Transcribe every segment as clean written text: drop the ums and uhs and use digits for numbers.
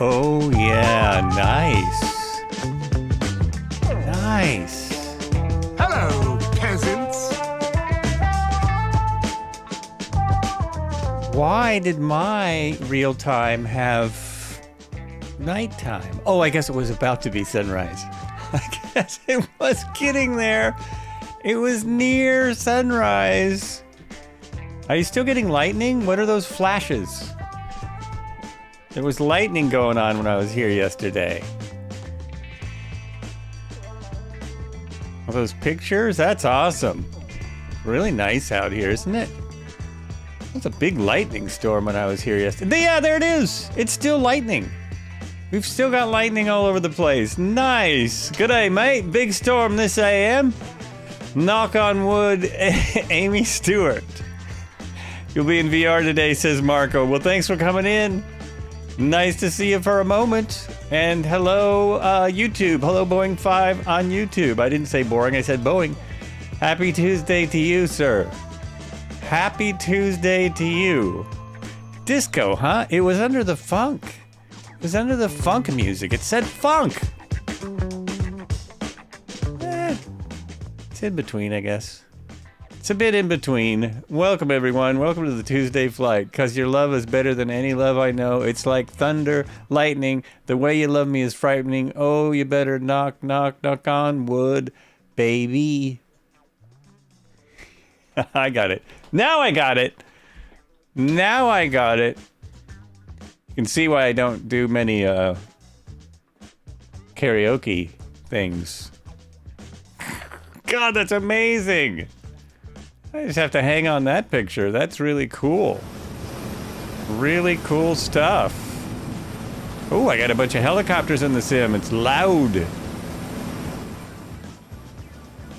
Oh yeah, nice. Nice. Hello, peasants. Why did my real time have nighttime? Oh, I guess it was about to be sunrise. I guess it was getting there. It was near sunrise. Are you still getting lightning? What are those flashes? There was lightning going on when I was here yesterday. All those pictures? That's awesome. Really nice out here, isn't it? It's a big lightning storm when I was here yesterday. Yeah, there it is. It's still lightning. We've still got lightning all over the place. Nice. Good day, mate. Big storm this AM. Knock on wood, Amy Stewart. You'll be in VR today, says Marco. Well, thanks for coming in. Nice to see you for a moment. And hello, YouTube. Hello, Boeing 5 on YouTube. I didn't say boring, I said Boeing. Happy Tuesday to you, sir. Happy Tuesday to you. Disco, huh? It was under the funk. It was under the funk music. It said funk. It's in between, I guess. It's a bit in between. Welcome, everyone. Welcome to the Tuesday flight. Cause your love is better than any love I know. It's like thunder, lightning. The way you love me is frightening. Oh, you better knock, knock, knock on wood, baby. I got it. Now I got it. Now I got it. You can see why I don't do many karaoke things. God, that's amazing. I just have to hang on that picture. That's really cool. Really cool stuff. Oh, I got a bunch of helicopters in the sim. It's loud.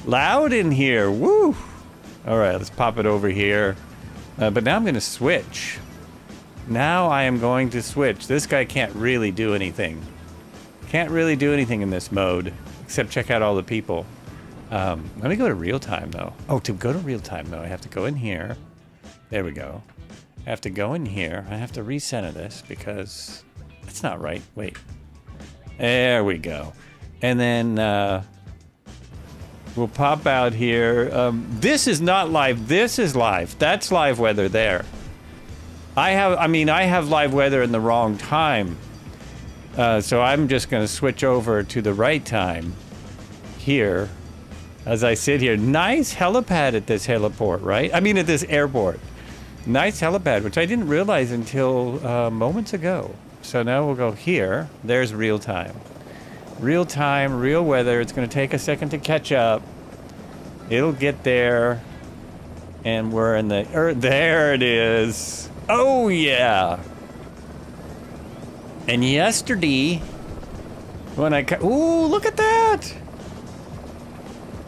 Loud in here. Woo. All right, let's pop it over here. But now I'm going to switch. Now I am going to switch. This guy can't really do anything. Can't really do anything in this mode, except check out all the people. Let me go to real time though. Oh, to go to real time though, I have to go in here. There we go. I have to go in here. I have to recenter this because that's not right. Wait. There we go. And then we'll pop out here. This is not live. This is live. That's live weather there. I have live weather in the wrong time. So I'm just going to switch over to the right time here. As I sit here, nice helipad at this heliport, right? I mean, at this airport. Nice helipad, which I didn't realize until moments ago. So now we'll go here. There's real time. Real time, real weather. It's going to take a second to catch up. It'll get there. And we're in the... there it is. Oh, yeah. And yesterday, when I... ooh, look at that!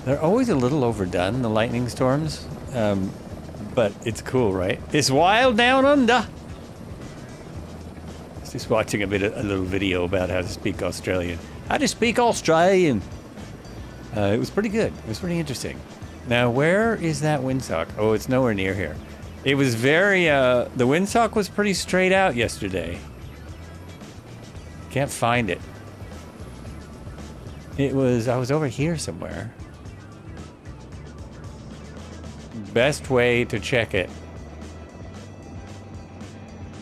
They're always a little overdone, the lightning storms, but it's cool, right? It's wild down under. I was just watching a little video about how to speak Australian. How to speak Australian. It was pretty good. It was pretty interesting. Now, where is that windsock? Oh, it's nowhere near here. It was very, the windsock was pretty straight out yesterday. Can't find it. I was over here somewhere. Best way to check it,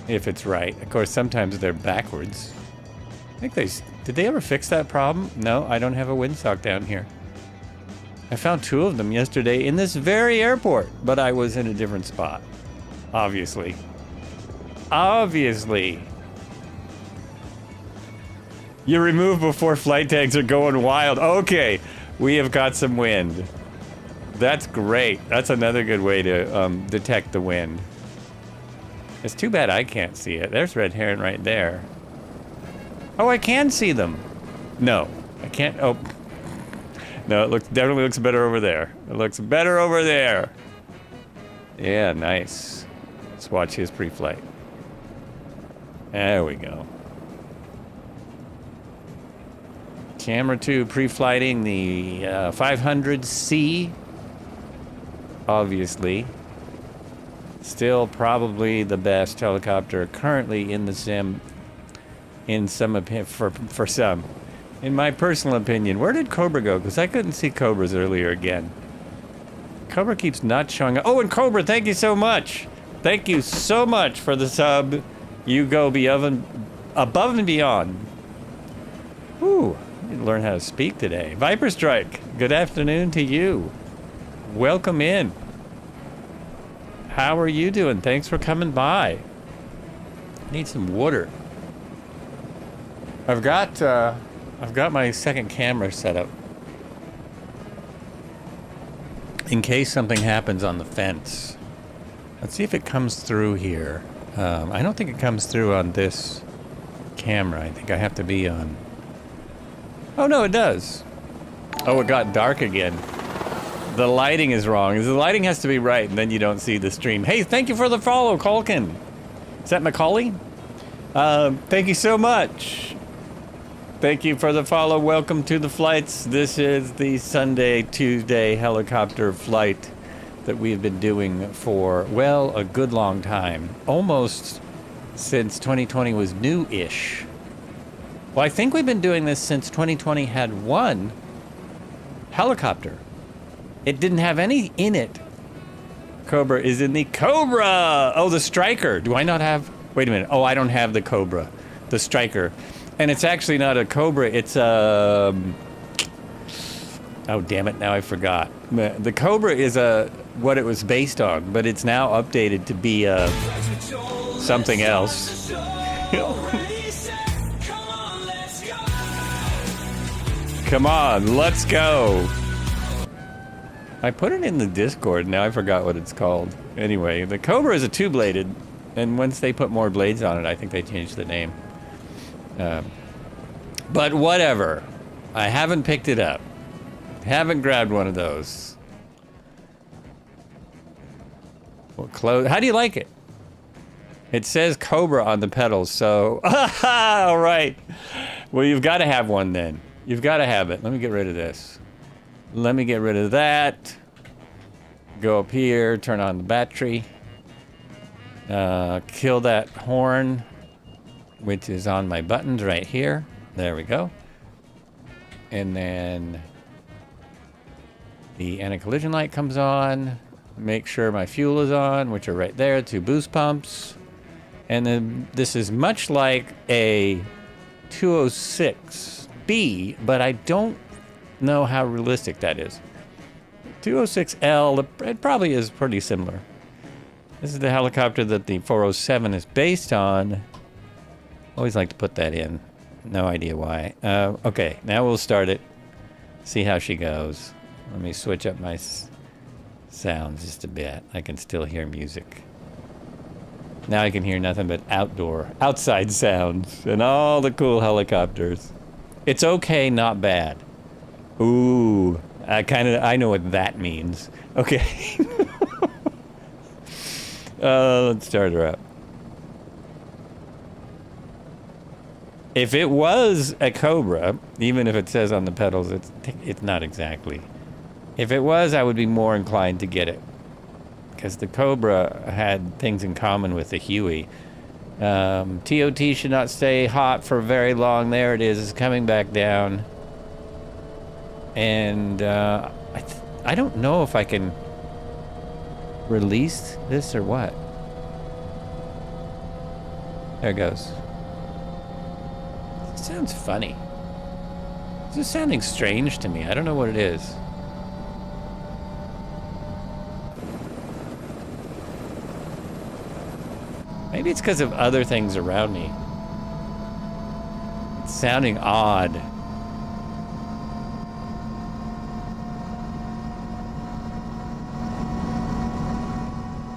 if it's right. Of course, sometimes they're backwards. I think did they ever fix that problem? No, I don't have a windsock down here. I found 2 of them yesterday in this very airport, but I was in a different spot. Obviously. Obviously. You remove before flight tags are going wild. Okay, we have got some wind. That's great. That's another good way to detect the wind. It's too bad I can't see it. There's red heron right there. Oh, I can see them. No, I can't. Oh, no, it definitely looks better over there. It looks better over there. Yeah, nice. Let's watch his pre-flight. There we go. Camera 2 pre-flighting the 500C. Obviously. Still probably the best helicopter currently in the sim in some for some. In my personal opinion, where did Cobra go? Because I couldn't see Cobras earlier again. Cobra keeps not showing up. Oh, and Cobra, thank you so much. Thank you so much for the sub. You go above and beyond. Ooh, I need to learn how to speak today. Viper Strike, good afternoon to you. Welcome in. How are you doing? Thanks for coming by. I need some water. I've got my second camera set up in case something happens on the fence. Let's see if it comes through here. I don't think it comes through on this camera. I think I have to be on... Oh, no, it does. Oh, it got dark again. The lighting is wrong. The lighting has to be right, and then you don't see the stream. Hey, thank you for the follow, Culkin. Is that Macaulay? Thank you so much. Thank you for the follow. Welcome to the flights. This is the Sunday, Tuesday helicopter flight that we've been doing for, well, a good long time. Almost since 2020 was new-ish. Well, I think we've been doing this since 2020 had one helicopter. It didn't have any in it. Cobra is in the Cobra! Oh, the Striker. Do I not have... Wait a minute. Oh, I don't have the Cobra. The Striker. And it's actually not a Cobra. It's a... Oh, damn it. Now I forgot. The Cobra is what it was based on, but it's now updated to be something else. Come on, let's go. I put it in the Discord. Now I forgot what it's called. Anyway, the Cobra is a two-bladed, and once they put more blades on it, I think they changed the name. But whatever. I haven't picked it up. Haven't grabbed one of those. Well, close. How do you like it? It says Cobra on the pedals, so... All right. Well, you've got to have one then. You've got to have it. Let me get rid of this. Let me get rid of that. Go up here, turn on the battery. Kill that horn, which is on my buttons right here. There we go. And then the anti-collision light comes on. Make sure my fuel is on, which are right there, 2 boost pumps. And then this is much like a 206B, but I don't know how realistic that is. 206L, it probably is pretty similar. This is the helicopter that the 407 is based on. Always like to put that in. No idea why. Okay, now we'll start it. See how she goes. Let me switch up my sounds just a bit. I can still hear music. Now I can hear nothing but outside sounds and all the cool helicopters. It's okay, not bad. Ooh, I know what that means. Okay. Let's start her up. If it was a Cobra, even if it says on the pedals, it's not exactly. If it was, I would be more inclined to get it. Because the Cobra had things in common with the Huey. TOT should not stay hot for very long. There it is. It's coming back down. And I don't know if I can release this or what. There it goes. It sounds funny. It's just sounding strange to me. I don't know what it is. Maybe it's because of other things around me. It's sounding odd.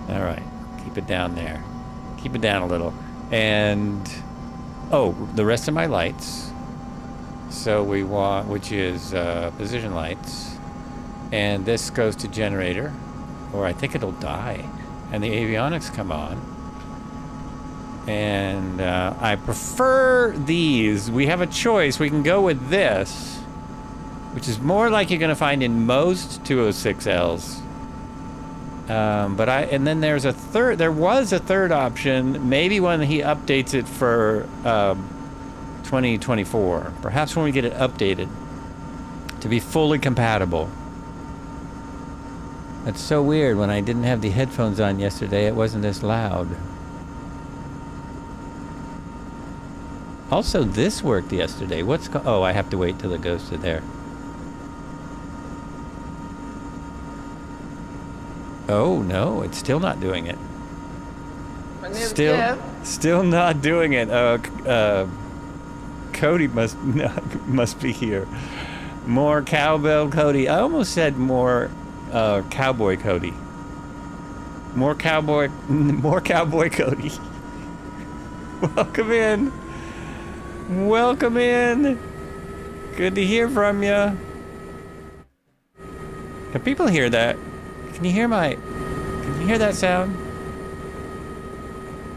All right, keep it down there. Keep it down a little. And, oh, the rest of my lights. So we want, which is position lights. And this goes to generator, or I think it'll die. And the avionics come on. And I prefer these. We have a choice. We can go with this, which is more like you're going to find in most 206Ls. And then there's a third. There was a third option. Maybe when he updates it for 2024. Perhaps when we get it updated to be fully compatible. That's so weird. When I didn't have the headphones on yesterday, it wasn't as loud. Also, this worked yesterday. Oh, I have to wait till it goes to there. Oh, no, it's still not doing it. Still not doing it. Cody must be here. More cowbell Cody. I almost said more cowboy Cody. More cowboy Cody. Welcome in. Welcome in. Good to hear from you. Can people hear that? Can you hear that sound?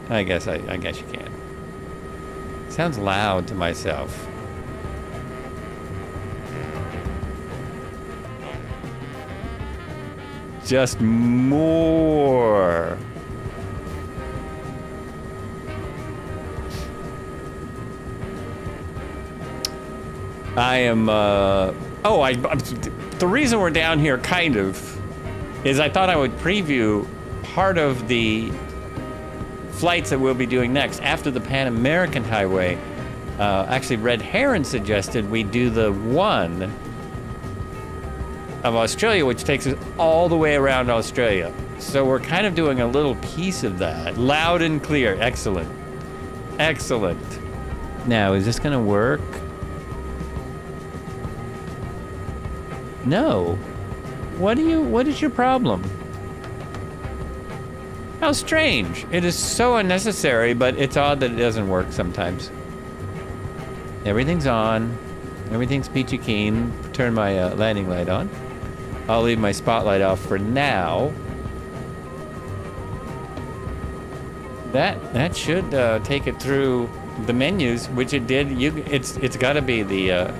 I guess you can. It sounds loud to myself. Just more. I am, the reason we're down here, kind of, is I thought I would preview part of the flights that we'll be doing next after the Pan American Highway. Actually, Red Heron suggested we do the one of Australia, which takes us all the way around Australia. So we're kind of doing a little piece of that. Loud and clear. Excellent. Excellent. Now, is this gonna work? No. What is your problem? How strange. It is so unnecessary, but it's odd that it doesn't work sometimes. Everything's on. Everything's peachy keen. Turn my landing light on. I'll leave my spotlight off for now. That should take it through the menus, which it did. It's got to be the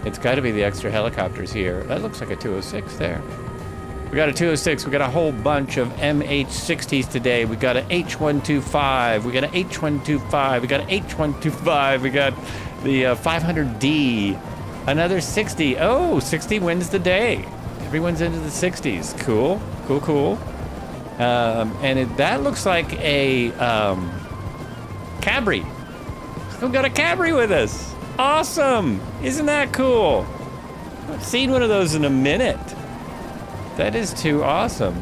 extra helicopters here. That looks like a 206 there. We got a 206. We got a whole bunch of MH60s today. We got an H125. We got an H125. We got an H125. We got the 500D. Another 60. Oh, 60 wins the day. Everyone's into the 60s. Cool. Cool, cool. And that looks like a Cabri. We've got a Cabri with us. Awesome. Isn't that cool? I've seen one of those in a minute. That is too awesome.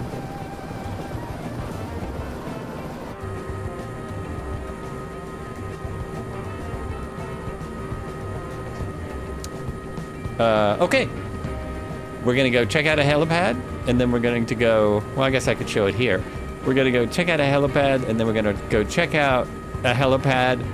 Okay. We're going to go check out a helipad, and then we're going to go... Well, I guess I could show it here. We're going to go check out a helipad, and then we're going to go check out a helipad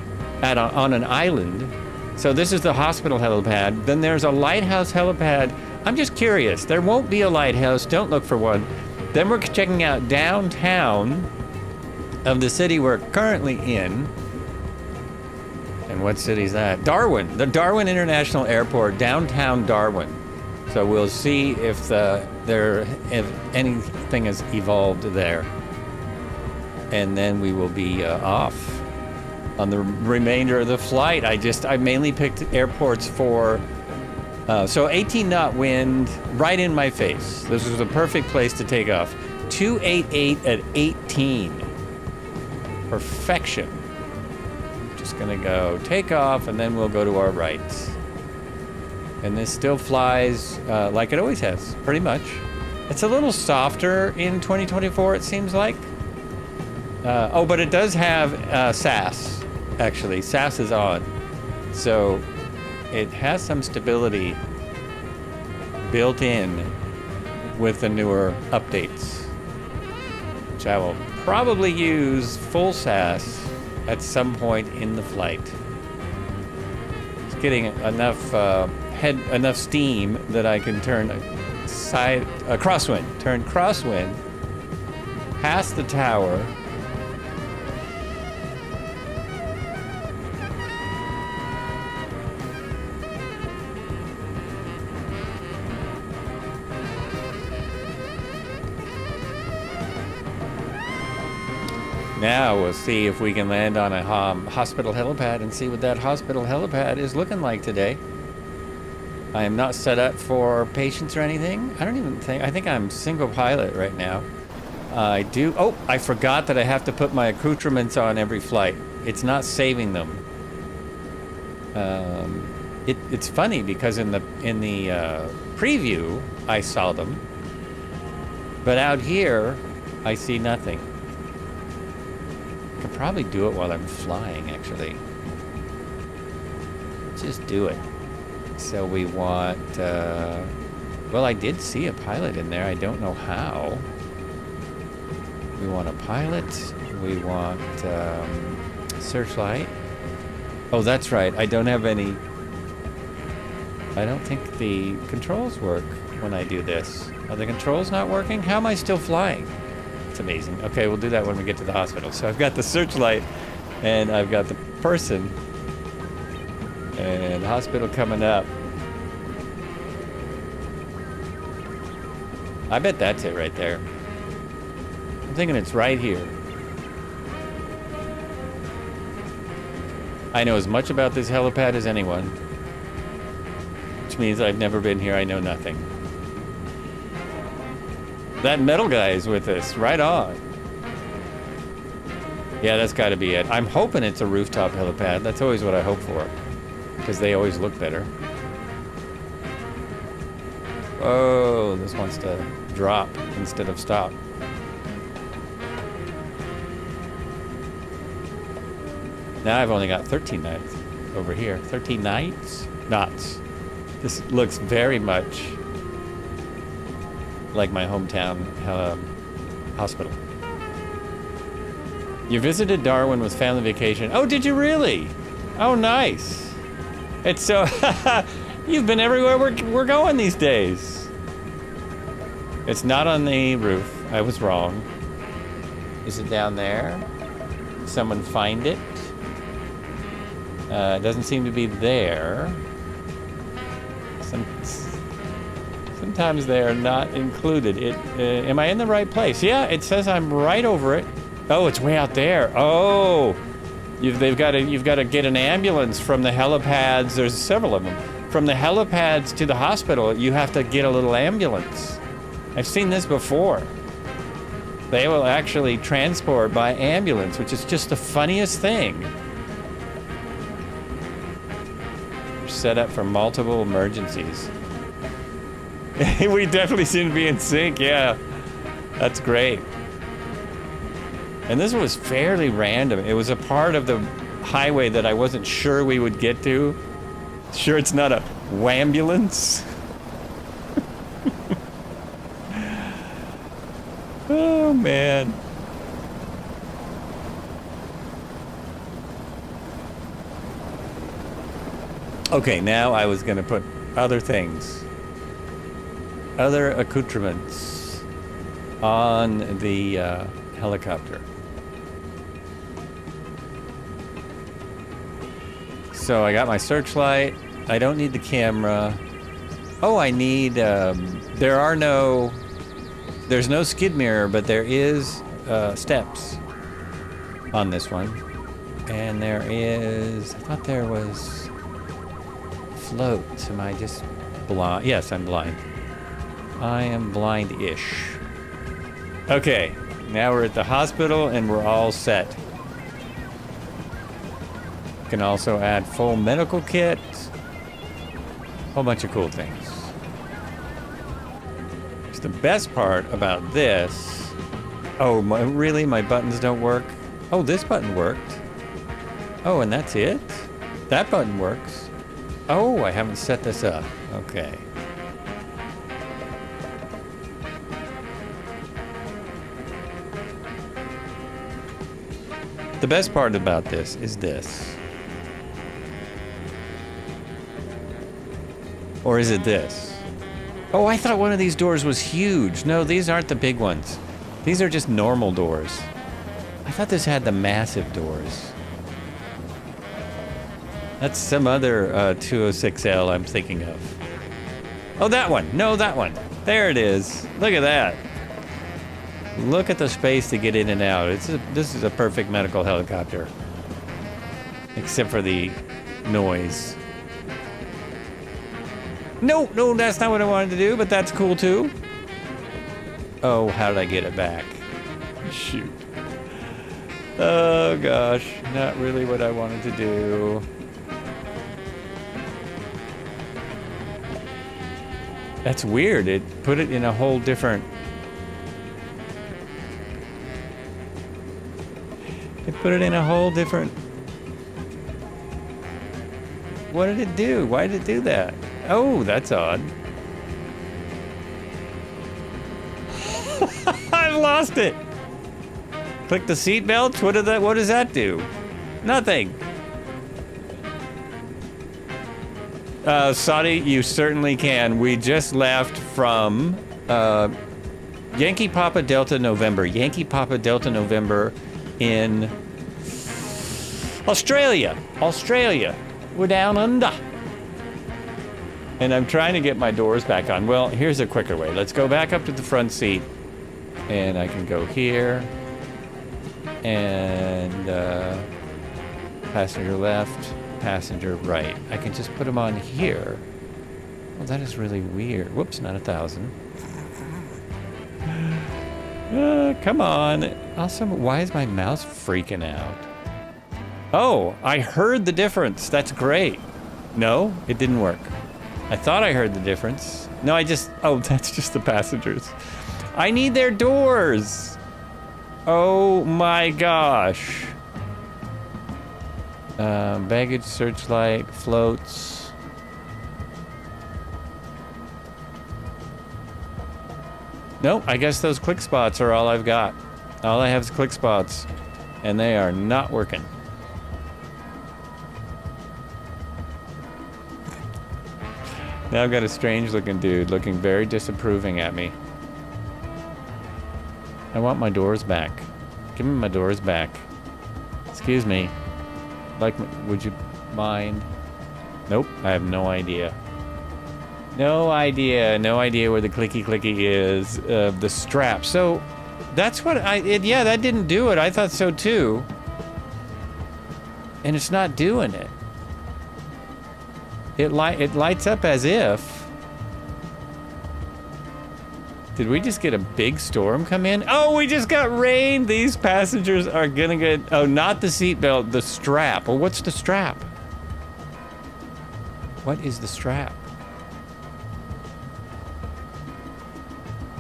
on an island. So this is the hospital helipad. Then there's a lighthouse helipad. I'm just curious. There won't be a lighthouse. Don't look for one. Then we're checking out downtown of the city we're currently in. And what city is that? Darwin. The Darwin International Airport, downtown Darwin. So we'll see if if anything has evolved there. And then we will be off on the remainder of the flight. I mainly picked airports for, so 18 knot wind right in my face. This was a perfect place to take off. 288 at 18. Perfection. Just gonna go take off, and then we'll go to our right. And this still flies like it always has, pretty much. It's a little softer in 2024, it seems like. But it does have SAS, actually. SAS is on. So it has some stability built in with the newer updates, which I will probably use full SAS at some point in the flight. It's getting enough steam that I can turn crosswind. Turn crosswind past the tower. Now we'll see if we can land on a hospital helipad and see what that hospital helipad is looking like today. I am not set up for patients or anything. I think I'm single pilot right now. Oh, I forgot that I have to put my accoutrements on every flight. It's not saving them. It's funny because in the preview, I saw them. But out here, I see nothing. I could probably do it while I'm flying, actually. Just do it. So we want, well, I did see a pilot in there. I don't know how. We want a pilot. We want searchlight. Oh, that's right. I don't have any. I don't think the controls work when I do this. Are the controls not working? How am I still flying? It's amazing. Okay, we'll do that when we get to the hospital. So I've got the searchlight and I've got the person and the hospital coming up. I bet that's it right there. I'm thinking it's right here. I know as much about this helipad as anyone, which means I've never been here. I know nothing. That metal guy is with us. Right on. Yeah, that's got to be it. I'm hoping it's a rooftop helipad. That's always what I hope for, because they always look better. Oh, this wants to drop instead of stop. Now I've only got 13 knots over here. 13 knots. This looks very much like my hometown hospital. You visited Darwin with family vacation. Oh, did you really? Oh, nice. It's so... You've been everywhere we're going these days. It's not on the roof. I was wrong. Is it down there? Someone find it? It doesn't seem to be there. Sometimes they are not included. Am I in the right place? Yeah, it says I'm right over it. Oh, it's way out there. Oh, you've got to get an ambulance from the helipads. There's several of them. From the helipads to the hospital, you have to get a little ambulance. I've seen this before. They will actually transport by ambulance, which is just the funniest thing. They're set up for multiple emergencies. We definitely seem to be in sync, yeah. That's great. And this was fairly random. It was a part of the highway that I wasn't sure we would get to. Sure it's not a wambulance? Oh, man. Okay, now I was going to put other things. Other accoutrements on the helicopter. So I got my searchlight. I don't need the camera. Oh, I need, there's no skid mirror, but there is steps on this one. And there is, I thought there was float. Am I just blind? Yes, I'm blind. I am blind-ish. Okay, now we're at the hospital and we're all set. Can also add full medical kit. Whole bunch of cool things. It's the best part about this. Oh, really? My buttons don't work? Oh, this button worked. Oh, and that's it? That button works. Oh, I haven't set this up. Okay. The best part about this is this. Or is it this? Oh, I thought one of these doors was huge. No, these aren't the big ones. These are just normal doors. I thought this had the massive doors. That's some other 206L I'm thinking of. Oh, that one. No, that one. There it is. Look at that. Look at the space to get in and out. This is a perfect medical helicopter. Except for the noise. No, that's not what I wanted to do, but that's cool too. Oh, how did I get it back? Shoot. Oh gosh, not really what I wanted to do. That's weird. It put it in a whole different... What did it do? Why did it do that? Oh, that's odd. I've lost it. Click the seat belts. What does that do? Nothing. Saudi, you certainly can. We just left from Yankee Papa Delta November. Yankee Papa Delta November in Australia. We're down under. And I'm trying to get my doors back on. Well, here's a quicker way. Let's go back up to the front seat. And I can go here. And passenger left, passenger right. I can just put them on here. Well, that is really weird. Whoops, not 1,000. Come on. Also, why is my mouse freaking out? Oh, I heard the difference. That's great. No, it didn't work. I thought I heard the difference. No, oh, that's just the passengers. I need their doors. Oh my gosh. Baggage searchlight, floats. Nope, I guess those click spots are all I've got. All I have is click spots, and they are not working. Now I've got a strange looking dude looking very disapproving at me. I want my doors back. Give me my doors back. Excuse me. Would you mind? Nope, I have no idea. No idea where the clicky is of the strap. So that's what yeah, that didn't do it. I thought so too. And it's not doing it. It lights up as if. Did we just get a big storm come in? Oh, we just got rain. These passengers are gonna get, oh, not the seatbelt, the strap. Well, what's the strap? What is the strap?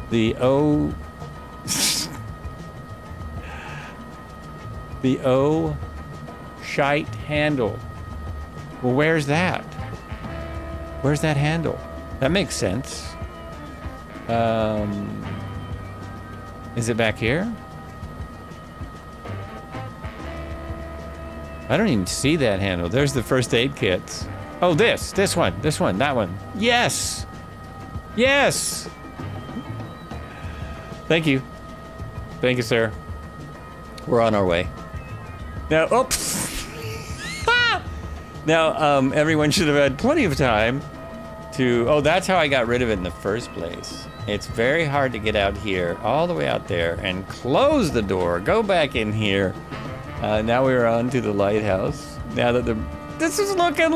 The O... the O shite handle. Well, where's that? Where's that handle? That makes sense. Is it back here? I don't even see that handle. There's the first aid kits. Oh, this one, that one. Yes! Yes! Thank you. Thank you, sir. We're on our way. Now, oops! Now, everyone should have had plenty of time to... Oh, that's how I got rid of it in the first place. It's very hard to get out here, all the way out there, and close the door, go back in here. Now we're on to the lighthouse. Now that this is looking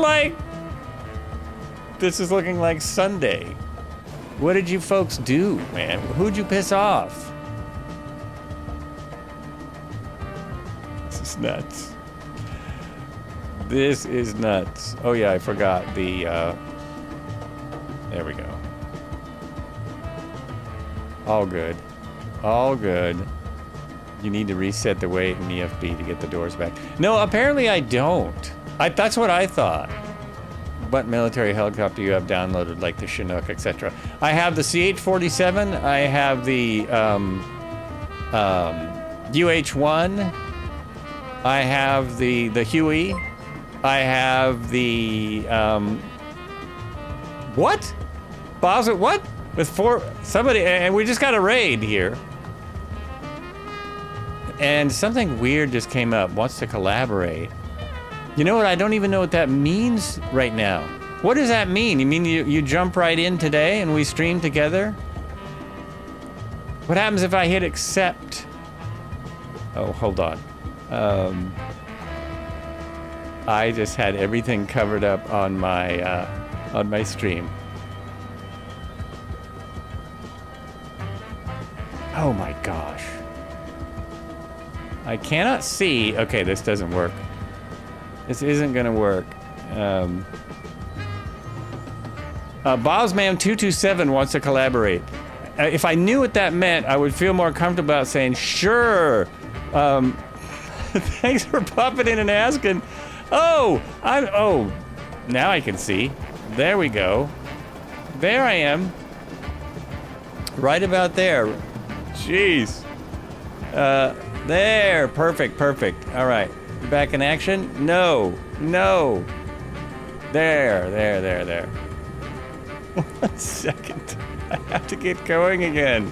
like Sunday. What did you folks do, man? Who'd you piss off? This is nuts. This is nuts. Oh yeah, I forgot the, there we go. All good. All good. You need to reset the weight in EFB to get the doors back. No, apparently I don't. That's what I thought. What military helicopter you have downloaded, like the Chinook, etc. I have the CH-47. I have the UH-1. I have the Huey. I have the what? Basel, what? With somebody, and we just got a raid here. And something weird just came up, wants to collaborate. You know what, I don't even know what that means right now. What does that mean? You mean you jump right in today and we stream together? What happens if I hit accept? Oh, hold on. I just had everything covered up on my stream. Oh my gosh. I cannot see. Okay, this doesn't work. This isn't gonna work. Bosman227 wants to collaborate. If I knew what that meant, I would feel more comfortable about saying, sure. Thanks for popping in and asking. Oh, now I can see. There we go. There I am. Right about there. Jeez. There, perfect. All right, back in action. No. There. 1 second. I have to get going again.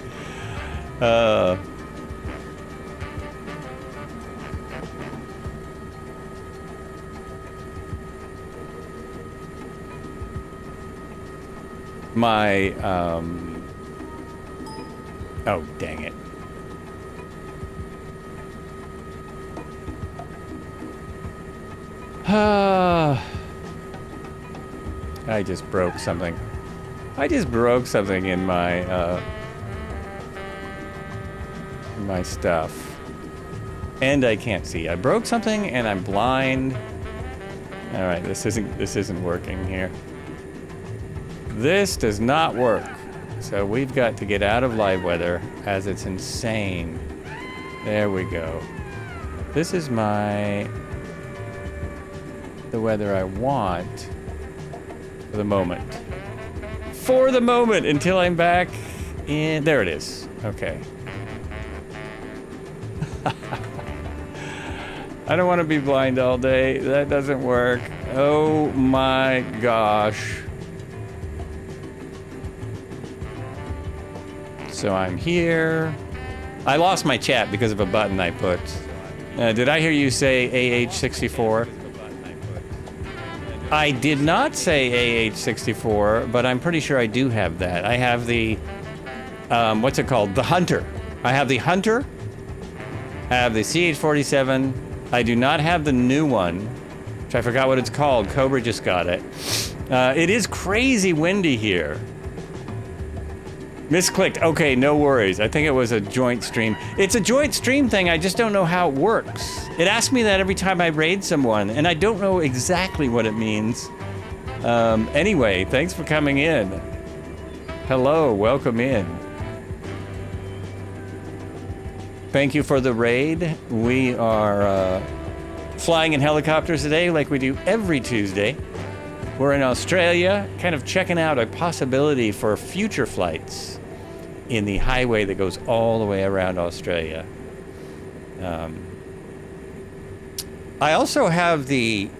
Oh, dang it. I just broke something. In my stuff. And I can't see. I broke something and I'm blind. All right, this isn't working here. This does not work. So we've got to get out of live weather as it's insane. There we go. This is the weather I want for the moment. Until I'm back in. There it is. Okay. I don't want to be blind all day. That doesn't work. Oh my gosh. So I'm here. I lost my chat because of a button I put. Did I hear you say AH64? I did not say AH64, but I'm pretty sure I do have that. I have the, what's it called? The Hunter. I have the Hunter. I have the CH-47. I do not have the new one, which I forgot what it's called. Cobra just got it. It is crazy windy here. Misclicked. Okay, no worries. I think it was a joint stream. It's a joint stream thing. I just don't know how it works. It asks me that every time I raid someone, and I don't know exactly what it means. Anyway, thanks for coming in. Hello, welcome in. Thank you for the raid. We are flying in helicopters today like we do every Tuesday. We're in Australia, kind of checking out a possibility for future flights in the highway that goes all the way around Australia. I also have the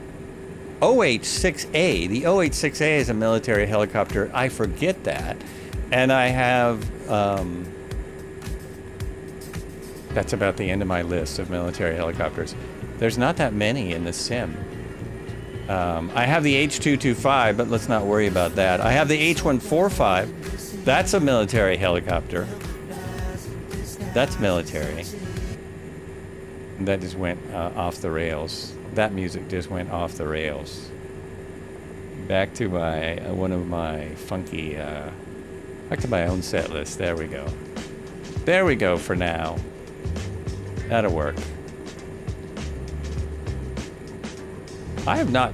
OH-6A. The OH-6A is a military helicopter. I forget that. And I have, that's about the end of my list of military helicopters. There's not that many in the sim. I have the H-225, but let's not worry about that. I have the H-145. That's a military helicopter. That's military. That just went off the rails. That music just went off the rails. Back to my one of my funky, back to my own set list. There we go. There we go for now. That'll work. I have not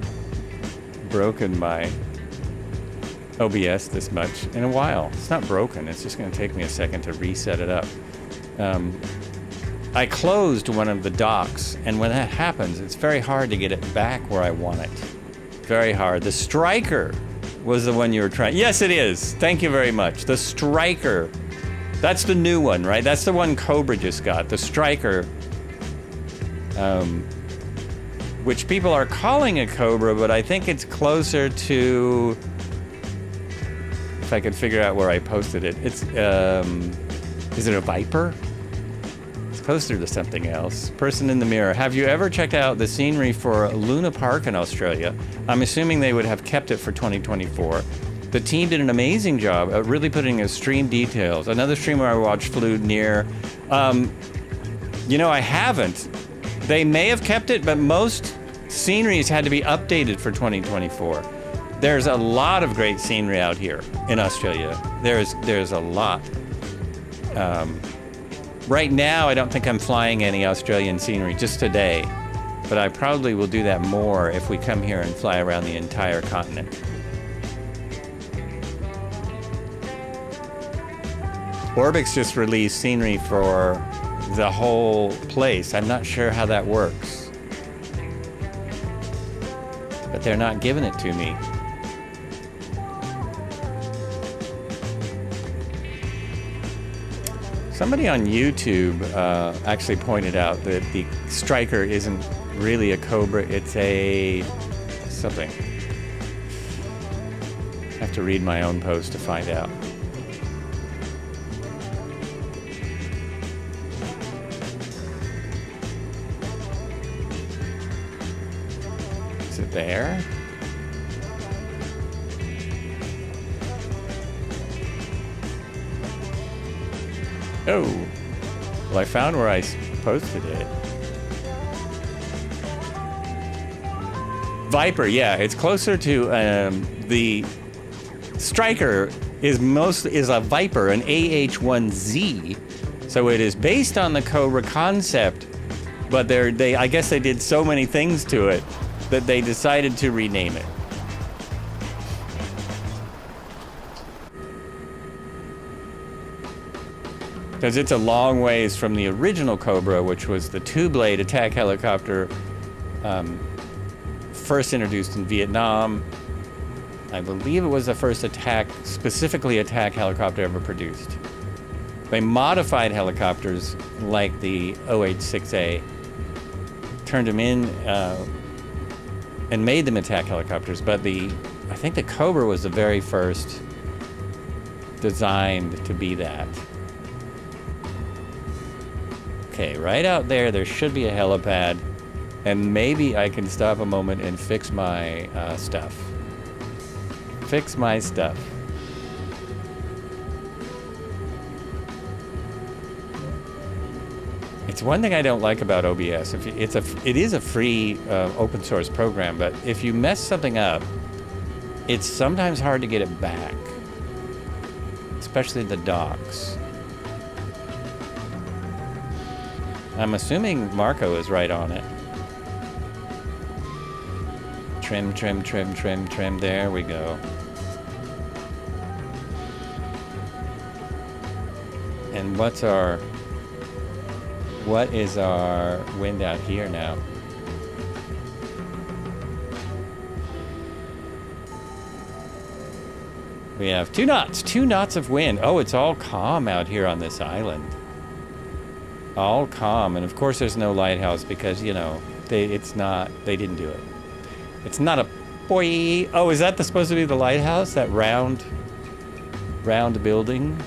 broken my OBS this much in a while. It's not broken. It's just going to take me a second to reset it up. I closed one of the docks, and when that happens, it's very hard to get it back where I want it. Very hard. The Striker was the one you were trying. Yes, it is. Thank you very much. The Striker. That's the new one, right? That's the one Cobra just got. The Striker. Which people are calling a Cobra, but I think it's closer to... If I could figure out where I posted it. It's, is it a Viper? It's closer to something else. Person in the mirror. Have you ever checked out the scenery for Luna Park in Australia? I'm assuming they would have kept it for 2024. The team did an amazing job at really putting extreme details. Another streamer I watched flew near. You know, I haven't. They may have kept it, but most sceneries had to be updated for 2024. There's a lot of great scenery out here in Australia. There's a lot. Right now, I don't think I'm flying any Australian scenery, just today. But I probably will do that more if we come here and fly around the entire continent. Orbix just released scenery for the whole place. I'm not sure how that works. But they're not giving it to me. Somebody on YouTube actually pointed out that the Striker isn't really a Cobra, it's a something. I have to read my own post to find out. Is it there? Oh, well, I found where I posted it. Viper, yeah, it's closer to the Striker is a Viper, an AH-1Z, so it is based on the Cobra concept, but I guess they did so many things to it that they decided to rename it. Because it's a long ways from the original Cobra, which was the two-blade attack helicopter first introduced in Vietnam. I believe it was the first specifically attack helicopter ever produced. They modified helicopters like the OH-6A, turned them in and made them attack helicopters, but I think the Cobra was the very first designed to be that. Okay, right out there should be a helipad, and maybe I can stop a moment and fix my stuff. Fix my stuff. It's one thing I don't like about OBS. It is a free open source program, but if you mess something up, it's sometimes hard to get it back, especially the docs. I'm assuming Marco is right on it. Trim, trim, trim, trim, trim. There we go. And what is our wind out here now? We have 2 knots. 2 knots of wind. Oh, it's all calm out here on this island. All calm, and of course there's no lighthouse because, you know, they didn't do it. It's not a boy. Oh, is that supposed to be the lighthouse? That round building?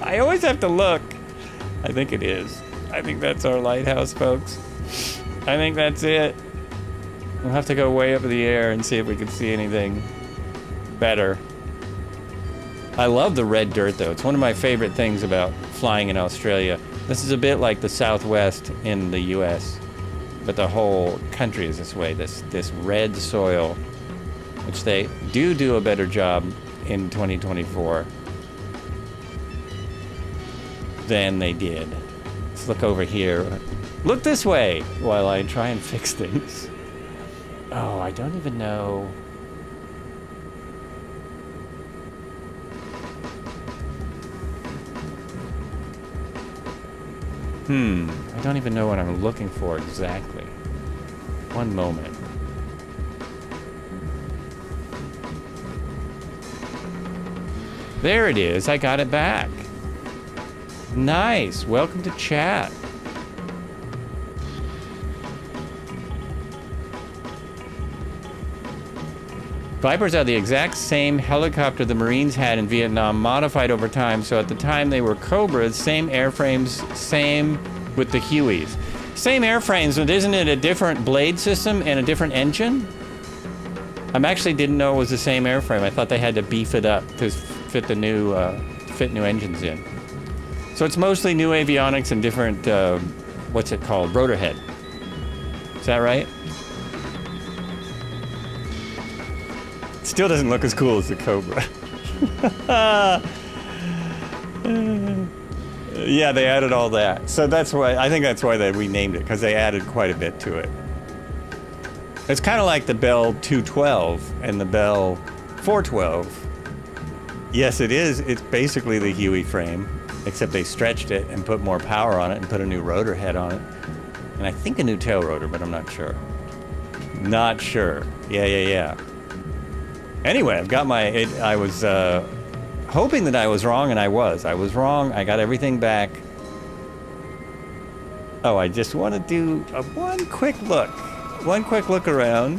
I always have to look. I think it is. I think that's our lighthouse, folks. I think that's it. We'll have to go way up in the air and see if we can see anything better. I love the red dirt, though. It's one of my favorite things about flying in Australia. This is a bit like the Southwest in the US, but the whole country is this way, this red soil, which they do a better job in 2024 than they did. Let's look over here. Look this way while I try and fix things. Oh, I don't even know. I don't even know what I'm looking for exactly. One moment. There it is. I got it back. Nice. Welcome to chat. Vipers are the exact same helicopter the Marines had in Vietnam, modified over time, so at the time they were Cobras, same airframes, same with the Hueys. Same airframes, but isn't it a different blade system and a different engine? I actually didn't know it was the same airframe. I thought they had to beef it up to fit the new engines in. So it's mostly new avionics and different, what's it called? Rotor head. Is that right? Still doesn't look as cool as the Cobra. Yeah, they added all that. So that's why, I think that's why they renamed it, because they added quite a bit to it. It's kind of like the Bell 212 and the Bell 412. Yes, it is. It's basically the Huey frame, except they stretched it and put more power on it and put a new rotor head on it. And I think a new tail rotor, but I'm not sure. Not sure. Yeah. Anyway, I've got my... I was hoping that I was wrong, and I was. I was wrong. I got everything back. Oh, I just want to do one quick look. One quick look around.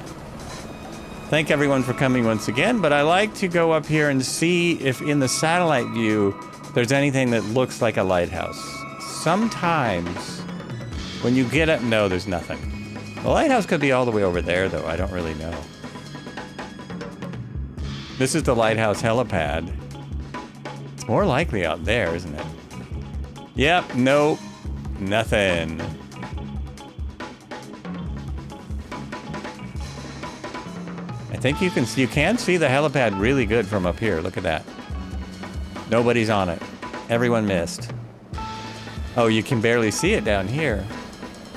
Thank everyone for coming once again, but I like to go up here and see if in the satellite view there's anything that looks like a lighthouse. Sometimes when you get up, no, there's nothing. The lighthouse could be all the way over there, though. I don't really know. This is the lighthouse helipad. It's more likely out there, isn't it? Yep, nope, nothing. I think you can see the helipad really good from up here. Look at that. Nobody's on it. Everyone missed. Oh, you can barely see it down here.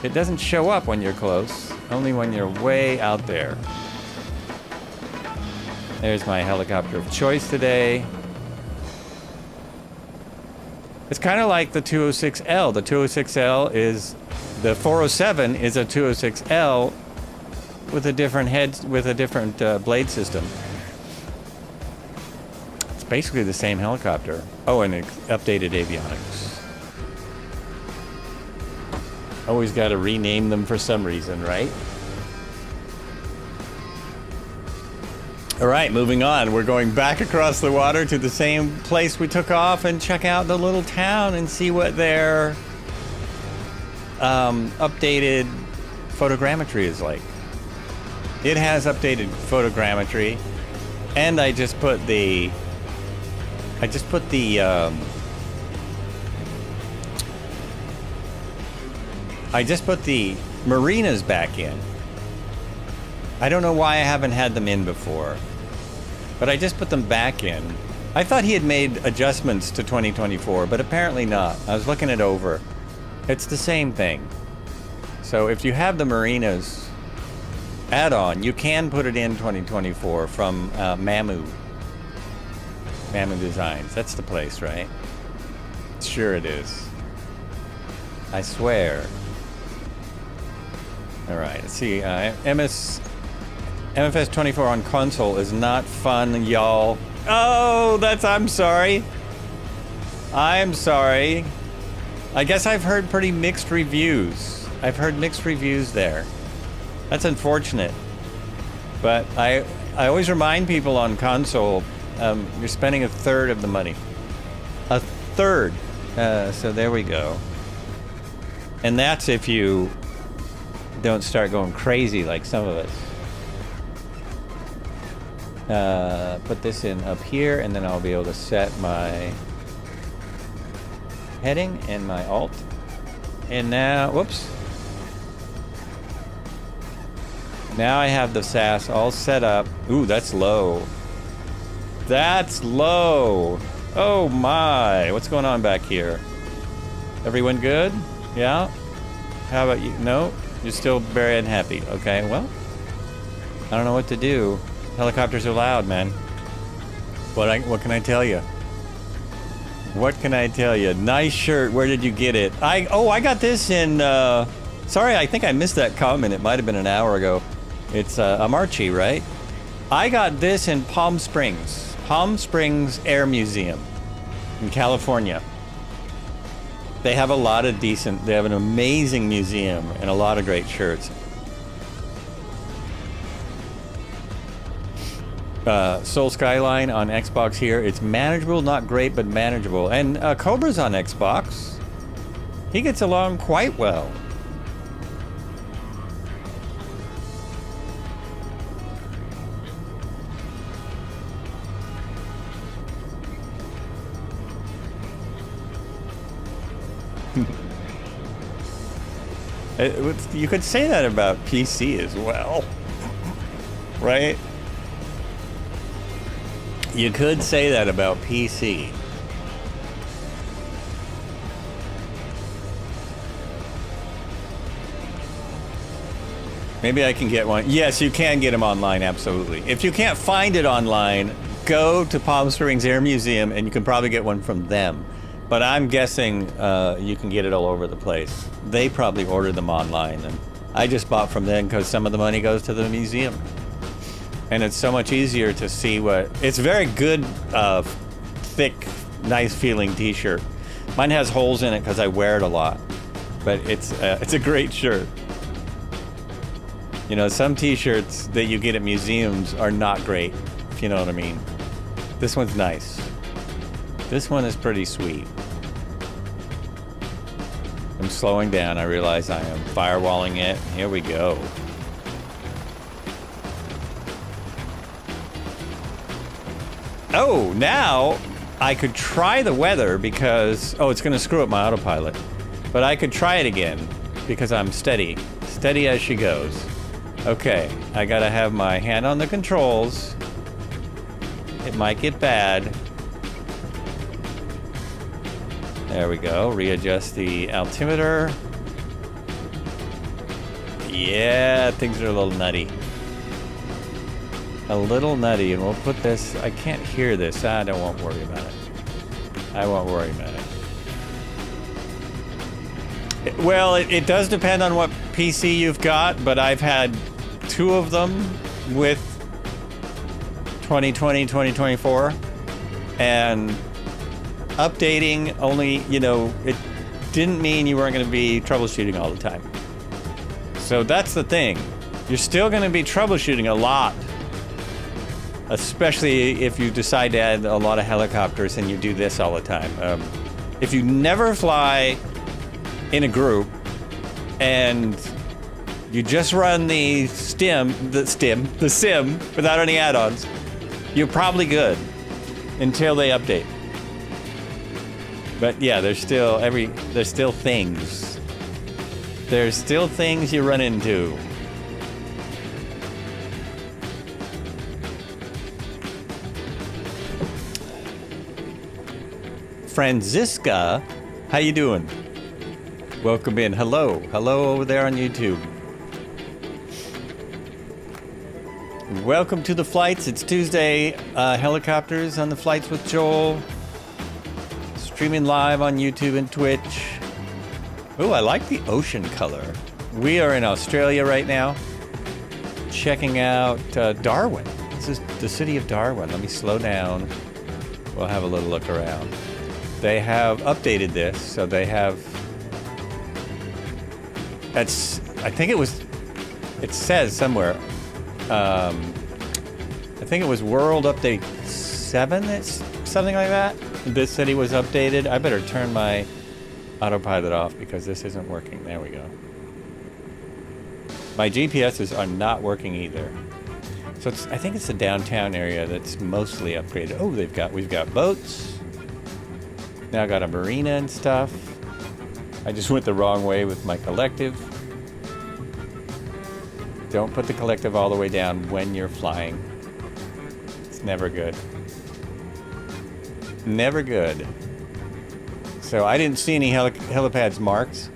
It doesn't show up when you're close, only when you're way out there. There's my helicopter of choice today. It's kind of like the 206L. The 206L is, the 407 is a 206L with a different head, with a different blade system. It's basically the same helicopter. Oh, and updated avionics. Always got to rename them for some reason, right? All right, moving on. We're going back across the water to the same place we took off and check out the little town and see what their updated photogrammetry is like. It has updated photogrammetry, and I just put the marinas back in. I don't know why I haven't had them in before, but I just put them back in. I thought he had made adjustments to 2024, but apparently not. I was looking it over. It's the same thing. So if you have the marinas add-on, you can put it in 2024 from Mamu Designs. That's the place, right? Sure it is. I swear. All right, let's see. MFS 24 on console is not fun, y'all. Oh, I'm sorry. I'm sorry. I guess I've heard pretty mixed reviews. I've heard mixed reviews there. That's unfortunate. But I always remind people on console, you're spending a third of the money. A third. So there we go. And that's if you don't start going crazy like some of us. Put this in up here, and then I'll be able to set my heading and my alt. And now, whoops. Now I have the SAS all set up. Ooh, that's low. That's low. Oh my. What's going on back here? Everyone good? Yeah? How about you? No? You're still very unhappy. Okay, well, I don't know what to do. Helicopters are loud, man. What can I tell you? What can I tell you? Nice shirt. Where did you get it? I got this in, sorry, I think I missed that comment. It might have been an hour ago. It's Amarchi, right? I got this in Palm Springs Air Museum in California. They have a lot of they have an amazing museum and a lot of great shirts. Soul Skyline on Xbox here. It's manageable, not great, but manageable. And Cobra's on Xbox. He gets along quite well. You could say that about PC as well, right? You could say that about PC. Maybe I can get one. Yes, you can get them online, absolutely. If you can't find it online, go to Palm Springs Air Museum and you can probably get one from them. But I'm guessing you can get it all over the place. They probably ordered them online, and I just bought from them because some of the money goes to the museum. And it's so much easier to see what... It's a very good, thick, nice-feeling t-shirt. Mine has holes in it because I wear it a lot. But it's a great shirt. You know, some t-shirts that you get at museums are not great, if you know what I mean. This one's nice. This one is pretty sweet. I'm slowing down. I realize I am firewalling it. Here we go. Oh, now I could try the weather because... Oh, it's going to screw up my autopilot. But I could try it again because I'm steady. Steady as she goes. Okay, I gotta have my hand on the controls. It might get bad. There we go. Readjust the altimeter. Yeah, things are a little nutty. A little nutty, and we'll put this... I can't hear this. I won't worry about it. I won't worry about it. Well, it does depend on what PC you've got, but I've had 2 of them with 2020, 2024, and updating only, you know, it didn't mean you weren't going to be troubleshooting all the time. So that's the thing. You're still going to be troubleshooting a lot, especially if you decide to add a lot of helicopters and you do this all the time. If you never fly in a group and you just run the sim without any add-ons, you're probably good until they update. But yeah, there's still things. There's still things you run into. Franziska, how you doing? Welcome in. Hello. Hello over there on YouTube. Welcome to the flights. It's Tuesday. Helicopters on the flights with Joel. Streaming live on YouTube and Twitch. Oh, I like the ocean color. We are in Australia right now. Checking out Darwin. This is the city of Darwin. Let me slow down. We'll have a little look around. They have updated this, so they have... I think it says somewhere, I think it was World Update 7, it's something like that. This city was updated. I better turn my autopilot off because this isn't working. There we go. My GPSs are not working either. So I think it's the downtown area that's mostly upgraded. Oh, we've got boats. Now I got a marina and stuff. I just went the wrong way with my collective. Don't put the collective all the way down when you're flying. It's never good. Never good. So I didn't see any helipads marked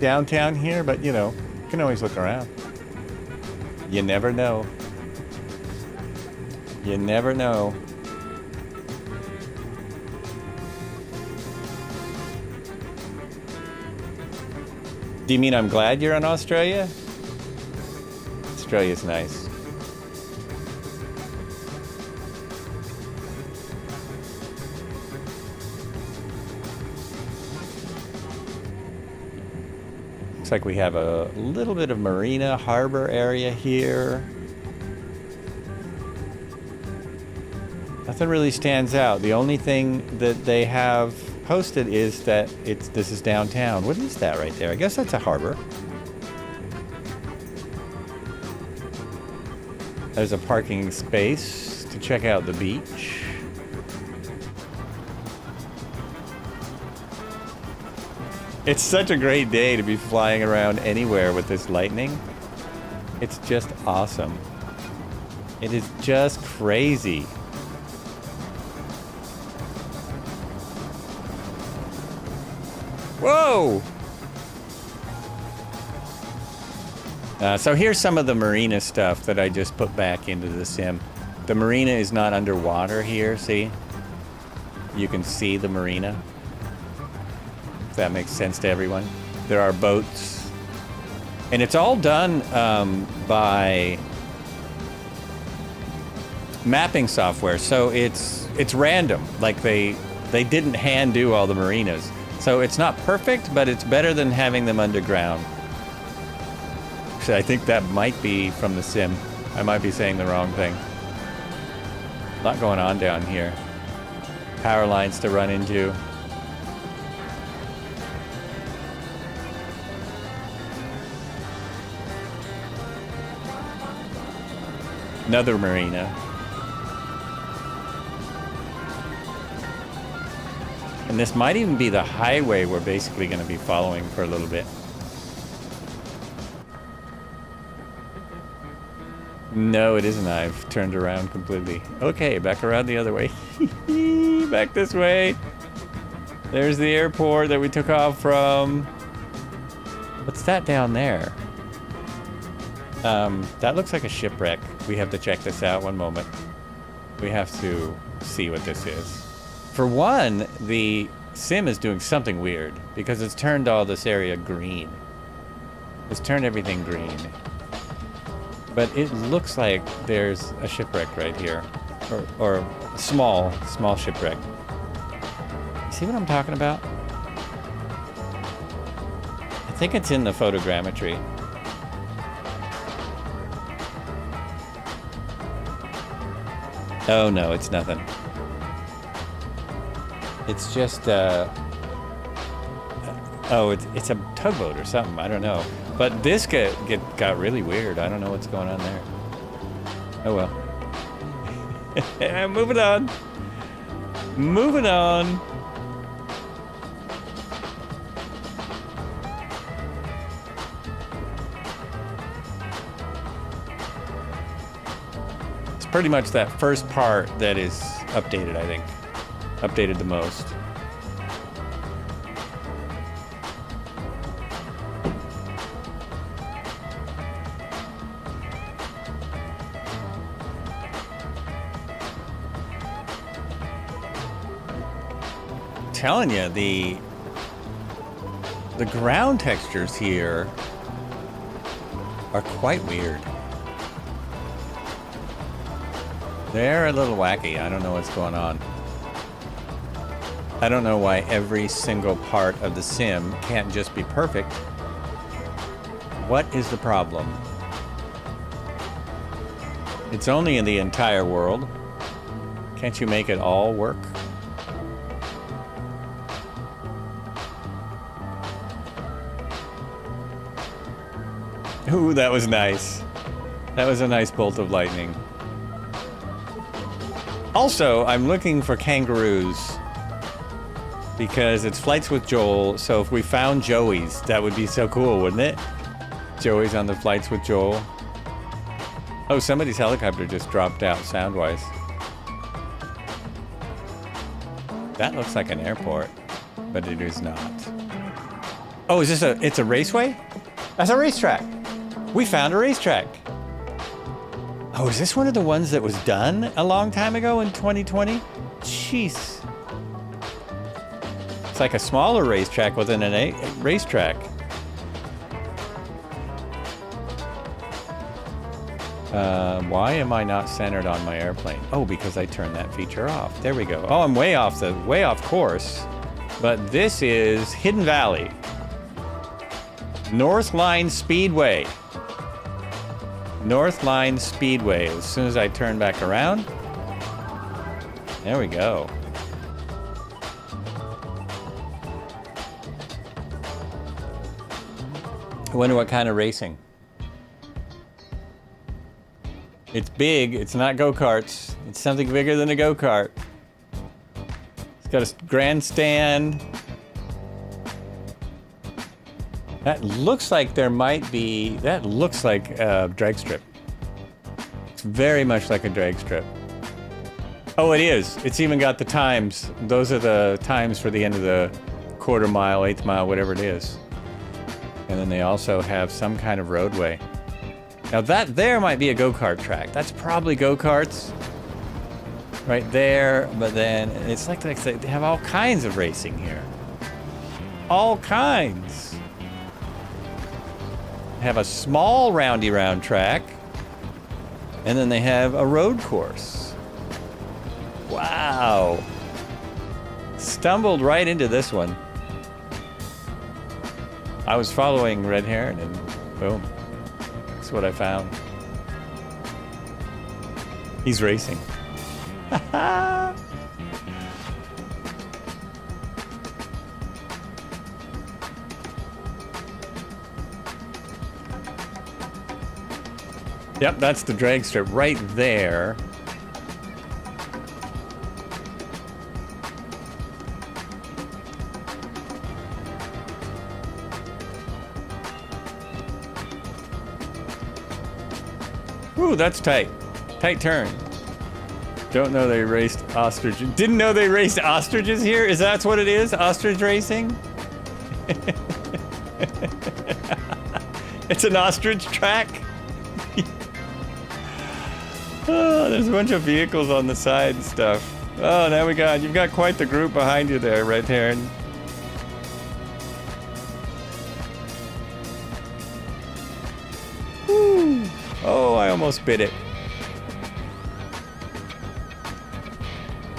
downtown here, but you know, you can always look around. You never know. You never know. Do you mean I'm glad you're in Australia? Australia's nice. Looks like we have a little bit of marina harbor area here. Nothing really stands out. The only thing that they have posted is that this is downtown. What is that right there? I guess that's a harbor. There's a parking space to check out the beach. It's such a great day to be flying around anywhere with this lightning. It's just awesome. It is just crazy. Whoa! So here's some of the marina stuff that I just put back into the sim. The marina is not underwater here, see? You can see the marina. If that makes sense to everyone. There are boats. And it's all done by mapping software. So it's random. Like they didn't hand do all the marinas. So it's not perfect, but it's better than having them underground. I think that might be from the sim. I might be saying the wrong thing. A lot going on down here. Power lines to run into. Another marina. And this might even be the highway we're basically going to be following for a little bit. No, it isn't. I've turned around completely. Okay, back around the other way. Back this way. There's the airport that we took off from. What's that down there? That looks like a shipwreck. We have to check this out. One moment. We have to see what this is. For one, the sim is doing something weird because it's turned all this area green. It's turned everything green. But it looks like there's a shipwreck right here. Or a small shipwreck. See what I'm talking about? I think it's in the photogrammetry. Oh no, it's nothing. It's just oh, it's a tugboat or something. I don't know. But this got really weird. I don't know what's going on there. Oh well. Moving on. Moving on. It's pretty much that first part that is updated, I think. Updated the most. Telling you, the ground textures here are quite weird. They're a little wacky. I don't know what's going on. I don't know why every single part of the sim can't just be perfect. What is the problem? It's only in the entire world. Can't you make it all work? Ooh, that was nice. That was a nice bolt of lightning. Also, I'm looking for kangaroos. Because it's Flights with Joel, so if we found Joey's, that would be so cool, wouldn't it? Joey's on the Flights with Joel. Oh, somebody's helicopter just dropped out sound-wise. That looks like an airport, but it is not. Oh, is this it's a raceway? That's a racetrack. We found a racetrack. Oh, is this one of the ones that was done a long time ago in 2020? Jeez. It's like a smaller racetrack within a racetrack. Why am I not centered on my airplane? Oh, because I turned that feature off. There we go. Oh, I'm way off course. But this is Hidden Valley. North Line Speedway. North Line Speedway. As soon as I turn back around. There we go. I wonder what kind of racing. It's big. It's not go-karts. It's something bigger than a go-kart. It's got a grandstand. That looks like there might be, that looks like a drag strip. It's very much like a drag strip. Oh, it is. It's even got the times. Those are the times for the end of the quarter mile, eighth mile, whatever it is. And then they also have some kind of roadway. Now that there might be a go-kart track. That's probably go-karts right there. But then it's like they have all kinds of racing here. All kinds. Have a small roundy round track. And then they have a road course. Wow. Stumbled right into this one. I was following Red Heron and boom. That's what I found. He's racing. Yep, that's the drag strip right there. Ooh, that's tight. Tight turn. Don't know they raced ostriches. Didn't know they raced ostriches here? Is that what it is? Ostrich racing? It's an ostrich track? Oh, there's a bunch of vehicles on the side and stuff. Oh, now you've got quite the group behind you there, Red Heron. Woo. Oh, I almost bit it.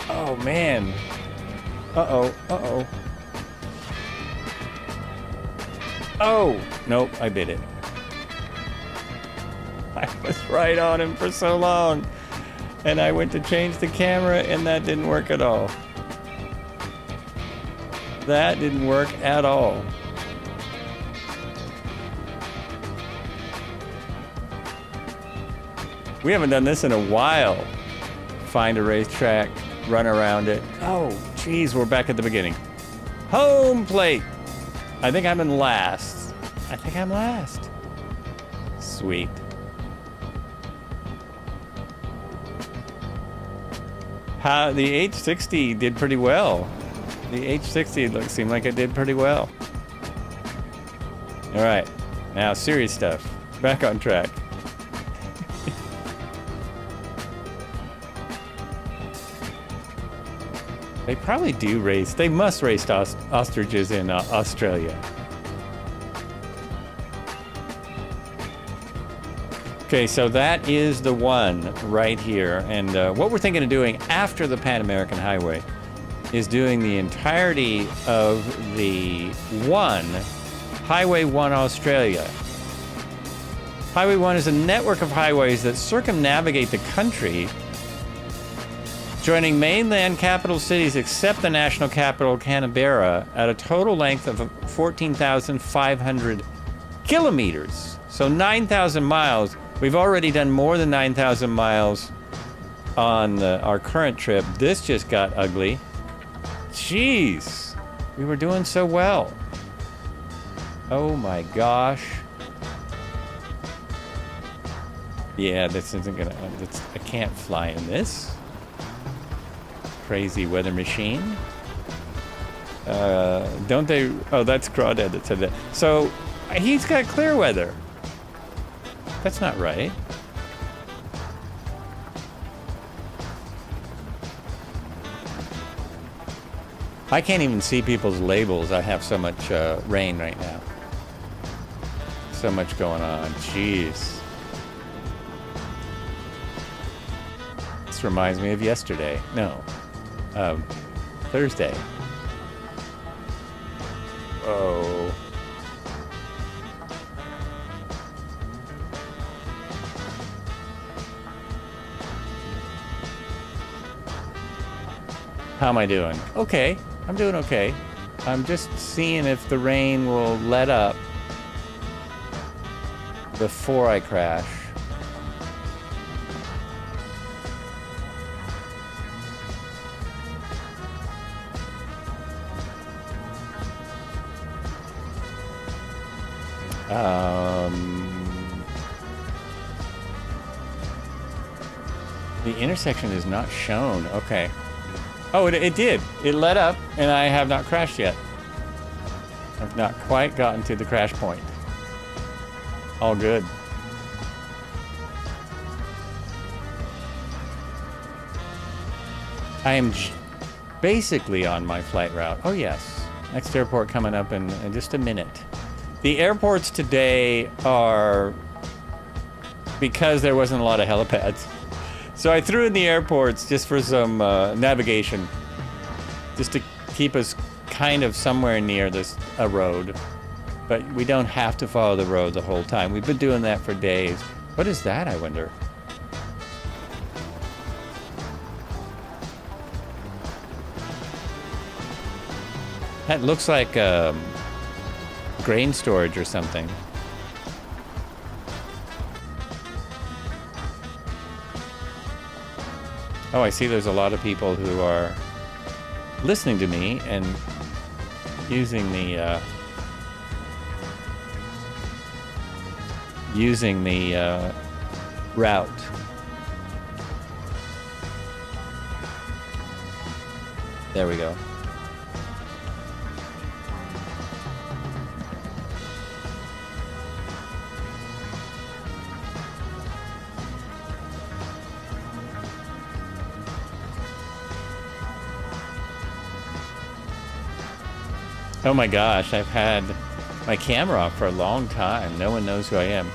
Oh, man. Uh-oh, uh-oh. Oh, nope, I bit it. I was right on him for so long. And I went to change the camera and that didn't work at all. That didn't work at all. We haven't done this in a while. Find a racetrack, run around it. Oh, geez, we're back at the beginning. Home plate. I think I'm in last. I think I'm last. Sweet. The H60 did pretty well. The H60 seemed like it did pretty well. All right, now serious stuff. Back on track. They probably do race. They must race ostriches in Australia. Okay, so that is the one right here. And what we're thinking of doing after the Pan American Highway is doing the entirety of the Highway 1 Australia. Highway 1 is a network of highways that circumnavigate the country, joining mainland capital cities except the national capital, Canberra, at a total length of 14,500 kilometers. So 9,000 miles. We've already done more than 9,000 miles on our current trip. This just got ugly. Jeez, we were doing so well. Oh my gosh. Yeah, this isn't gonna, I can't fly in this. Crazy weather machine. Don't they, oh, that's Crawdad that said that. So he's got clear weather. That's not right. I can't even see people's labels. I have so much rain right now. So much going on. Jeez. This reminds me of yesterday. No. Thursday. Oh. How am I doing? Okay, I'm doing okay. I'm just seeing if the rain will let up before I crash. The intersection is not shown. Okay. Oh, it did. It let up, and I have not crashed yet. I've not quite gotten to the crash point. All good. I am basically on my flight route. Oh, yes. Next airport coming up in just a minute. The airports today are... because there wasn't a lot of helipads. So I threw in the airports just for some navigation. Just to keep us kind of somewhere near a road. But we don't have to follow the road the whole time. We've been doing that for days. What is that, I wonder? That looks like grain storage or something. Oh, I see there's a lot of people who are listening to me and using the route. There we go. Oh my gosh, I've had my camera off for a long time. No one knows who I am.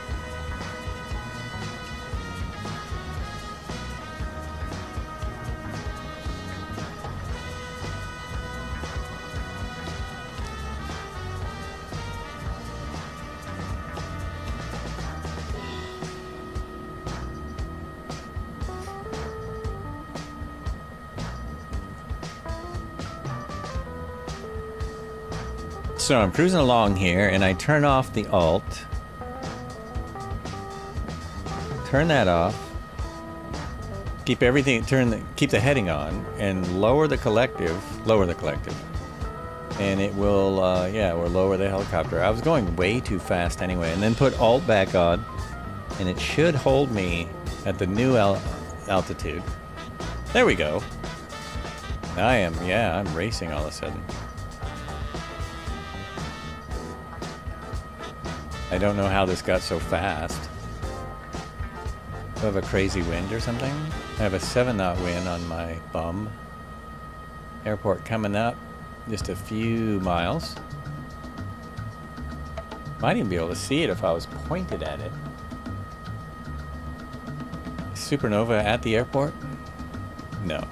So I'm cruising along here and I turn off the alt. Turn that off. Keep everything, keep the heading on and lower the collective. And it will, we'll lower the helicopter. I was going way too fast anyway. And then put alt back on and it should hold me at the new altitude. There we go. I'm racing all of a sudden. I don't know how this got so fast. Do I have a crazy wind or something? I have a 7-knot wind on my bum. Airport coming up. Just a few miles. Might even be able to see it if I was pointed at it. Supernova at the airport? No.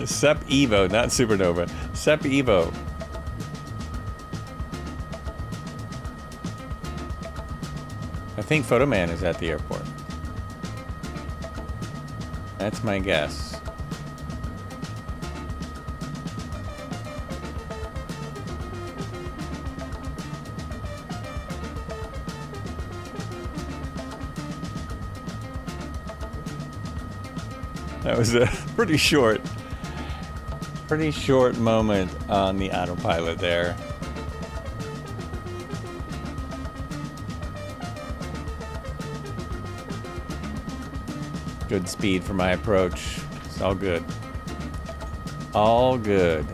Sup Evo, not Supernova. Sup Evo. I think Photoman is at the airport. That's my guess. That was a pretty short moment on the autopilot there. Good speed for my approach. It's all good. All good.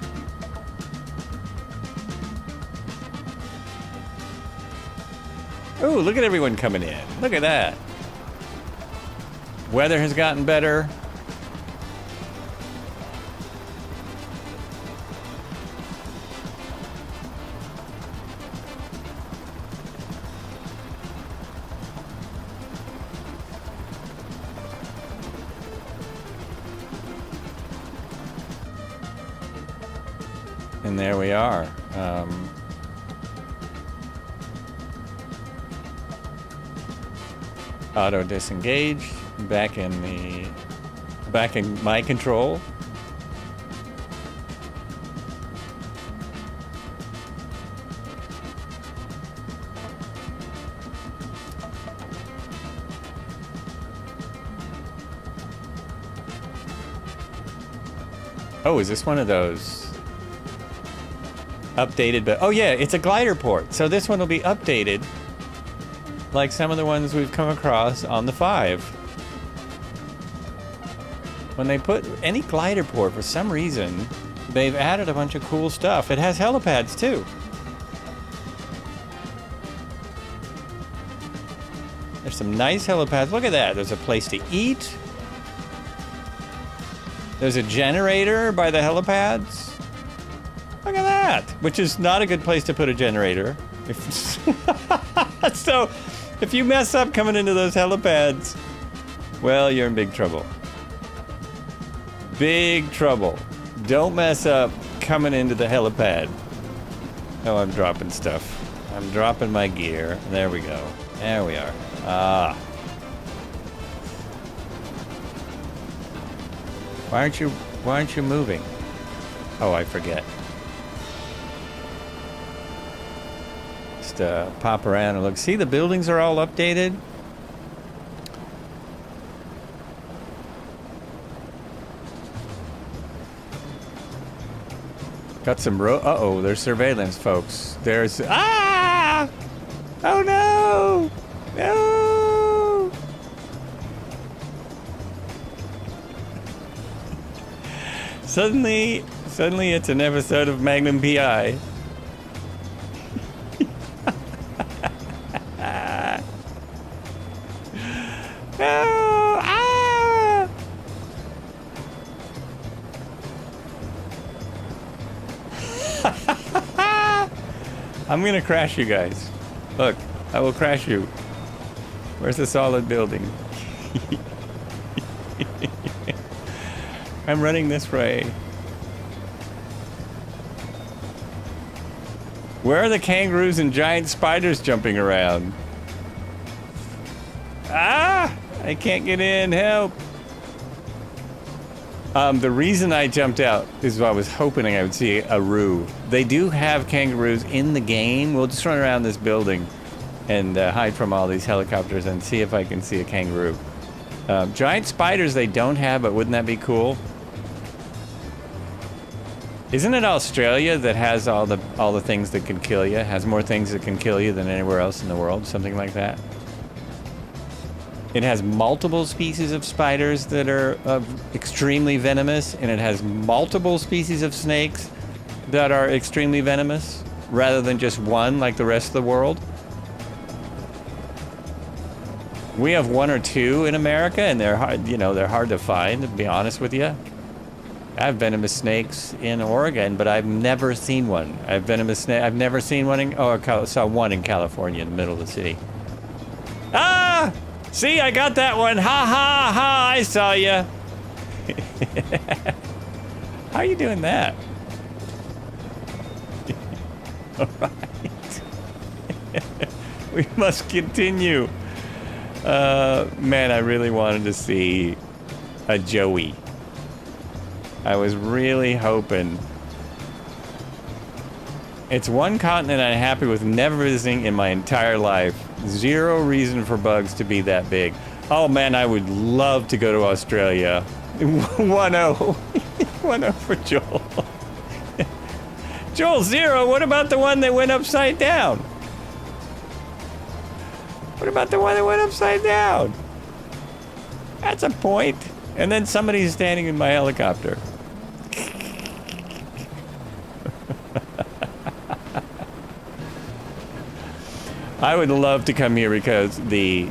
Ooh, look at everyone coming in. Look at that. Weather has gotten better. And there we are. Auto disengage. Back in my control. Oh, is this one of those updated, but oh yeah, it's a glider port. So this one will be updated like some of the ones we've come across on the 5. When they put any glider port, for some reason, they've added a bunch of cool stuff. It has helipads too. There's some nice helipads. Look at that. There's a place to eat. There's a generator by the helipads. Look at that. Which is not a good place to put a generator. So, if you mess up coming into those helipads, well, you're in big trouble. Big trouble. Don't mess up coming into the helipad. Oh, I'm dropping stuff. I'm dropping my gear. There we go. There we are. Ah. Why aren't you moving? Oh, I forget. Just pop around and look. See, the buildings are all updated. Got some uh-oh, there's surveillance, folks. There's... Ah! Oh, no! No! Suddenly it's an episode of Magnum P.I. No! Ah! I'm gonna crash you guys. Look, I will crash you. Where's the solid building? I'm running this way. Where are the kangaroos and giant spiders jumping around? Ah! I can't get in, help! The reason I jumped out is I was hoping I would see a roo. They do have kangaroos in the game. We'll just run around this building and hide from all these helicopters and see if I can see a kangaroo. Giant spiders they don't have, but wouldn't that be cool? Isn't it Australia that has all the things that can kill you? Has more things that can kill you than anywhere else in the world? Something like that. It has multiple species of spiders that are extremely venomous, and it has multiple species of snakes that are extremely venomous, rather than just one like the rest of the world. We have 1 or 2 in America, and they're hard, they're hard to find, to be honest with you. I have venomous snakes in Oregon, but I've never seen one. I've never seen one I saw one in California in the middle of the city. Ah! See, I got that one. Ha ha ha, I saw ya. How are you doing that? All right. We must continue. Man, I really wanted to see a Joey. I was really hoping. It's one continent I'm happy with never visiting in my entire life. 0 reason for bugs to be that big. Oh man, I would love to go to Australia. 1-0. 1-0 for Joel. Joel 0, what about the one that went upside down? What about the one that went upside down? That's a point. And then somebody's standing in my helicopter. I would love to come here because the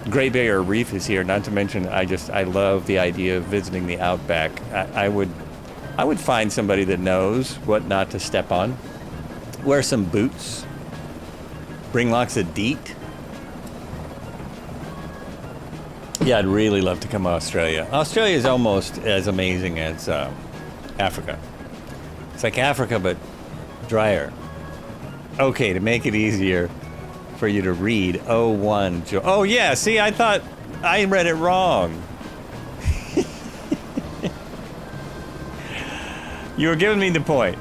Great Barrier Reef is here. Not to mention, I love the idea of visiting the outback. I would find somebody that knows what not to step on. Wear some boots. Bring lots of DEET. Yeah, I'd really love to come to Australia. Australia is almost as amazing as Africa. It's like Africa, but drier. Okay, to make it easier for you to read, 01. Oh, yeah, see, I thought I read it wrong. You were giving me the point.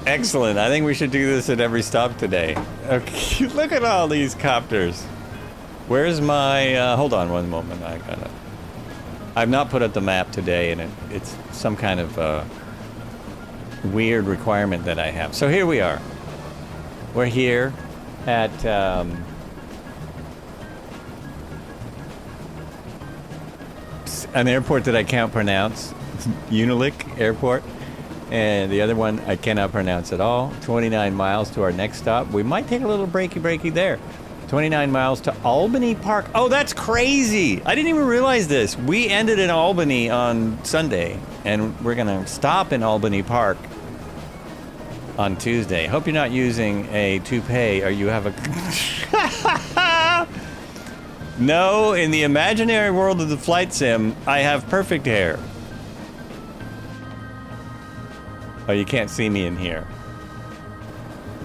Excellent. I think we should do this at every stop today. Okay, look at all these copters. Where's my... hold on one moment. I've not put up the map today, and it's some kind of... weird requirement that I have. So here we are. We're here at an airport that I can't pronounce, Unilik Airport, and the other one I cannot pronounce at all. 29 miles to our next stop. We might take a little breaky there. 29 miles to Albany Park. Oh, that's crazy! I didn't even realize this. We ended in Albany on Sunday, and we're gonna stop in Albany Park on Tuesday. Hope you're not using a toupee or you have a... No, in the imaginary world of the flight sim, I have perfect hair. Oh, you can't see me in here.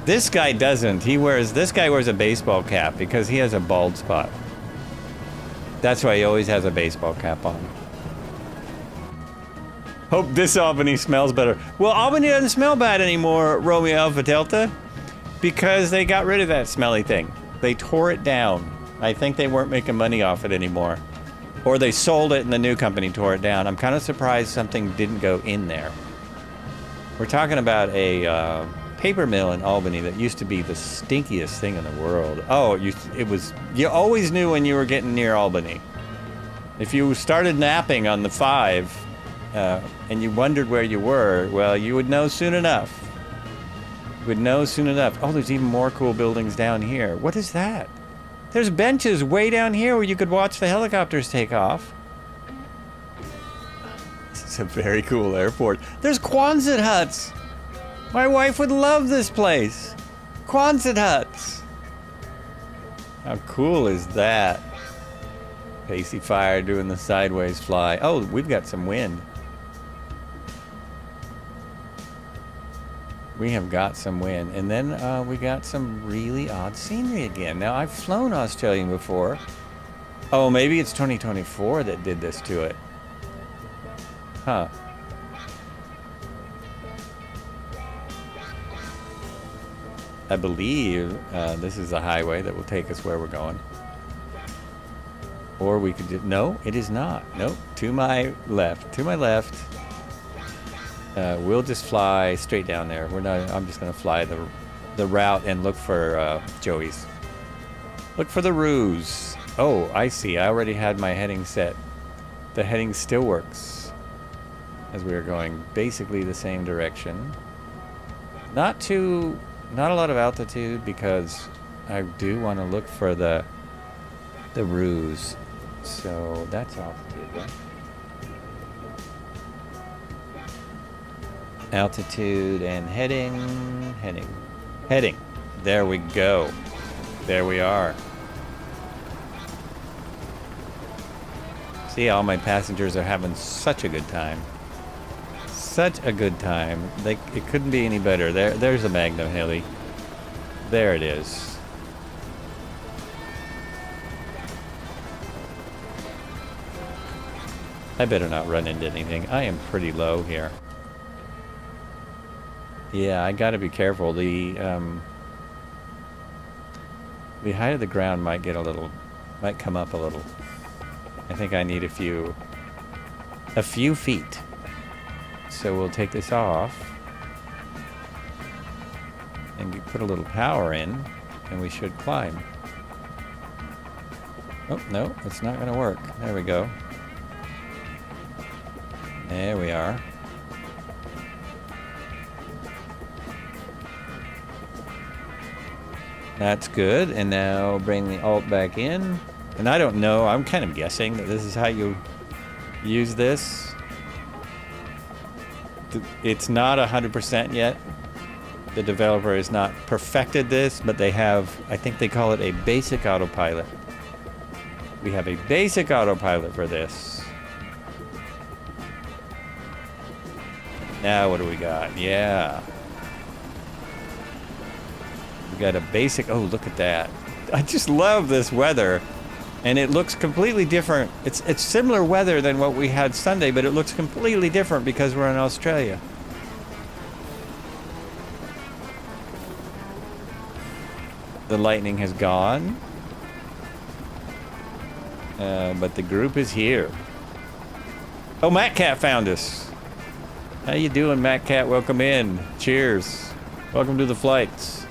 This guy doesn't. This guy wears a baseball cap because he has a bald spot. That's why he always has a baseball cap on. Hope this Albany smells better. Well, Albany doesn't smell bad anymore, Romeo Alpha Delta, because they got rid of that smelly thing. They tore it down. I think they weren't making money off it anymore. Or they sold it and the new company tore it down. I'm kind of surprised something didn't go in there. We're talking about a paper mill in Albany that used to be the stinkiest thing in the world. Oh, you always knew when you were getting near Albany. If you started napping on the 5 and you wondered where you were, well, you would know soon enough. You would know soon enough. Oh, there's even more cool buildings down here. What is that? There's benches way down here where you could watch the helicopters take off. This is a very cool airport. There's Quonset huts. My wife would love this place. Quonset huts. How cool is that? Pacey Fire doing the sideways fly. Oh, we've got some wind. We have got some wind. And then we got some really odd scenery again. Now, I've flown Australian before. Oh, maybe it's 2024 that did this to it. Huh. I believe this is a highway that will take us where we're going. Or we could just... No, it is not. Nope. To my left. To my left. We'll just fly straight down there. I'm just going to fly the route and look for Joey's. Look for the ruse. Oh, I see. I already had my heading set. The heading still works. As we are going basically the same direction. Not a lot of altitude because I do want to look for the ruse. So that's altitude, right? Altitude and heading. There we go. There we are. See, all my passengers are having such a good time. Such a good time. It couldn't be any better. There's the Magnum Heli. There it is. I better not run into anything. I am pretty low here. Yeah, I gotta be careful. The height of the ground might come up a little. I think I need a few feet. So we'll take this off and put a little power in, and we should climb. Oh, no, it's not gonna work. There we go. There we are. That's good, and now bring the alt back in. And I don't know, I'm kind of guessing that this is how you use this. It's not 100% yet. The developer has not perfected this, but they have, I think they call it a basic autopilot. We have a basic autopilot for this. Now what do we got? Yeah. We got a basic, oh, look at that. I just love this weather. And it looks completely different. It's similar weather than what we had Sunday, but it looks completely different because we're in Australia. The lightning has gone. But the group is here. Oh, Matt Cat found us. How you doing, Matt Cat? Welcome in. Cheers. Welcome to the flights.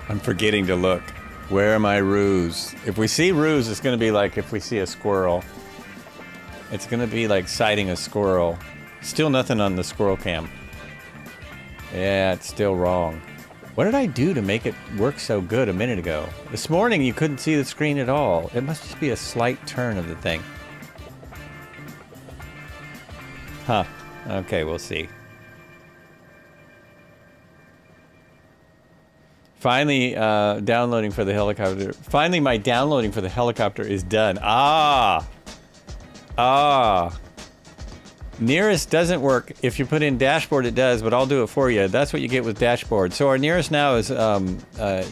I'm forgetting to look. Where are my roos? If we see roos, it's going to be like if we see a squirrel. It's going to be like sighting a squirrel. Still nothing on the squirrel cam. Yeah, it's still wrong. What did I do to make it work so good a minute ago? This morning you couldn't see the screen at all. It must just be a slight turn of the thing. Huh. Okay, we'll see. Finally, downloading for the helicopter. Finally, my downloading for the helicopter is done. Ah! Nearest doesn't work. If you put in dashboard, it does, but I'll do it for you. That's what you get with dashboard. So our nearest now is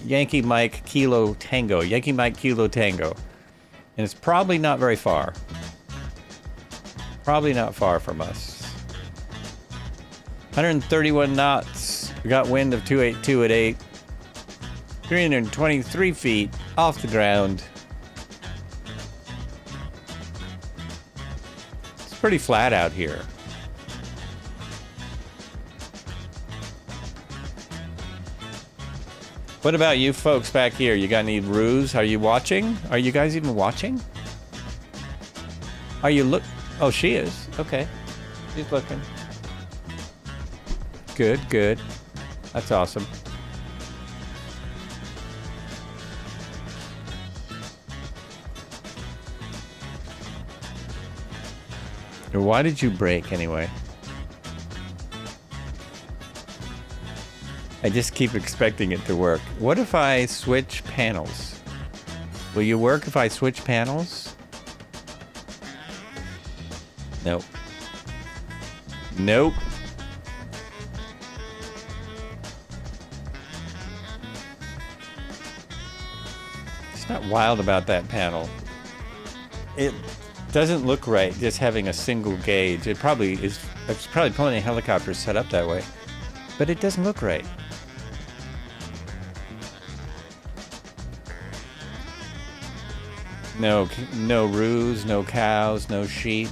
Yankee Mike Kilo Tango. Yankee Mike Kilo Tango. And it's probably not very far. Probably not far from us. 131 knots. We got wind of 282 at 8. 323 feet off the ground. It's pretty flat out here. What about you folks back here? You got any roos? Are you watching? Are you guys even watching? Are you look? Oh, she is. Okay. She's looking. Good, good. That's awesome. Why did you break anyway? I just keep expecting it to work. What if I switch panels? Will you work if I switch panels? Nope. Nope. It's not wild about that panel. It doesn't look right just having a single gauge. It probably is. There's probably plenty of helicopters set up that way, but it doesn't look right. No roos, no cows, no sheep.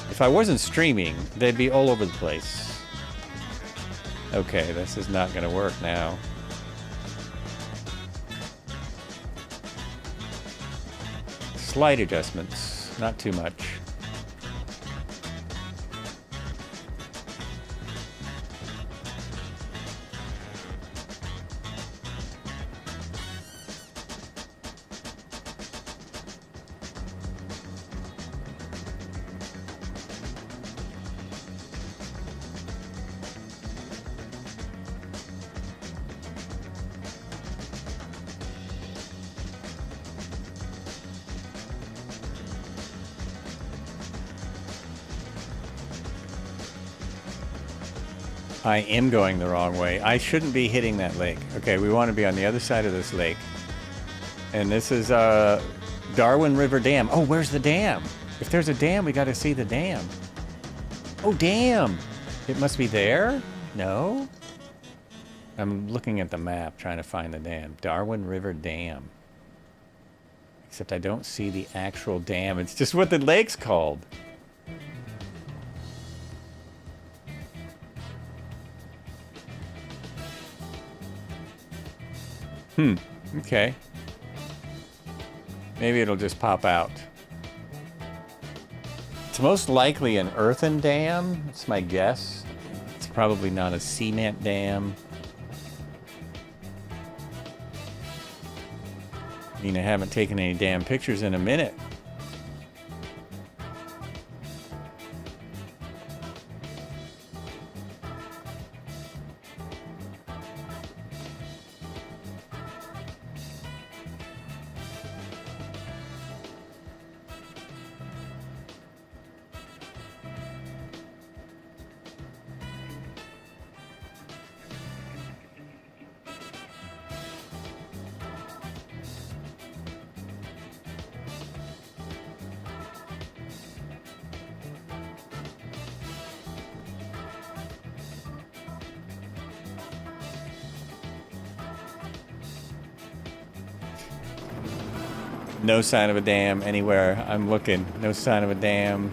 If I wasn't streaming, they'd be all over the place. Okay, this is not going to work now. Slight adjustments, not too much. I am going the wrong way. I shouldn't be hitting that lake. Okay, we want to be on the other side of this lake. And this is Darwin River Dam. Oh, where's the dam? If there's a dam, we got to see the dam. Oh, damn. It must be there? No? I'm looking at the map trying to find the dam. Darwin River Dam. Except I don't see the actual dam. It's just what the lake's called. Okay. Maybe it'll just pop out. It's most likely an earthen dam. That's my guess. It's probably not a cement dam. I mean, I haven't taken any damn pictures in a minute. No sign of a dam anywhere. I'm looking. No sign of a dam.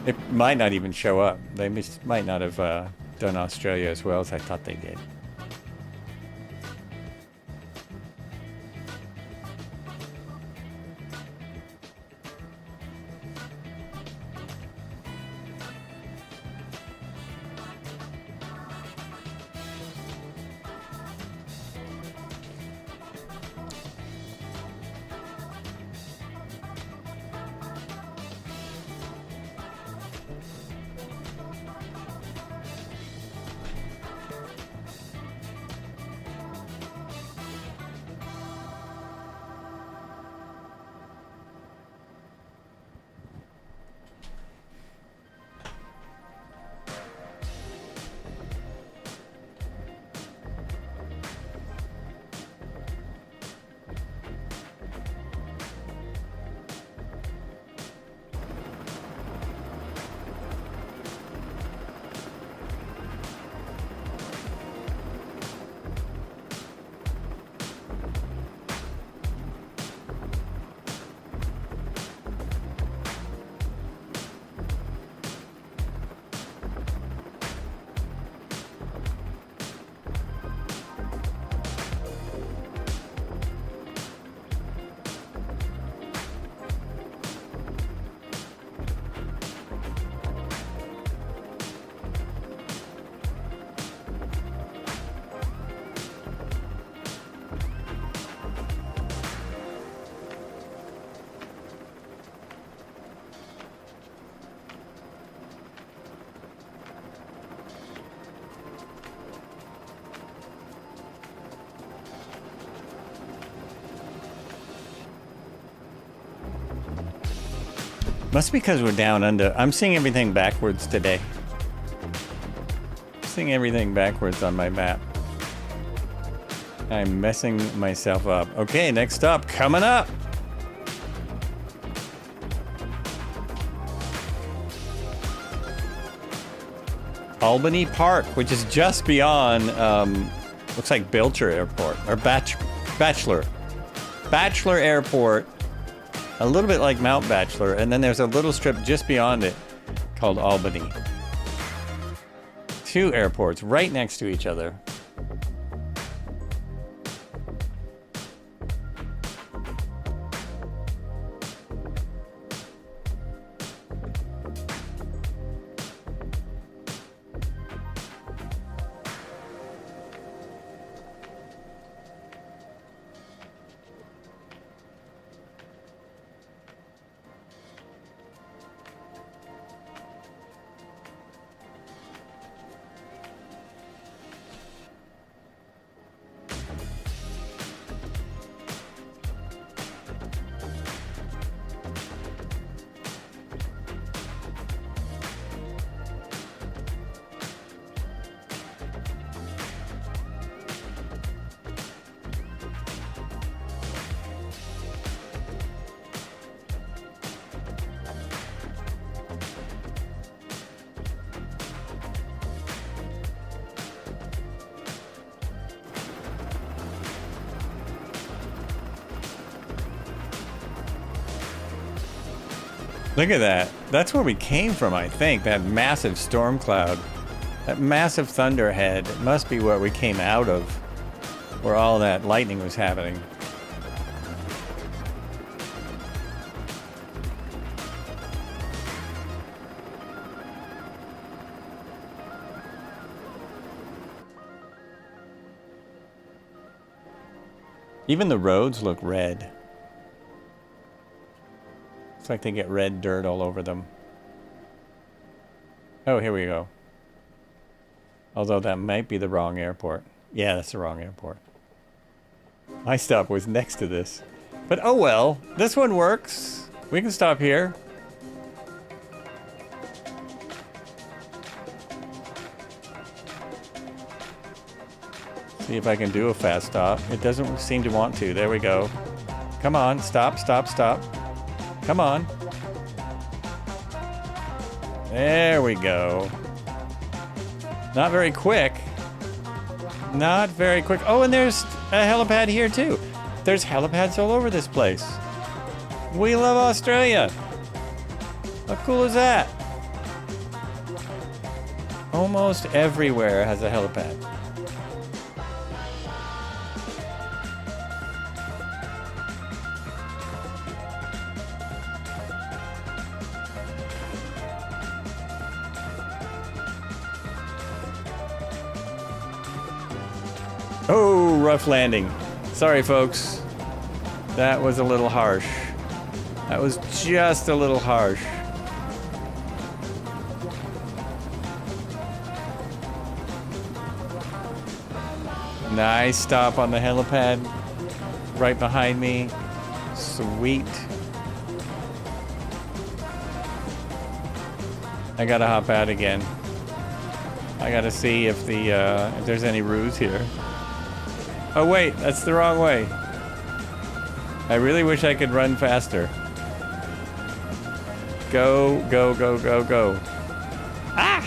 It might not even show up. They might not have done Australia as well as I thought they did. Must be because we're down under. I'm seeing everything backwards today. Seeing everything backwards on my map. I'm messing myself up. Okay, next up, coming up. Albany Park, which is just beyond, looks like Belcher Airport, or Bachelor Airport. A little bit like Mount Bachelor, and then there's a little strip just beyond it called Albany. Two airports right next to each other. Look at that. That's where we came from, I think. That massive storm cloud. That massive thunderhead. It must be where we came out of. Where all that lightning was happening. Even the roads look red. It's like they get red dirt all over them. Oh, here we go. Although that might be the wrong airport. Yeah, that's the wrong airport. My stop was next to this. But oh well, this one works. We can stop here. See if I can do a fast stop. It doesn't seem to want to. There we go. Come on, stop, stop, stop. Come on. There we go. Not very quick. Not very quick. Oh, and there's a helipad here too. There's helipads all over this place. We love Australia. How cool is that? Almost everywhere has a helipad. Oh, rough landing. Sorry, folks. That was a little harsh. That was just a little harsh. Nice stop on the helipad. Right behind me. Sweet. I gotta hop out again. I gotta see if if there's any ruse here. Oh wait, that's the wrong way. I really wish I could run faster. Go, go, go, go, go. Ah!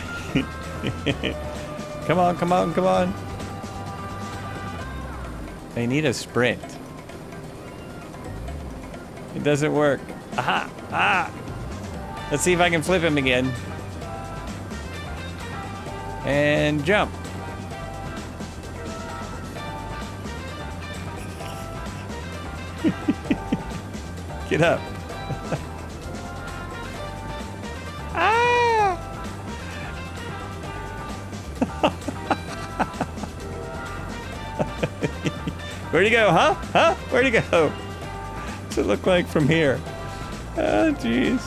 Come on, come on, come on. They need a sprint. It doesn't work. Aha! Ah! Let's see if I can flip him again. And jump. Get up. Ah! Where'd he go, huh? Huh? Where'd he go? What's it look like from here? Oh, jeez.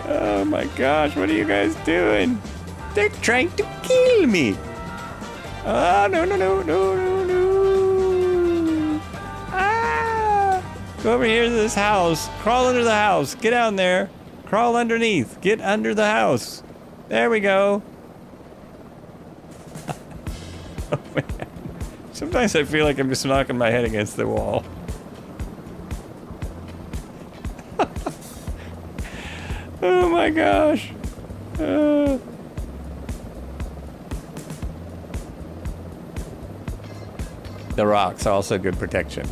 Oh my gosh, what are you guys doing? They're trying to kill me. Oh, no, no, no, no, no, no. Ah! Go over here to this house. Crawl under the house. Get down there. Crawl underneath. Get under the house. There we go. Oh, man. Sometimes I feel like I'm just knocking my head against the wall. Oh my gosh. The rocks are also good protection.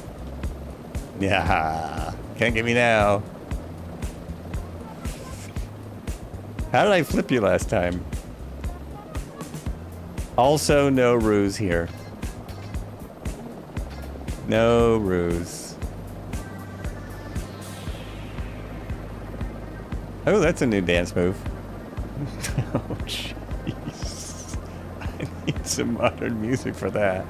Yeah. Can't get me now. How did I flip you last time? Also, no ruse here. No ruse. Oh, that's a new dance move. Oh, jeez. I need some modern music for that.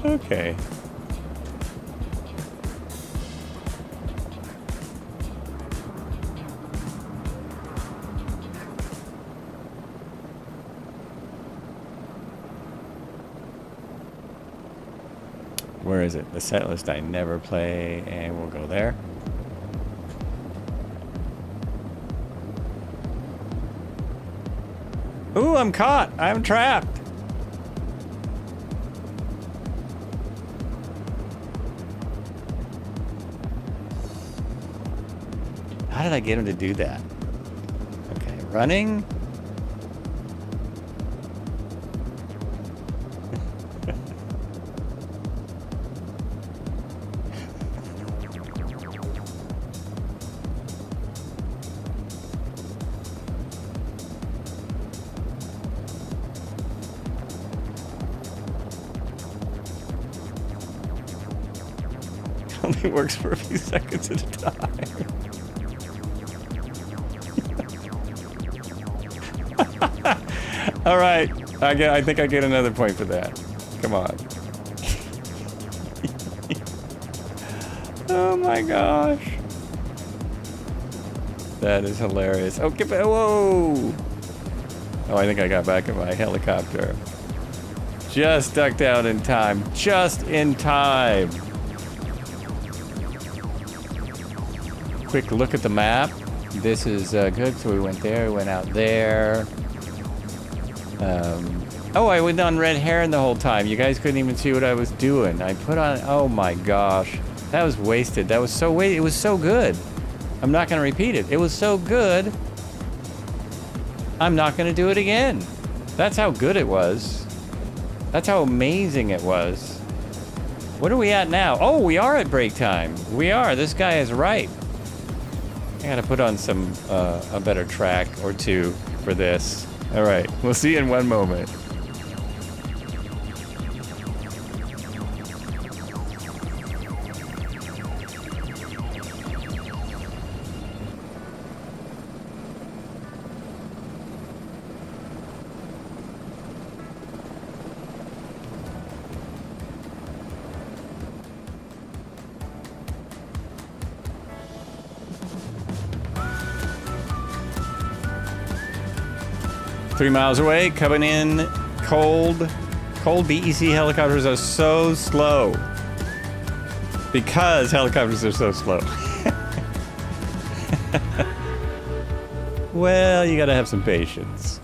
Okay. Where is it? The set list I never play, and we'll go there. Ooh, I'm caught. I'm trapped. How did I get him to do that? Okay, running. Only works for a few seconds at a time. All right, I think I get another point for that. Come on. Oh my gosh. That is hilarious. Oh, whoa. Oh, I think I got back in my helicopter. Just ducked out in time. Just in time. Quick look at the map. This is good. So we went there, we went out there. Oh, I went on red heron the whole time. You guys couldn't even see what I was doing. I put on, oh my gosh. That was wasted. That was so wasted. It was so good. I'm not going to repeat it. It was so good. I'm not going to do it again. That's how good it was. That's how amazing it was. What are we at now? Oh, we are at break time. We are. This guy is right. I gotta put on some a better track or two for this. All right, we'll see you in one moment. Three miles away, coming in cold. Cold BEC helicopters are so slow. Because helicopters are so slow. Well, you gotta have some patience.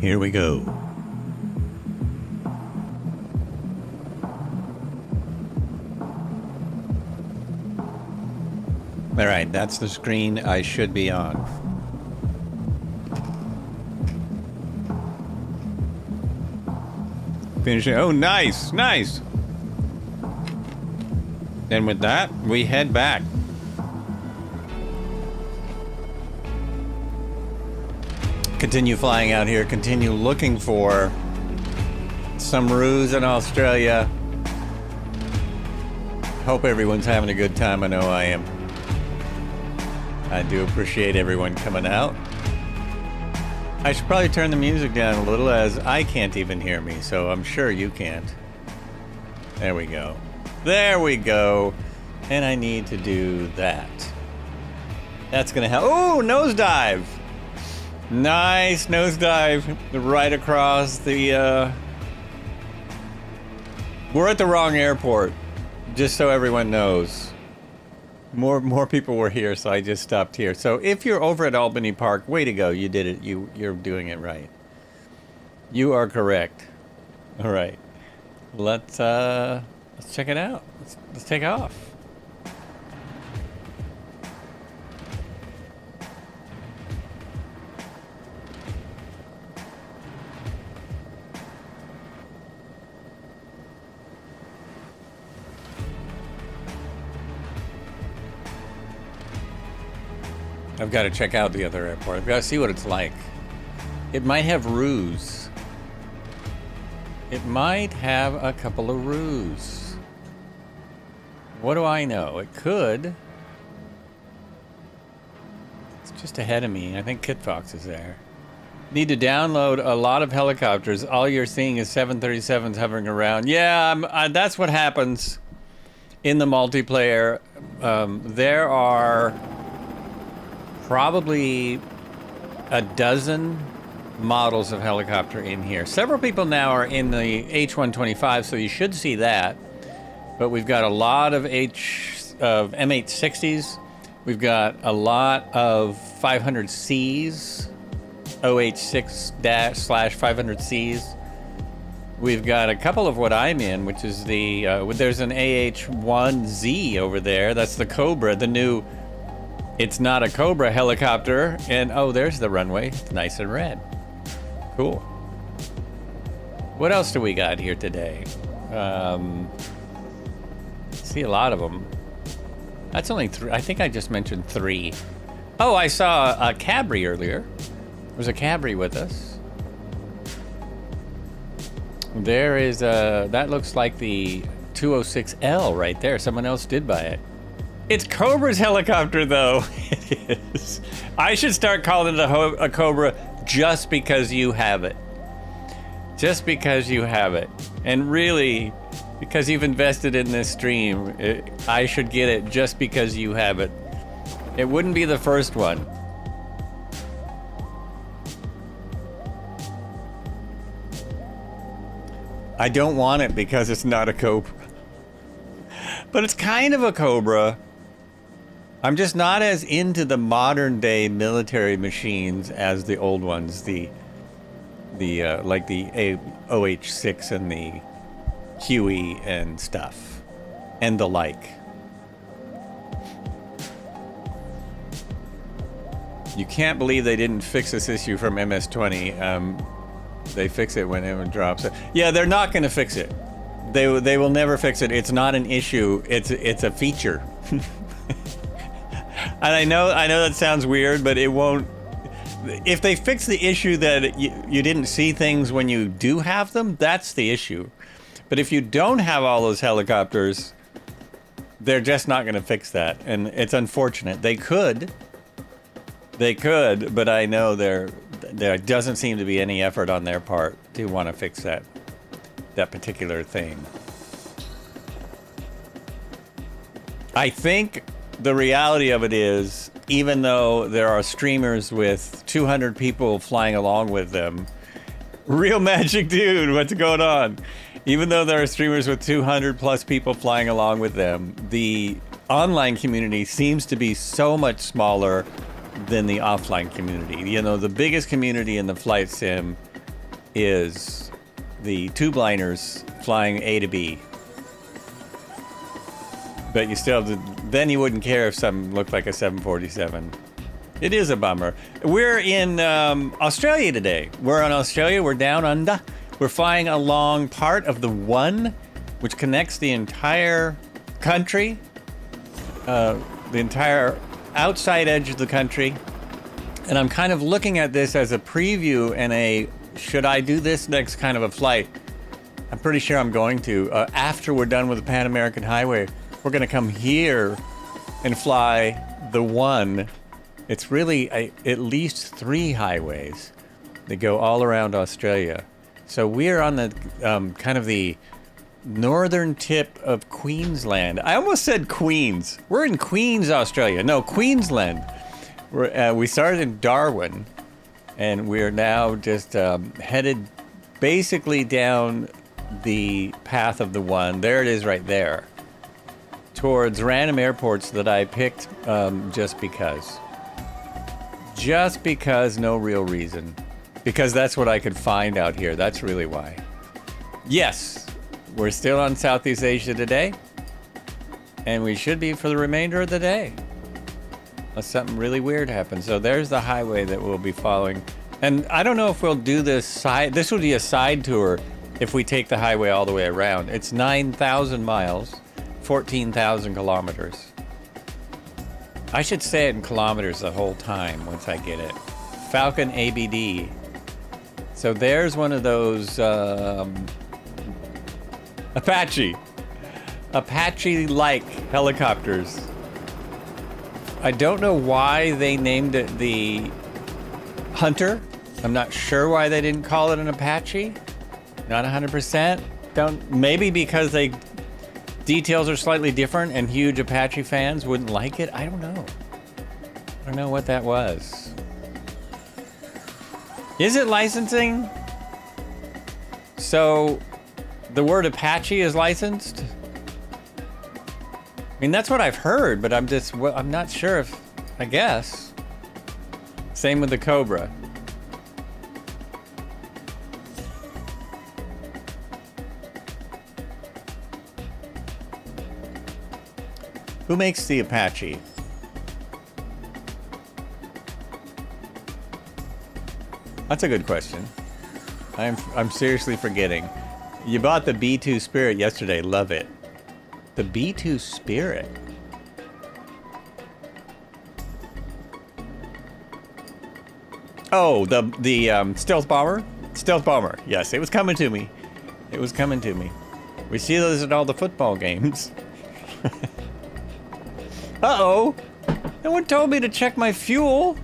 Here we go. All right, that's the screen I should be on. Finishing. Oh, nice, nice. And with that, we head back. Continue flying out here, continue looking for some roos in Australia. Hope everyone's having a good time. I know I am. I do appreciate everyone coming out. I should probably turn the music down a little, as I can't even hear me, so I'm sure you can't. There we go. There we go. And I need to do that. That's gonna help. Oh, nosedive! Nice nosedive right across the, We're at the wrong airport, just so everyone knows. More people were here, so I just stopped here. So if you're over at Albany Park, way to go. You did it. You're doing it right. You are correct. All right. Let's check it out. Let's take off. I've got to check out the other airport. I've got to see what it's like. It might have roos. It might have a couple of roos. What do I know? It could. It's just ahead of me. I think Kit Fox is there. Need to download a lot of helicopters. All you're seeing is 737s hovering around. Yeah, that's what happens in the multiplayer. There are probably a dozen models of helicopter in here. Several people now are in the H-125, so you should see that. But we've got a lot of M860s. We've got a lot of 500Cs, OH6-/500Cs. We've got a couple of what I'm in, which is the, there's an AH-1Z over there. That's the Cobra, the new, it's not a Cobra helicopter. And oh, there's the runway. It's nice and red. Cool. What else do we got here today? See a lot of them. That's only three. I think I just mentioned three. Oh, I saw a Cabri earlier. There was a Cabri with us. There is a, that looks like the 206L right there. Someone else did buy it. It's Cobra's helicopter, though. It is. I should start calling it a Cobra just because you have it. Just because you have it. And really, because you've invested in this stream, I should get it just because you have it. It wouldn't be the first one. I don't want it because it's not a Cobra. But it's kind of a Cobra. I'm just not as into the modern day military machines as the old ones. The like the OH6 and the Huey and stuff. And the like. You can't believe they didn't fix this issue from MS-20. They fix it when it drops it. Yeah, they're not going to fix it. They will never fix it. It's not an issue. It's a feature. And I know that sounds weird, but it won't. If they fix the issue that you didn't see things when you do have them, that's the issue. But if you don't have all those helicopters, they're just not going to fix that. And it's unfortunate. They could, but I know there doesn't seem to be any effort on their part to want to fix that particular thing. I think the reality of it is, even though there are streamers with 200 people flying along with them, Real Magic Dude, what's going on? Even though there are streamers with 200 plus people flying along with them, the online community seems to be so much smaller than the offline community. You know, the biggest community in the flight sim is the tube liners flying A to B. But you still have to, then you wouldn't care if something looked like a 747. It is a bummer. We're in Australia today. We're in Australia. We're down under. We're flying along part of the one, which connects the entire country, the entire outside edge of the country. And I'm kind of looking at this as a preview and a, should I do this next kind of a flight? I'm pretty sure I'm going to. After we're done with the Pan American Highway, we're going to come here and fly the one. It's really at least 3 highways that go all around Australia. So we're on the kind of the northern tip of Queensland. I almost said Queens. We're in Queens, Australia. No, Queensland. We started in Darwin, and we're now just headed basically down the path of the one. There it is right there. Towards random airports that I picked just because. Just because, no real reason. Because that's what I could find out here. That's really why. Yes, we're still on Southeast Asia today. And we should be for the remainder of the day. Unless something really weird happens. So there's the highway that we'll be following. And I don't know if we'll do this side. This will be a side tour if we take the highway all the way around. It's 9,000 miles. 14,000 kilometers. I should say it in kilometers the whole time once I get it. Falcon ABD. So there's one of those Apache-like helicopters. I don't know why they named it the Hunter. I'm not sure why they didn't call it an Apache. Not 100%. Maybe because details are slightly different and huge Apache fans wouldn't like it. I don't know. I don't know what that was. Is it licensing? So the word Apache is licensed? I mean, that's what I've heard, but I'm not sure if, I guess. Same with the Cobra. Who makes the Apache? That's a good question. I'm seriously forgetting. You bought the B2 Spirit yesterday. Love it. The B2 Spirit. Oh, the stealth bomber? Stealth bomber. Yes, it was coming to me. It was coming to me. We see those at all the football games. Uh-oh! No one told me to check my fuel!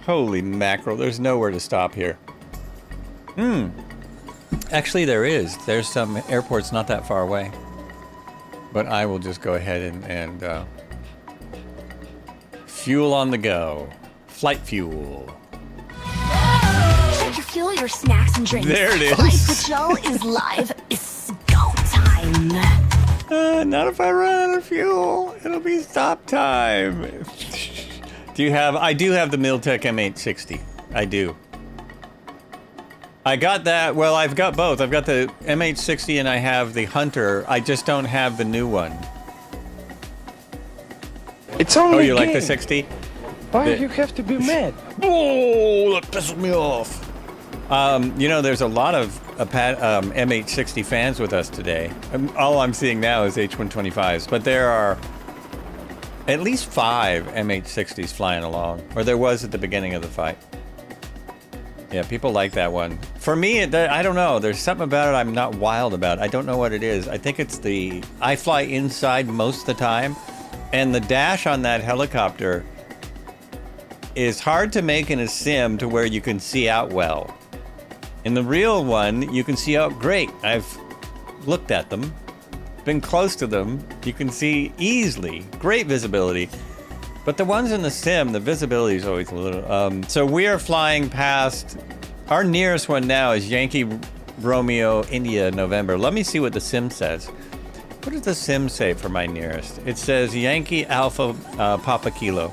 Holy mackerel, there's nowhere to stop here. Actually, there is. There's some airports not that far away. But I will just go ahead and fuel on the go. Flight fuel. Check your fuel, your snacks and drinks. There it is. Flight Patrol is live. It's go time. Not if I run out of fuel. It'll be stop time. I do have the Miltech M860. I do. I got that. Well, I've got both. I've got the M860 and I have the Hunter. I just don't have the new one. It's only Oh, you a like game. the 60? Why do you have to be mad? Oh, that pisses me off. You know, there's a lot of M860 fans with us today. All I'm seeing now is H125s, but there are at least 5 M860s flying along, or there was at the beginning of the fight. Yeah, people like that one. For me, I don't know. There's something about it I'm not wild about. I don't know what it is. I think it's I fly inside most of the time, and the dash on that helicopter is hard to make in a sim to where you can see out well. In the real one, you can see out great. I've looked at them, been close to them. You can see easily, great visibility. But the ones in the sim, the visibility is always a little... so we are flying past... Our nearest one now is Yankee Romeo India November. Let me see what the sim says. What does the sim say for my nearest? It says Yankee Alpha Papa Kilo.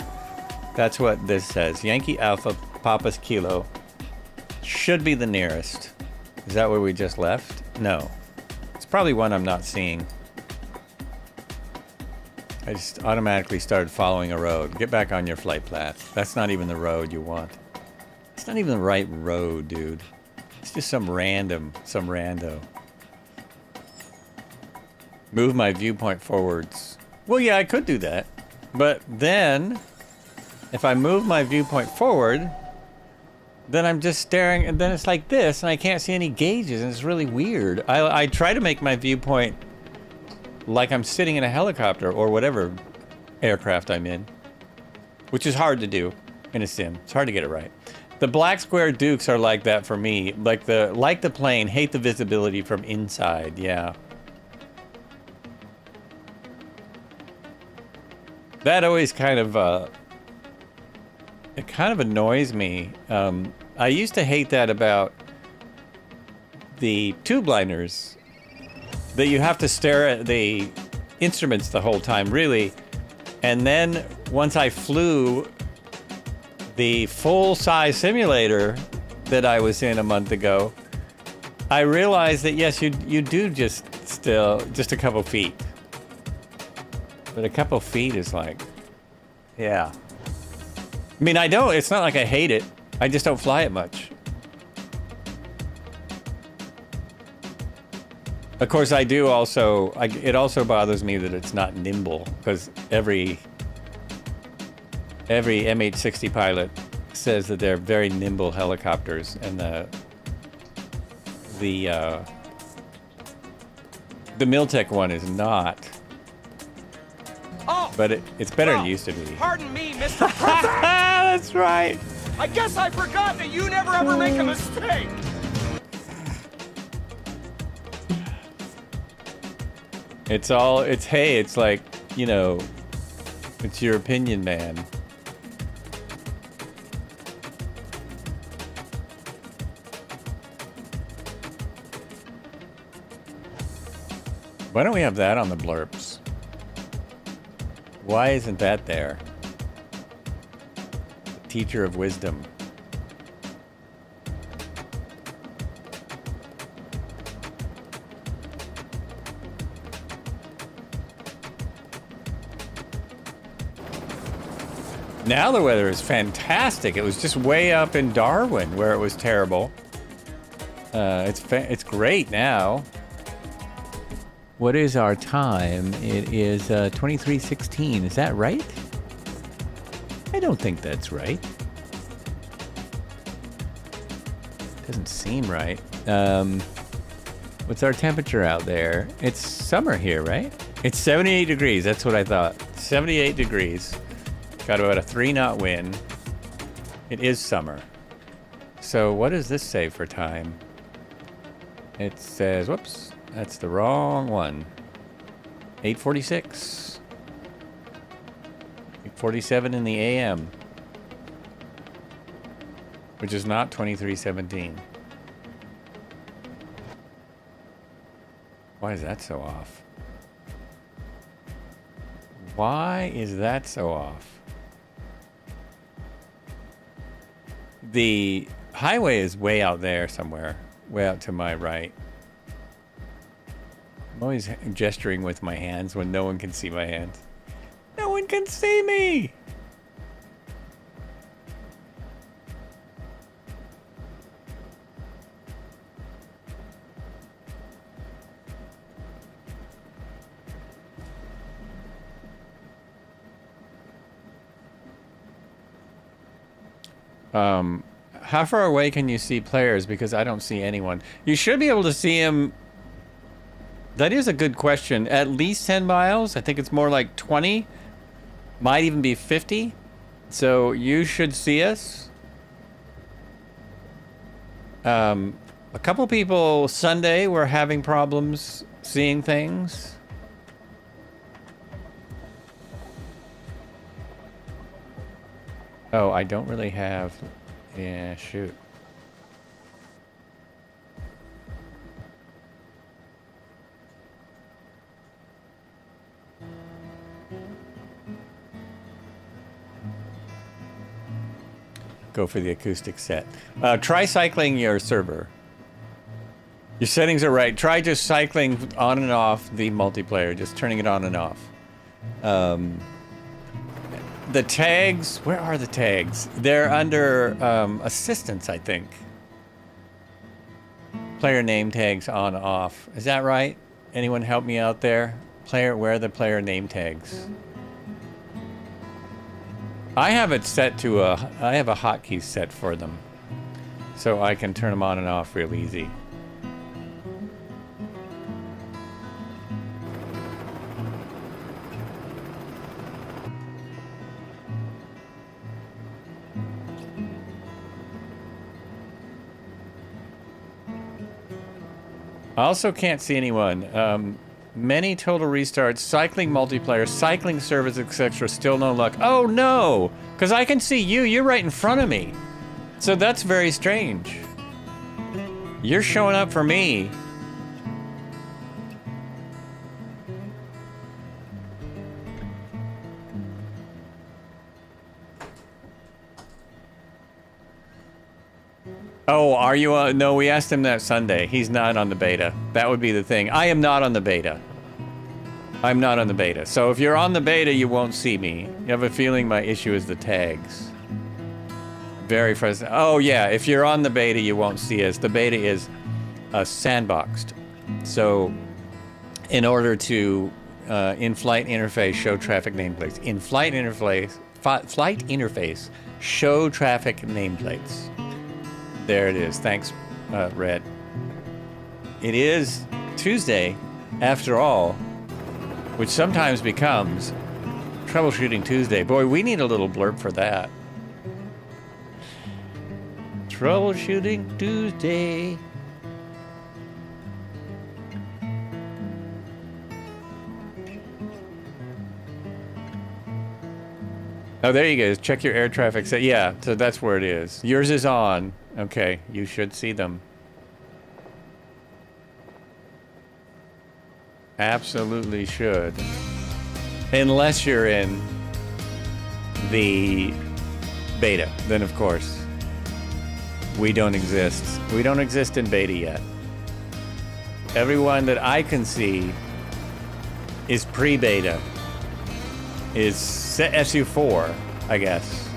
That's what this says. Yankee Alpha Papa's Kilo. should be the nearest. Is that where we just left? No. It's probably one I'm not seeing. I just automatically started following a road. Get back on your flight path. That's not even the road you want. It's not even the right road, dude. It's just some rando. Move my viewpoint forwards. Well, yeah, I could do that. But then, if I move my viewpoint forward, then I'm just staring, and then it's like this, and I can't see any gauges, and it's really weird. I try to make my viewpoint like I'm sitting in a helicopter or whatever aircraft I'm in, which is hard to do in a sim. It's hard to get it right. The black square Dukes are like that for me. Like the plane, hate the visibility from inside. Yeah. That always kind of it kind of annoys me. I used to hate that about the tube liners, that you have to stare at the instruments the whole time, really. And then once I flew the full-size simulator that I was in a month ago, I realized that yes, you do just a couple feet. But a couple feet is like, yeah. I mean, it's not like I hate it. I just don't fly it much. Of course, I do also, it also bothers me that it's not nimble, because every MH-60 pilot says that they're very nimble helicopters, and the Miltech one is not. Oh, but it's better than it used to be. Pardon me, Mr. President. That's right. I guess I forgot that you never ever make a mistake. It's like, you know, it's your opinion, man. Why don't we have that on the blurps? Why isn't that there? Teacher of wisdom. Now the weather is fantastic. It was just way up in Darwin where it was terrible. It's great now. What is our time? It is 23:16. Is that right? I don't think that's right. Doesn't seem right. What's our temperature out there? It's summer here, right? It's 78 degrees. That's what I thought. 78 degrees. Got about a 3-knot wind. It is summer. So what does this say for time? It says, whoops, that's the wrong one. 8:46. 8:47 in the AM. Which is not 23:17. Why is that so off? Why is that so off? The highway is way out there somewhere, way out to my right. I'm always gesturing with my hands when no one can see my hands. No one can see me! How far away can you see players? Because I don't see anyone. You should be able to see him. That is a good question. At least 10 miles. I think it's more like 20. Might even be 50. So you should see us. A couple people Sunday were having problems seeing things. Oh, I don't really have... Yeah, shoot. go for the acoustic set. Try cycling your server. Your settings are right. Try just cycling on and off the multiplayer, just turning it on and off. The tags, where are the tags? They're under assistance, I think. Player name tags on, off. Is that right? Anyone help me out there? Where are the player name tags? I have it set to I have a hotkey set for them. So I can turn them on and off real easy. I also can't see anyone. Many total restarts, cycling multiplayer, cycling service, etc. Still no luck. Oh no! Because I can see you. You're right in front of me. So that's very strange. You're showing up for me. Oh, are you? No, we asked him that Sunday. He's not on the beta. That would be the thing. I am not on the beta. I'm not on the beta. So if you're on the beta, you won't see me. You have a feeling my issue is the tags. Very frustrating. Oh yeah, if you're on the beta, you won't see us. The beta is sandboxed. So in order to in-flight interface show traffic nameplates, in-flight interface, flight interface show traffic nameplates. There it is. Thanks, Red. It is Tuesday, after all, which sometimes becomes Troubleshooting Tuesday. Boy, we need a little blurb for that. Troubleshooting Tuesday. Oh, there you go. Check your air traffic set. Yeah, so that's where it is. Yours is on. Okay, you should see them. Absolutely should. Unless you're in the beta, then of course. We don't exist. We don't exist in beta yet. Everyone that I can see is pre-beta. Is SU4, I guess.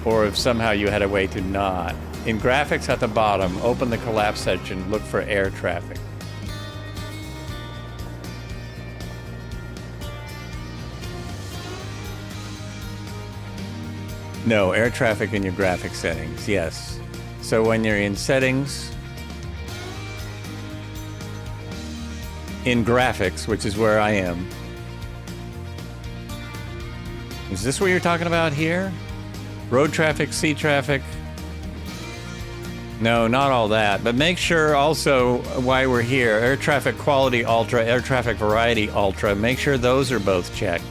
Or if somehow you had a way to not. In graphics at the bottom, open the collapse section, look for air traffic. No, air traffic in your graphics settings, yes. So when you're in settings, in graphics, which is where I am. Is this what you're talking about here? Road traffic, sea traffic. No, not all that. But make sure also, while we're here, air traffic quality ultra, air traffic variety ultra, make sure those are both checked.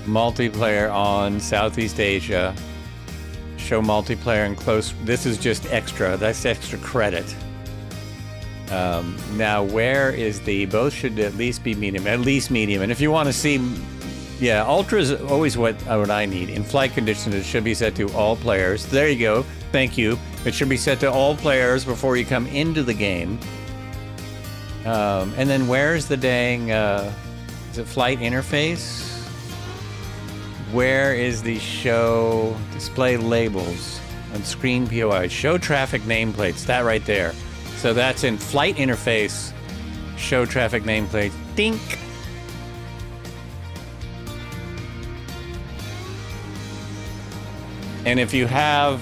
Multiplayer on Southeast Asia. Show multiplayer in close. This is just extra. That's extra credit. Now, where is the, both should at least be medium, at least medium. And if you want to see, yeah, ultra is always what I need. In flight conditions, it should be set to all players. There you go. Thank you. It should be set to all players before you come into the game. And then where's the dang, is it flight interface? Where is the show display labels on screen POI? Show traffic nameplates, that right there. So that's in flight interface, show traffic nameplate, dink. And if you have,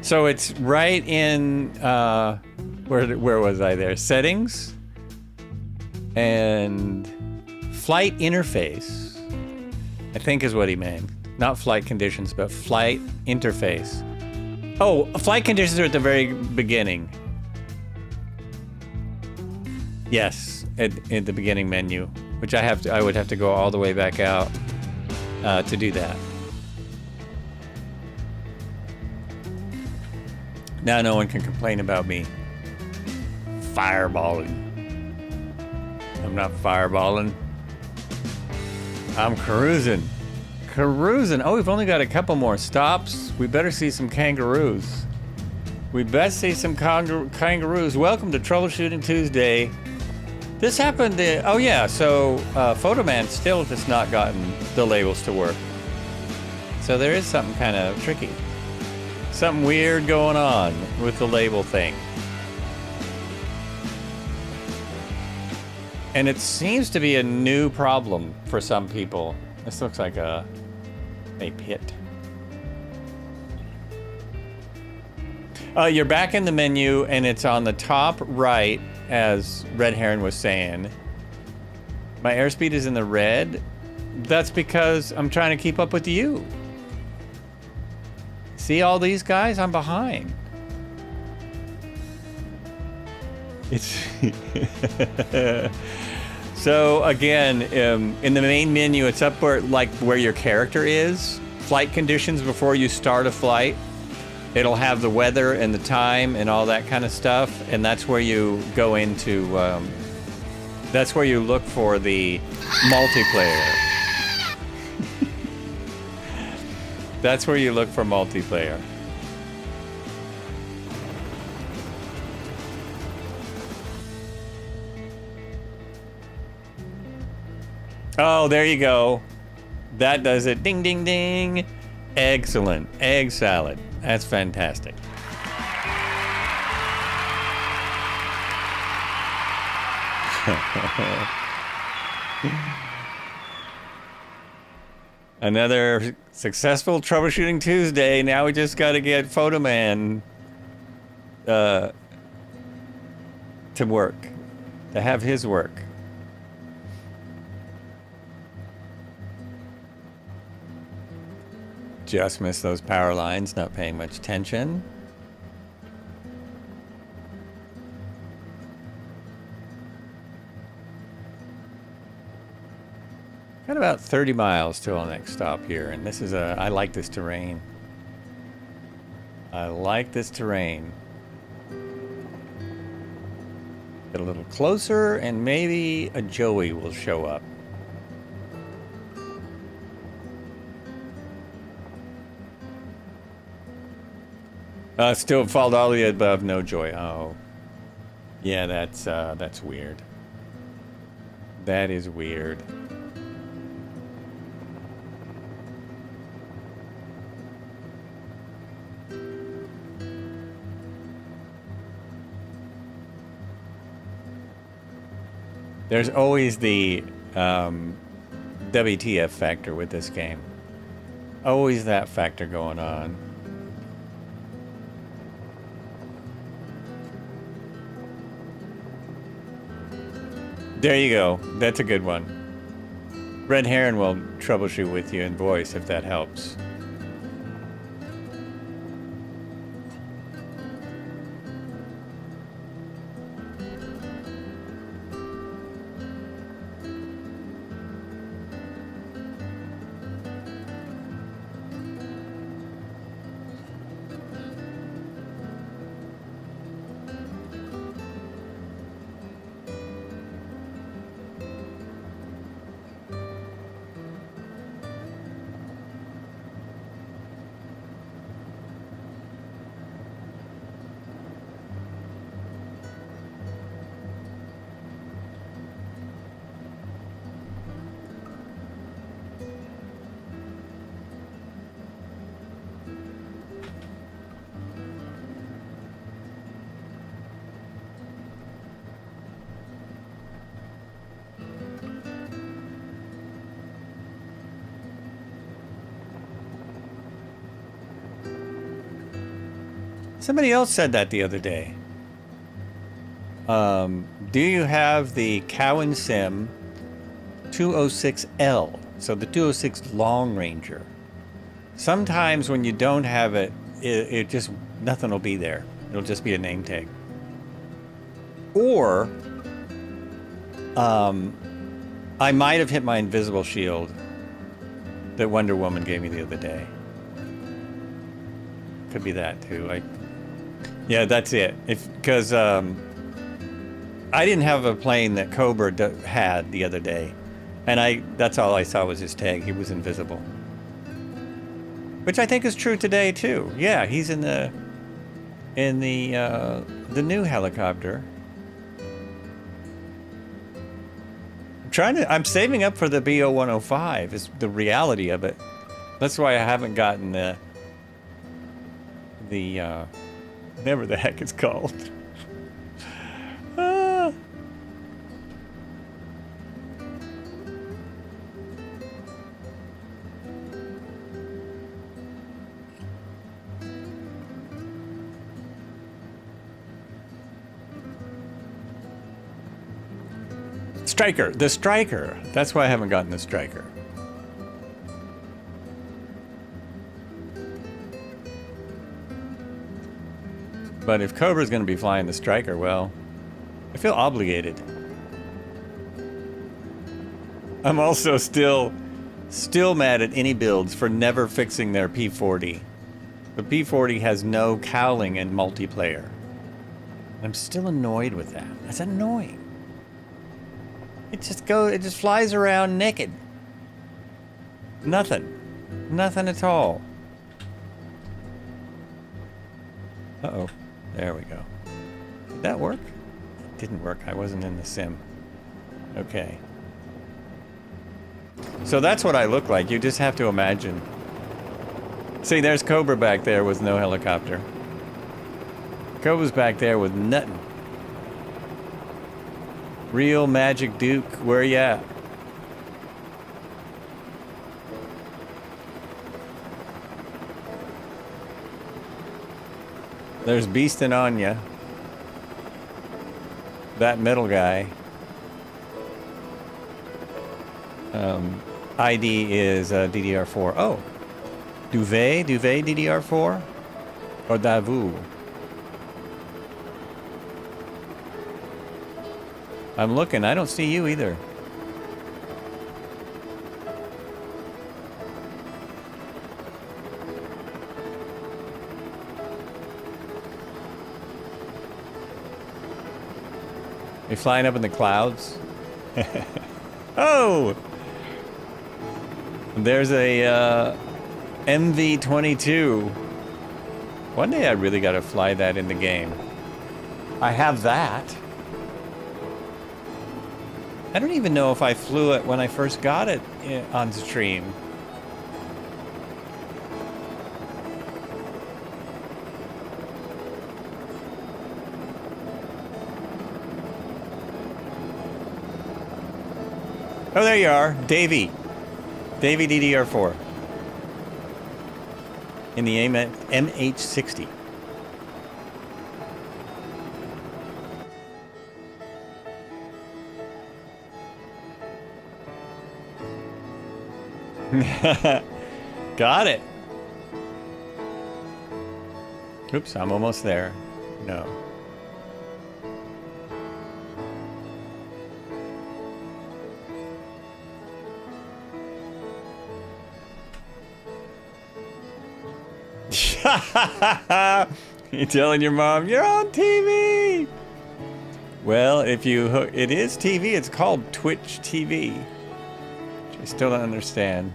so it's right in, where was I there? Settings and flight interface, I think is what he meant. Not flight conditions, but flight interface. Oh, flight conditions are at the very beginning. Yes, at the beginning menu, which I would have to go all the way back out to do that. Now no one can complain about me fireballing. I'm not fireballing. I'm cruising. Cruising. Oh, we've only got a couple more stops. We better see some kangaroos. We best see some kangaroos. Welcome to Troubleshooting Tuesday. This happened, oh yeah, so Photoman still has not gotten the labels to work. So there is something kind of tricky. Something weird going on with the label thing. And it seems to be a new problem for some people. This looks like a pit. You're back in the menu and it's on the top right, as Red Heron was saying. My airspeed is in the red. That's because I'm trying to keep up with you. See all these guys? I'm behind. It's so again, in the main menu, it's up where your character is. Flight conditions before you start a flight. It'll have the weather and the time and all that kind of stuff, and that's where you go into. That's where you look for the multiplayer. That's where you look for multiplayer. Oh, there you go. That does it. Ding, ding, ding. Excellent. Egg salad. That's fantastic. Another successful Troubleshooting Tuesday. Now we just got to get Photoman to work, to have his work. Just missed those power lines, not paying much attention. Got about 30 miles till our next stop here, and this is I like this terrain. I like this terrain. Get a little closer, and maybe a Joey will show up. Still fall all the way above, no joy. Oh, yeah, that's weird. That is weird. There's always the WTF factor with this game. Always that factor going on. There you go. That's a good one. Red Heron will troubleshoot with you in voice if that helps. Somebody else said that the other day. Do you have the Cowan Sim 206L? So the 206 Long Ranger. Sometimes when you don't have it, it just, nothing will be there. It'll just be a name tag. Or I might have hit my invisible shield that Wonder Woman gave me the other day. Could be that too. Yeah, that's it. Because I didn't have a plane that Cobra had the other day, and that's all I saw was his tag. He was invisible, which I think is true today too. Yeah, he's in the new helicopter. I'm saving up for the BO-105 is the reality of it. That's why I haven't gotten the whatever the heck it's called. Striker, the Striker. That's why I haven't gotten the Striker. But if Cobra's going to be flying the Striker, well, I feel obligated. I'm also still mad at any builds for never fixing their P40. The P40 has no cowling in multiplayer. I'm still annoyed with that. That's annoying. It just flies around naked. Nothing. Nothing at all. Uh-oh. There we go. Did that work? It didn't work. I wasn't in the sim. Okay. So that's what I look like. You just have to imagine. See, there's Cobra back there with no helicopter. Cobra's back there with nothing. Real Magic Duke, where you at? There's Beastin' on ya. That middle guy. ID is DDR4. Oh, Duvet DDR4, or Davu. I'm looking. I don't see you either. You're flying up in the clouds. Oh! There's a MV-22. One day I really got to fly that in the game. I have that. I don't even know if I flew it when I first got it on stream. Oh, there you are, Davey. Davey DDR4. In the MH60. Got it. Oops, I'm almost there. No. You telling your mom you're on TV? Well, if you hook, it is TV. It's called Twitch TV. Which I still don't understand.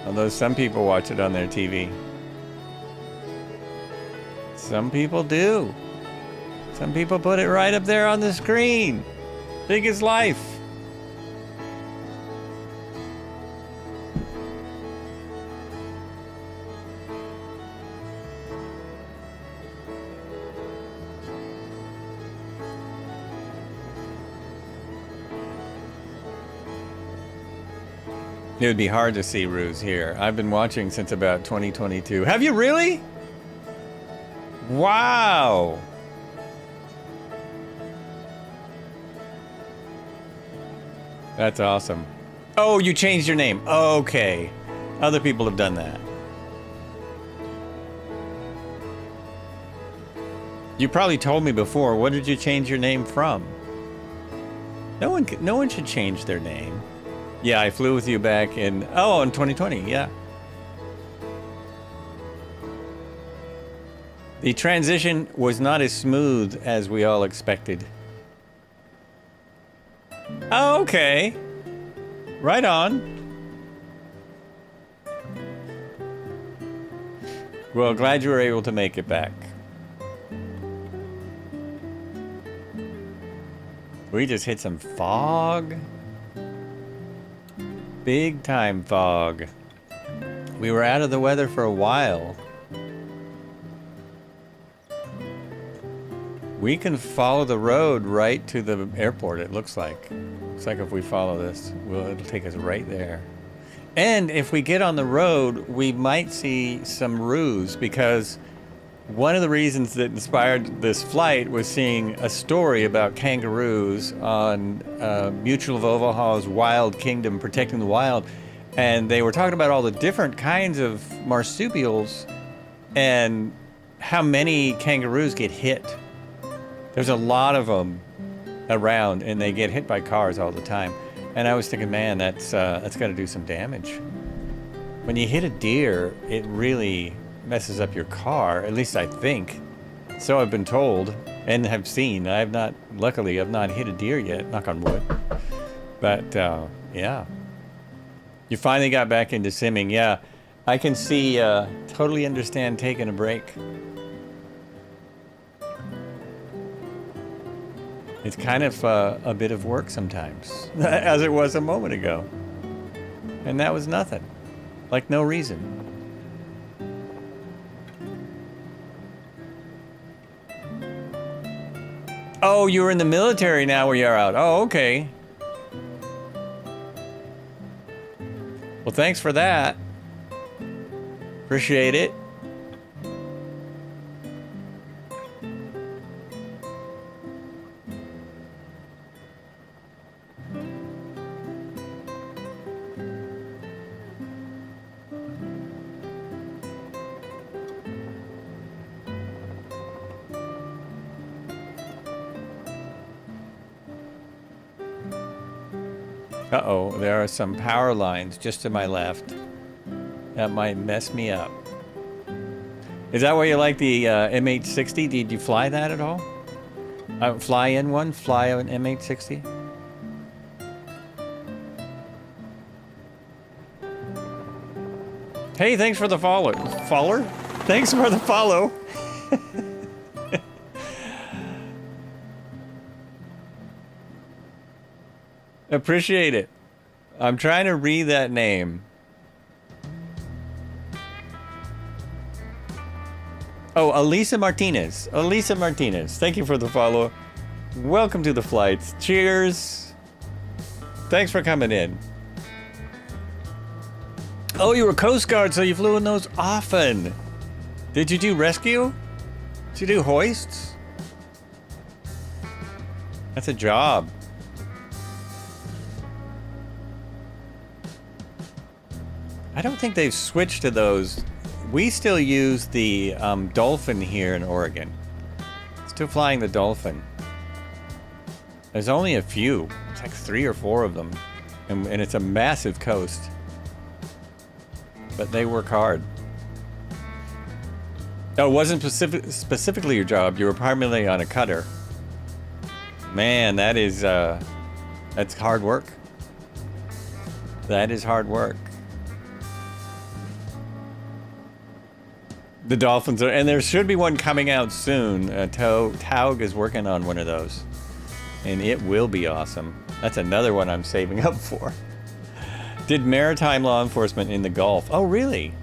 Although some people watch it on their TV. Some people do. Some people put it right up there on the screen. Big as life. It would be hard to see Ruse here. I've been watching since about 2022. Have you really? Wow. That's awesome. Oh, you changed your name. Okay. Other people have done that. You probably told me before. What did you change your name from? No one should change their name. Yeah, I flew with you back in 2020. Yeah. The transition was not as smooth as we all expected. Oh, okay. Right on. Well, glad you were able to make it back. We just hit some fog. Big time fog. We were out of the weather for a while. We can follow the road right to the airport, it looks like. Looks like if we follow this, it'll take us right there. And if we get on the road, we might see some ruse, because one of the reasons that inspired this flight was seeing a story about kangaroos on Mutual of Omaha's Wild Kingdom, Protecting the Wild. And they were talking about all the different kinds of marsupials and how many kangaroos get hit. There's a lot of them around, and they get hit by cars all the time. And I was thinking, man, that's got to do some damage. When you hit a deer, it really messes up your car, at least I think. So I've been told and have seen. Luckily, I've not hit a deer yet, knock on wood. But, yeah. You finally got back into simming. Yeah, I can see, totally understand taking a break. It's kind of a bit of work sometimes, as it was a moment ago. And that was nothing. Like no reason. Oh, you were in the military now where you're out. Oh, okay. Well, thanks for that. Appreciate it. Uh-oh, there are some power lines just to my left. That might mess me up. Is that why you like the M860? Did you fly that at all? Fly in one? Fly an M860? Hey, thanks for the follow. Follower? Thanks for the follow. Appreciate it. I'm trying to read that name. Oh, Elisa Martinez. Elisa Martinez. Thank you for the follow. Welcome to the flights. Cheers. Thanks for coming in. Oh, you were Coast Guard, so you flew in those often. Did you do rescue? Did you do hoists? That's a job. I don't think they've switched to those. We still use the Dolphin here in Oregon. Still flying the Dolphin. There's only a few. It's like 3 or 4 of them. And it's a massive coast. But they work hard. Oh, it wasn't specifically your job. You were primarily on a cutter. Man, that is, that's hard work. That is hard work. The Dolphins are, and there should be one coming out soon. Taug is working on one of those. And it will be awesome. That's another one I'm saving up for. Did maritime law enforcement in the Gulf. Oh, really?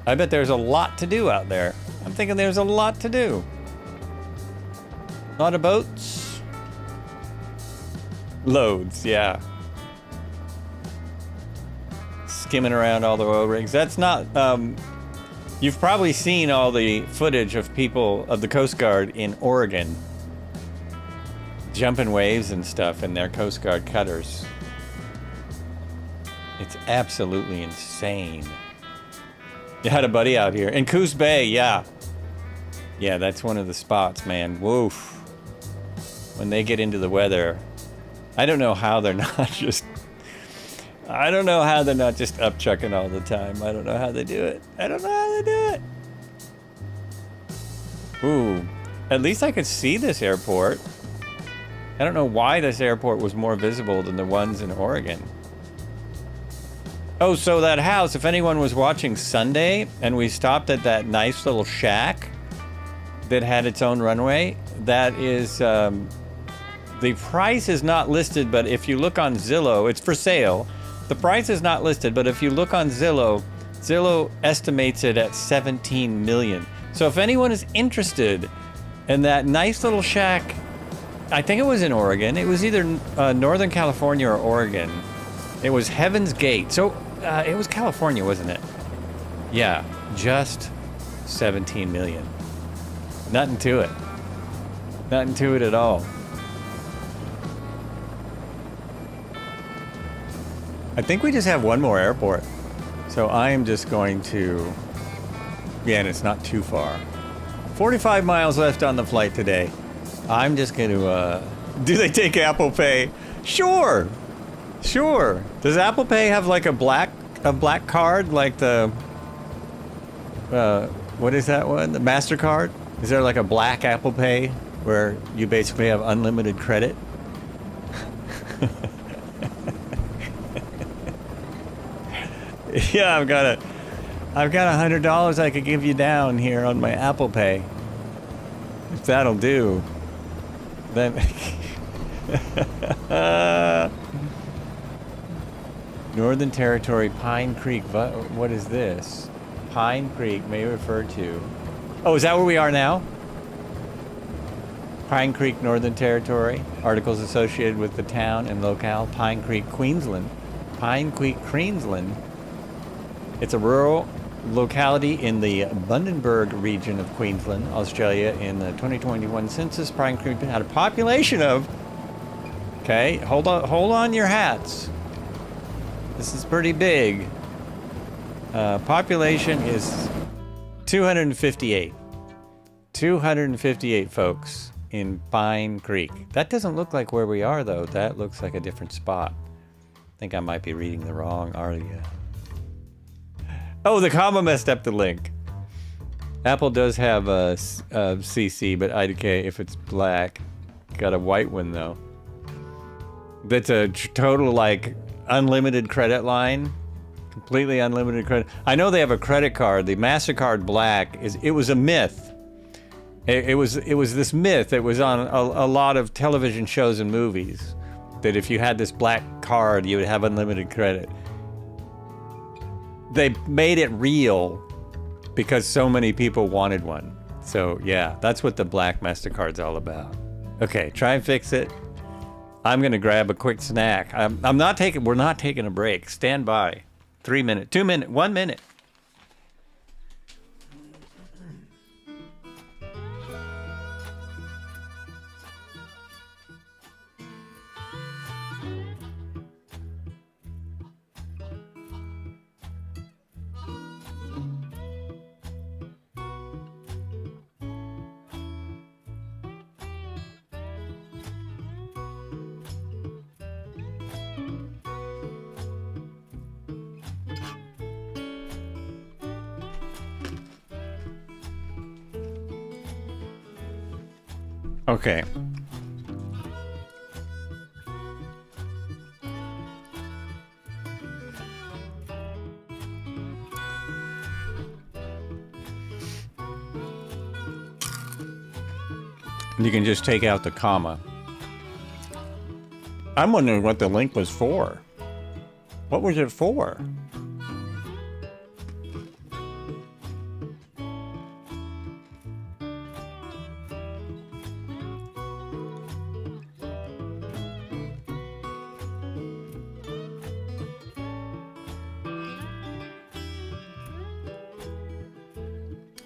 I bet there's a lot to do out there. I'm thinking there's a lot to do. A lot of boats. Loads, yeah. Skimming around all the oil rigs. That's not, you've probably seen all the footage of people of the Coast Guard in Oregon jumping waves and stuff in their Coast Guard cutters. It's absolutely insane. You had a buddy out here in Coos Bay, yeah. Yeah, that's one of the spots, man. Woof. when they get into the weather, I don't know how they're not just... I don't know how they're not just upchucking all the time. I don't know how they do it. I don't know how they do it. Ooh, at least I could see this airport. I don't know why this airport was more visible than the ones in Oregon. Oh, so that house, if anyone was watching Sunday and we stopped at that nice little shack that had its own runway, that is, the price is not listed, but if you look on Zillow, it's for sale. The price is not listed, but if you look on Zillow, Zillow estimates it at 17 million. So if anyone is interested in that nice little shack, I think it was in Oregon. It was either Northern California or Oregon. It was Heaven's Gate. So it was California, wasn't it? Yeah, just 17 million. Nothing to it. Nothing to it at all. I think we just have one more airport. So I am just going to... Yeah, and it's not too far. 45 miles left on the flight today. I'm just going to... Do they take Apple Pay? Sure! Sure. Does Apple Pay have like a black card? Like the... what is that one? The MasterCard? Is there like a black Apple Pay where you basically have unlimited credit? Yeah, I've got $100 I could give you down here on my Apple Pay. If that'll do, then Northern Territory, Pine Creek. What is this? Pine Creek may refer to. Oh, is that where we are now? Pine Creek, Northern Territory. Articles associated with the town and locale. Pine Creek, Queensland. Pine Creek, Queensland. It's a rural locality in the Bundaberg region of Queensland, Australia. In the 2021 census, Pine Creek had a population of... Okay, hold on your hats. This is pretty big. Population is 258. 258 folks in Pine Creek. That doesn't look like where we are, though. That looks like a different spot. I think I might be reading the wrong article. Oh, the comma messed up the link. Apple does have a CC, but IDK if it's black. Got a white one, though. That's a total, like, unlimited credit line. Completely unlimited credit. I know they have a credit card. The MasterCard Black it was a myth. It was this myth that was on a lot of television shows and movies, that if you had this black card, you would have unlimited credit. They made it real because so many people wanted one. So yeah, that's what the black MasterCard's all about. Okay, try and fix it. I'm gonna grab a quick snack. we're not taking a break. Stand by. 3 minutes, 2 minutes, 1 minute. Okay. You can just take out the comma. I'm wondering what the link was for. What was it for?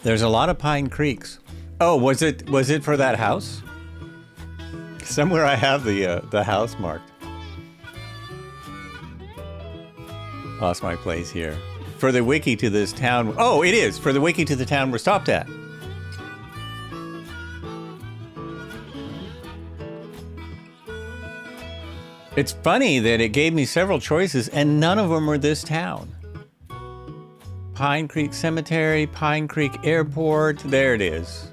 There's a lot of Pine Creeks. Oh, was it for that house? Somewhere I have the house marked. Lost my place here. For the wiki to this town. Oh, it is for the wiki to the town we're stopped at. It's funny that it gave me several choices and none of them were this town. Pine Creek Cemetery, Pine Creek Airport, there it is.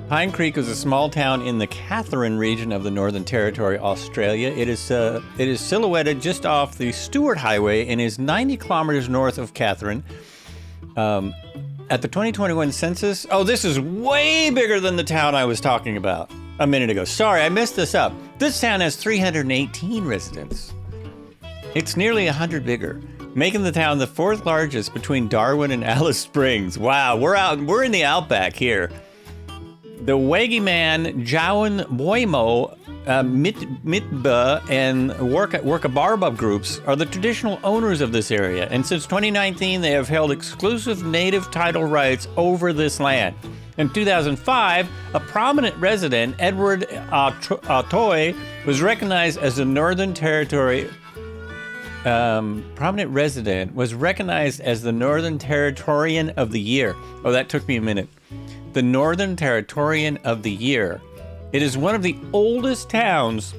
Pine Creek is a small town in the Katherine region of the Northern Territory, Australia. It is silhouetted just off the Stewart Highway and is 90 kilometers north of Katherine. At the 2021 census, oh, this is way bigger than the town I was talking about a minute ago. Sorry, I messed this up. This town has 318 residents. It's nearly 100 bigger, making the town the fourth largest between Darwin and Alice Springs. Wow, we're in the outback here. The Wagiman, Jawan Boimo, Mitba, and Workabarba groups are the traditional owners of this area, and since 2019 they have held exclusive native title rights over this land. In 2005, a prominent resident, Edward Atoy, was recognized as the Northern Territory. Prominent resident was recognized as the Northern Territorian of the Year. Oh, that took me a minute. The Northern Territorian of the Year. It is one of the oldest towns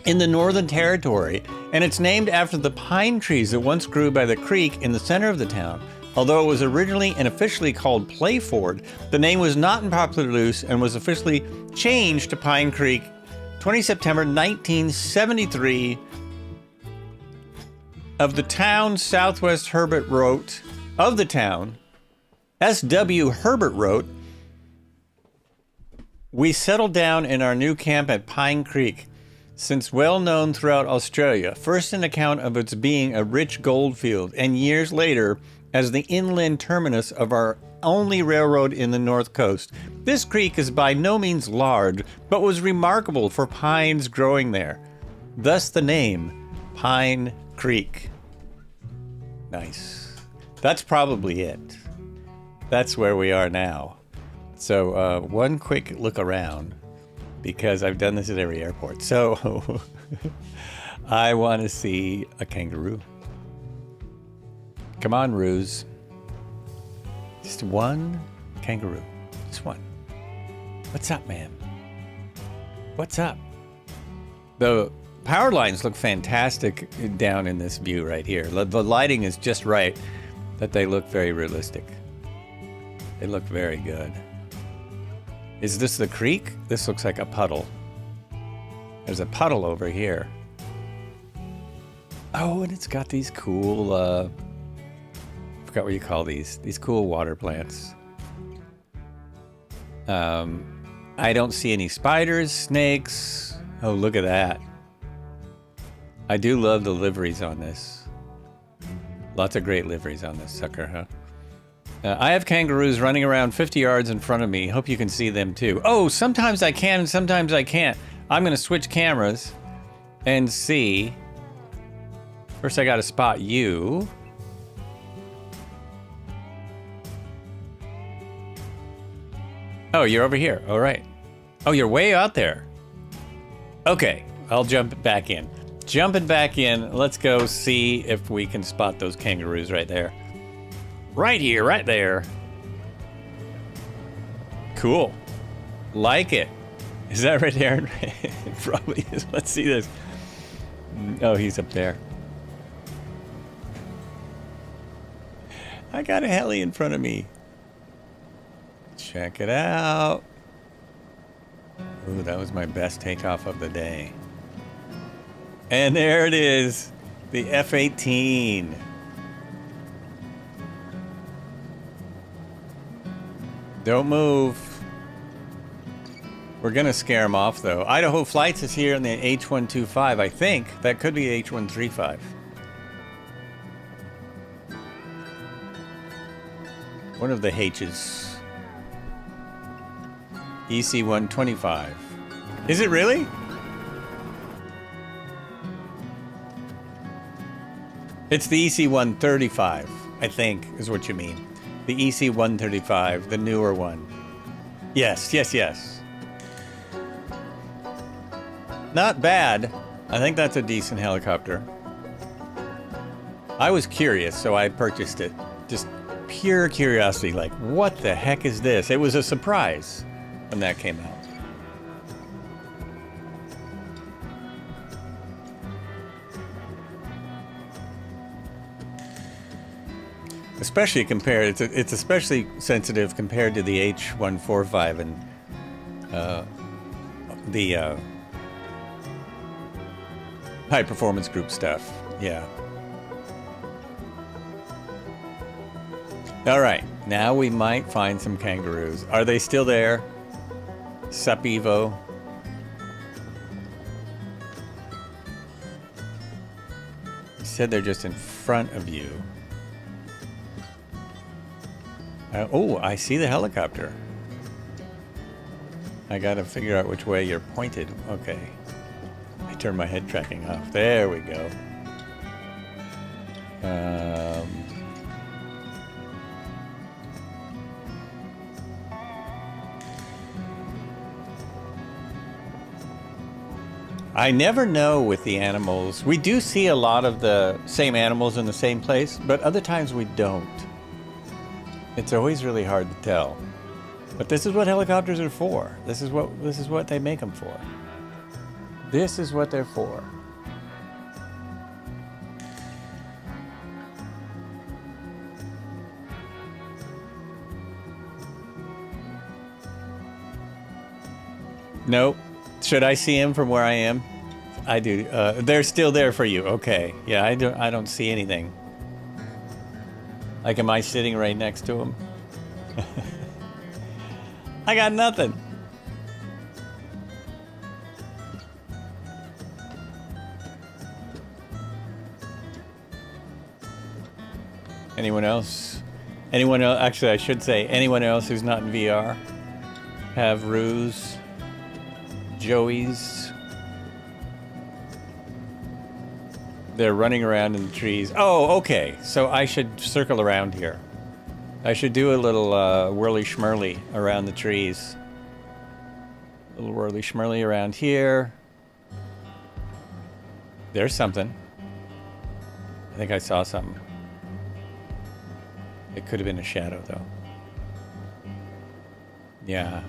in the Northern Territory, and it's named after the pine trees that once grew by the creek in the center of the town. Although it was originally and officially called Playford, the name was not in popular use and was officially changed to Pine Creek 20 September 1973. Of the town, Southwest Herbert wrote, of the town, S.W. Herbert wrote, "We settled down in our new camp at Pine Creek, since well known throughout Australia, first an account of its being a rich gold field, and years later as the inland terminus of our only railroad in the North Coast. This creek is by no means large, but was remarkable for pines growing there. Thus the name, Pine Creek." Nice. That's probably it. That's where we are now. So one quick look around, because I've done this at every airport. So I want to see a kangaroo. Come on, Ruse. Just one kangaroo. Just one. What's up, man? What's up? The power lines look fantastic down in this view right here. The lighting is just right that they look very realistic. They look very good. Is this the creek? This looks like a puddle. There's a puddle over here. Oh, and it's got these cool, I forgot what you call these cool water plants. I don't see any spiders, snakes. Oh, look at that. I do love the liveries on this. Lots of great liveries on this sucker, huh? I have kangaroos running around 50 yards in front of me. Hope you can see them too. Oh, sometimes I can and sometimes I can't. I'm gonna switch cameras and see. First I gotta spot you. Oh, you're over here. All right. Oh, you're way out there. Okay, I'll jump back in. Jumping back in, let's go see if we can spot those kangaroos right there. Right here, right there. Cool. Like it. Is that right there? It probably is. Let's see this. Oh, he's up there. I got a heli in front of me. Check it out. Ooh, that was my best takeoff of the day. And there it is. The F-18. Don't move. We're gonna scare them off though. Idaho Flights is here in the H-125, I think. That could be H-135. One of the H's. EC-125. Is it really? It's the EC-135, I think, is what you mean. The EC-135, the newer one. Yes, yes, yes. Not bad. I think that's a decent helicopter. I was curious, so I purchased it. Just pure curiosity, like, what the heck is this? It was a surprise when that came out. especially compared. It's especially sensitive compared to the H.145 and the high performance group stuff. Yeah. All right, now we might find some kangaroos. Are they still there? Sup, Evo? You said they're just in front of you. Oh, I see the helicopter. I gotta figure out which way you're pointed. Okay. I turned my head tracking off. There we go. I never know with the animals. We do see a lot of the same animals in the same place, but other times we don't. It's always really hard to tell. But this is what helicopters are for. This is what they make them for. This is what they're for. Nope. Should I see him from where I am? I do. They're still there for you. Okay. Yeah, I don't see anything. Like, am I sitting right next to him? I got nothing. Anyone else? Anyone else? Actually, I should say anyone else who's not in VR have Ruse, Joey's. They're running around in the trees. Oh, okay. So I should circle around here. I should do a little whirly schmurly around the trees. A little whirly schmurly around here. There's something. I think I saw something. It could have been a shadow, though. Yeah.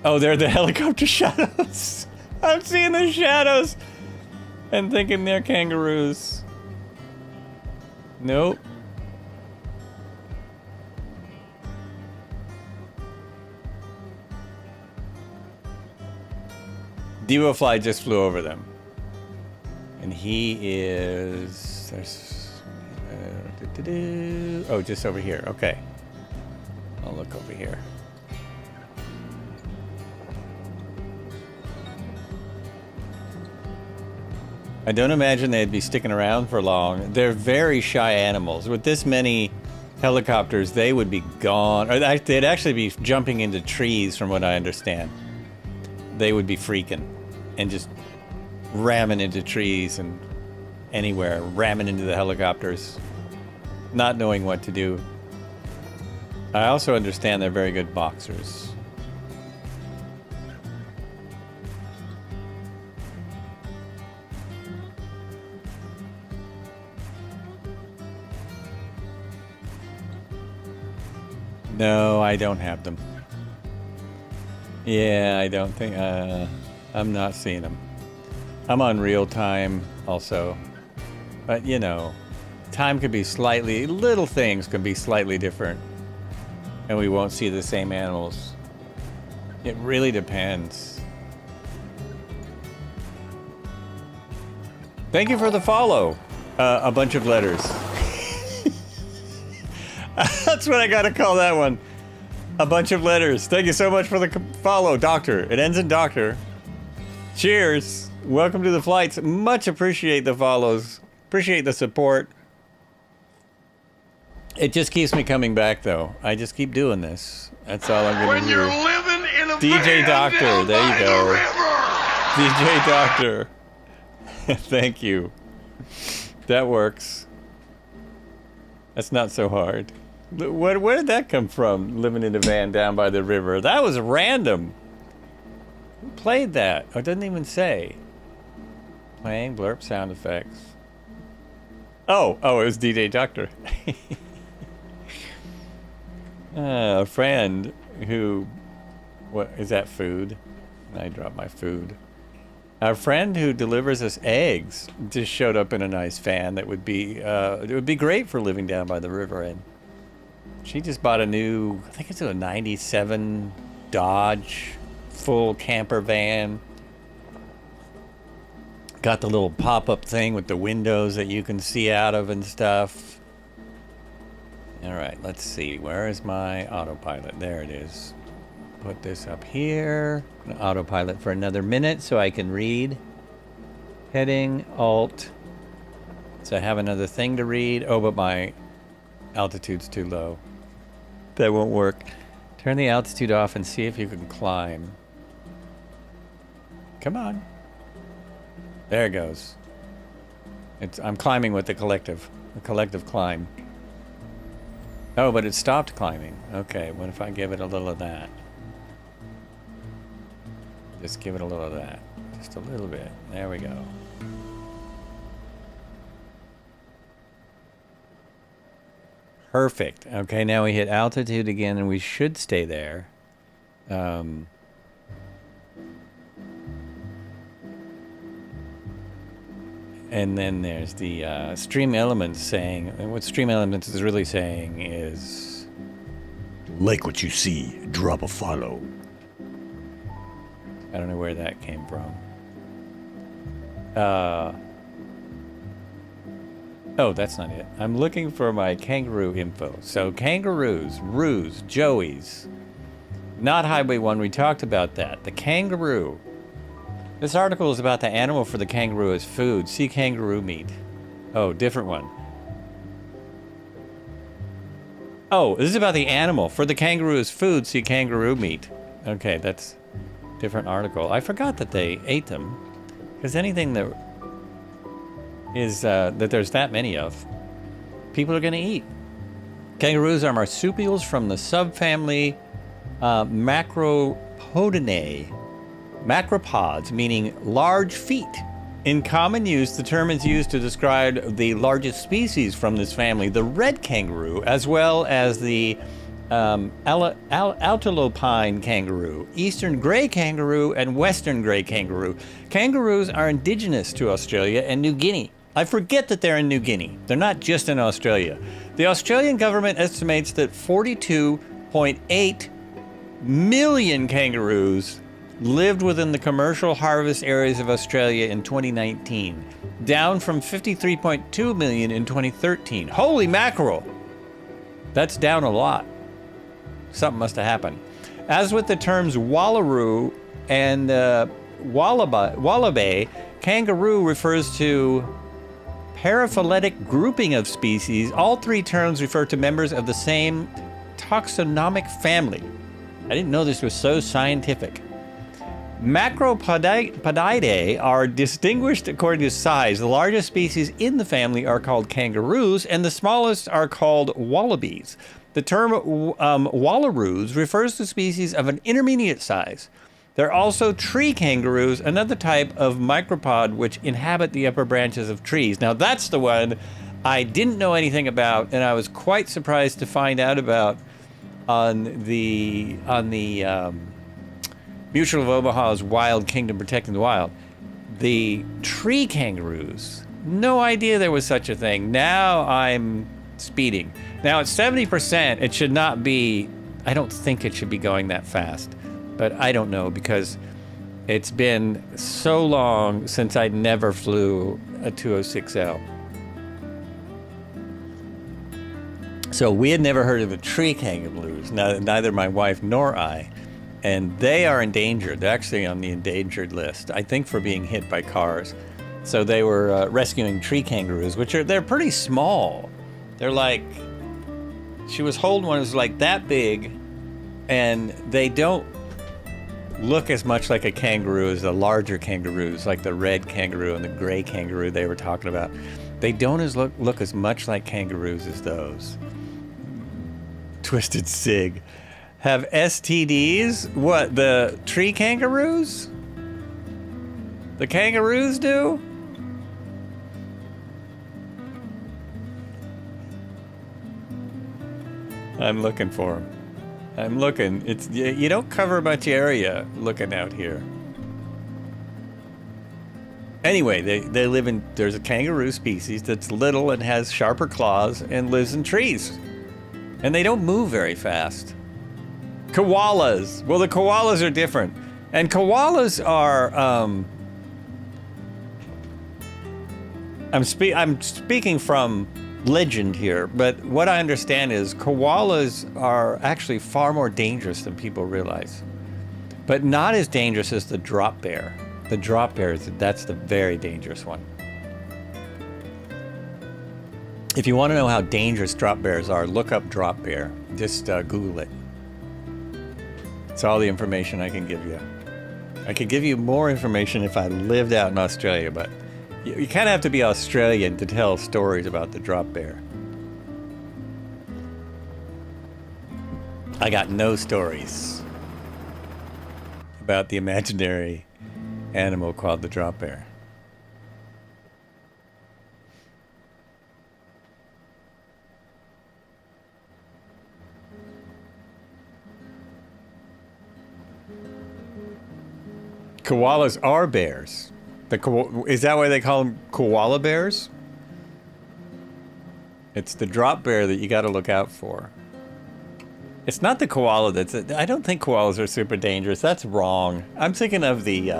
Oh, they're the helicopter shadows. I'm seeing the shadows and thinking they're kangaroos. Nope. DevoFly just flew over them. And he is... oh, just over here. Okay. I'll look over here. I don't imagine they'd be sticking around for long. They're very shy animals. With this many helicopters, they would be gone. Or they'd actually be jumping into trees, from what I understand. They would be freaking and just ramming into trees and anywhere, ramming into the helicopters, not knowing what to do. I also understand they're very good boxers. No, I don't have them. Yeah, I don't think... I'm not seeing them. I'm on real time also. But, you know, time could be slightly... Little things can be slightly different. And we won't see the same animals. It really depends. Thank you for the follow. A bunch of letters. That's what I gotta call that one. A bunch of letters. Thank you so much for the follow, Doctor. It ends in Doctor. Cheers. Welcome to the flights. Much appreciate the follows. Appreciate the support. It just keeps me coming back, though. I just keep doing this. That's all I'm gonna do. You're living in a DJ van Doctor. down There by you go. the river. DJ Doctor. Thank you. That works. That's not so hard. Where did that come from? Living in a van down by the river. That was random. Who played that? Oh, it doesn't even say. Playing blurb sound effects. Oh, it was DJ Doctor. A friend who... What is that, food? I dropped my food. Our friend who delivers us eggs just showed up in a nice van that would be... it would be great for living down by the river and She just bought a new, I think it's a 97 Dodge full camper van. Got the little pop-up thing with the windows that you can see out of and stuff. All right, let's see. Where is my autopilot? There it is. Put this up here. Autopilot for another minute so I can read. Heading, Alt. So I have another thing to read. Oh, but my altitude's too low. That won't work. Turn the altitude off and see if you can climb. Come on. There it goes. I'm climbing with the collective climb. Oh, but it stopped climbing. Okay, what if I give it a little of that? Just give it a little of that. Just a little bit. There we go. Perfect. Okay, now we hit altitude again and we should stay there. And then there's the stream elements saying, and what stream elements is really saying is, Like what you see, drop a follow. I don't know where that came from. Oh, that's not it. I'm looking for my kangaroo info. So kangaroos, roos, joeys. Not Highway 1, we talked about that. The kangaroo. This article is about the animal for the kangaroo as food. See kangaroo meat. Oh, different one. Oh, this is about the animal. For the kangaroo as food, see kangaroo meat. Okay, that's a different article. I forgot that they ate them. Because anything that is that there's that many of, people are going to eat. Kangaroos are marsupials from the subfamily Macropodinae. Macropods, meaning large feet. In common use, the term is used to describe the largest species from this family, the red kangaroo, as well as the Altalopine kangaroo, eastern gray kangaroo, and western gray kangaroo. Kangaroos are indigenous to Australia and New Guinea. I forget that they're in New Guinea. They're not just in Australia. The Australian government estimates that 42.8 million kangaroos lived within the commercial harvest areas of Australia in 2019, down from 53.2 million in 2013. Holy mackerel! That's down a lot. Something must have happened. As with the terms wallaroo and wallaby, kangaroo refers to paraphyletic grouping of species. All three terms refer to members of the same taxonomic family. I didn't know this was so scientific. Macropodidae are distinguished according to size. The largest species in the family are called kangaroos, and the smallest are called wallabies. The term wallaroos refers to species of an intermediate size. There are also tree kangaroos, another type of micropod which inhabit the upper branches of trees. Now that's the one I didn't know anything about, and I was quite surprised to find out about on the Mutual of Omaha's Wild Kingdom Protecting the Wild. The tree kangaroos, no idea there was such a thing. Now I'm speeding. Now at 70%, it should not be, I don't think it should be going that fast. But I don't know, because it's been so long since I never flew a 206L. So we had never heard of the tree kangaroos, neither my wife nor I. And they are endangered. They're actually on the endangered list, I think, for being hit by cars. So they were rescuing tree kangaroos, they're pretty small. They're like, she was holding one that was like that big, and they don't look as much like a kangaroo as the larger kangaroos, like the red kangaroo and the gray kangaroo they were talking about. They don't look as much like kangaroos as those. Twisted Sig. Have STDs? What, the tree kangaroos? The kangaroos do? I'm looking for them. I'm looking. It's, you don't cover much area looking out here. Anyway, they live in, there's a kangaroo species that's little and has sharper claws and lives in trees. And they don't move very fast. Koalas. Well, the koalas are different. And koalas are, I'm speaking from legend here, but what I understand is koalas are actually far more dangerous than people realize. But not as dangerous as the drop bear. The drop bear, that's the very dangerous one. If you want to know how dangerous drop bears are, look up drop bear. Just Google it. It's all the information I can give you. I could give you more information if I lived out in Australia, but you kind of have to be Australian to tell stories about the drop bear. I got no stories about the imaginary animal called the drop bear. Koalas are bears. Is that why they call them koala bears? It's the drop bear that you got to look out for. It's not the koala that's... I don't think koalas are super dangerous. That's wrong. I'm thinking of the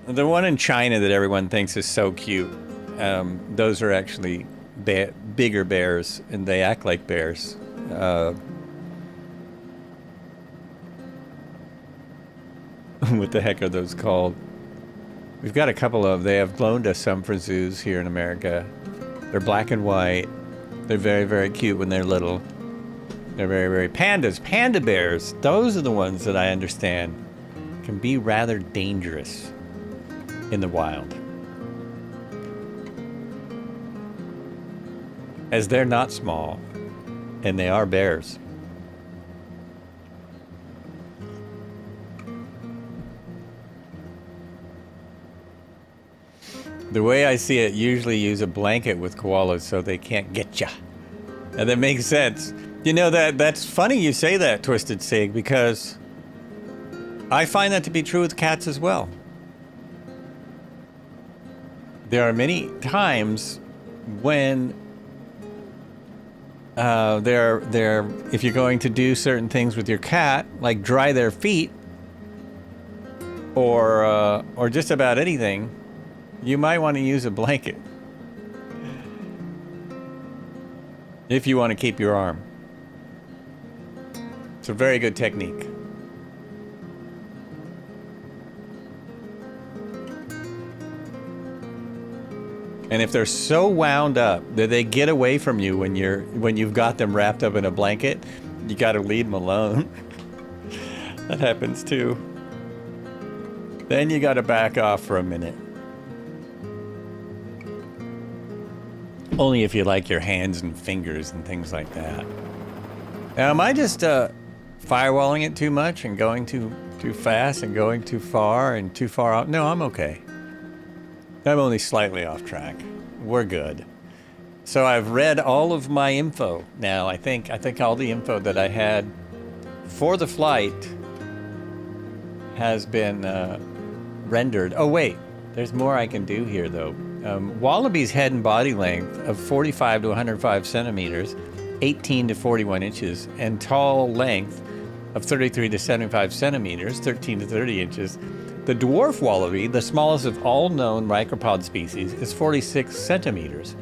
one in China that everyone thinks is so cute. Those are actually bigger bears, and they act like bears. What the heck are those called? We've got a couple of... They have loaned us some for zoos here in America. They're black and white. They're very, very cute when they're little. They're very, very... Pandas. Panda bears. Those are the ones that I understand can be rather dangerous in the wild. As they're not small. And they are bears. The way I see it, usually use a blanket with koalas so they can't get ya. And that makes sense. You know, that's funny you say that, Twisted Sig, because I find that to be true with cats as well. There are many times when if you're going to do certain things with your cat, like dry their feet, or just about anything, you might want to use a blanket if you want to keep your arm. It's a very good technique. And if they're so wound up that they get away from you when you've got them wrapped up in a blanket, you got to leave them alone. That happens too. Then you got to back off for a minute. Only if you like your hands and fingers and things like that. Now, am I just firewalling it too much and going too fast and going too far and too far out? No, I'm okay. I'm only slightly off track. We're good. So I've read all of my info now. I think all the info that I had for the flight has been rendered. Oh wait, there's more I can do here though. Wallaby's head and body length of 45 to 105 centimeters, 18 to 41 inches, and tall length of 33 to 75 centimeters, 13 to 30 inches. The dwarf wallaby, the smallest of all known micropod species, is 46 centimeters.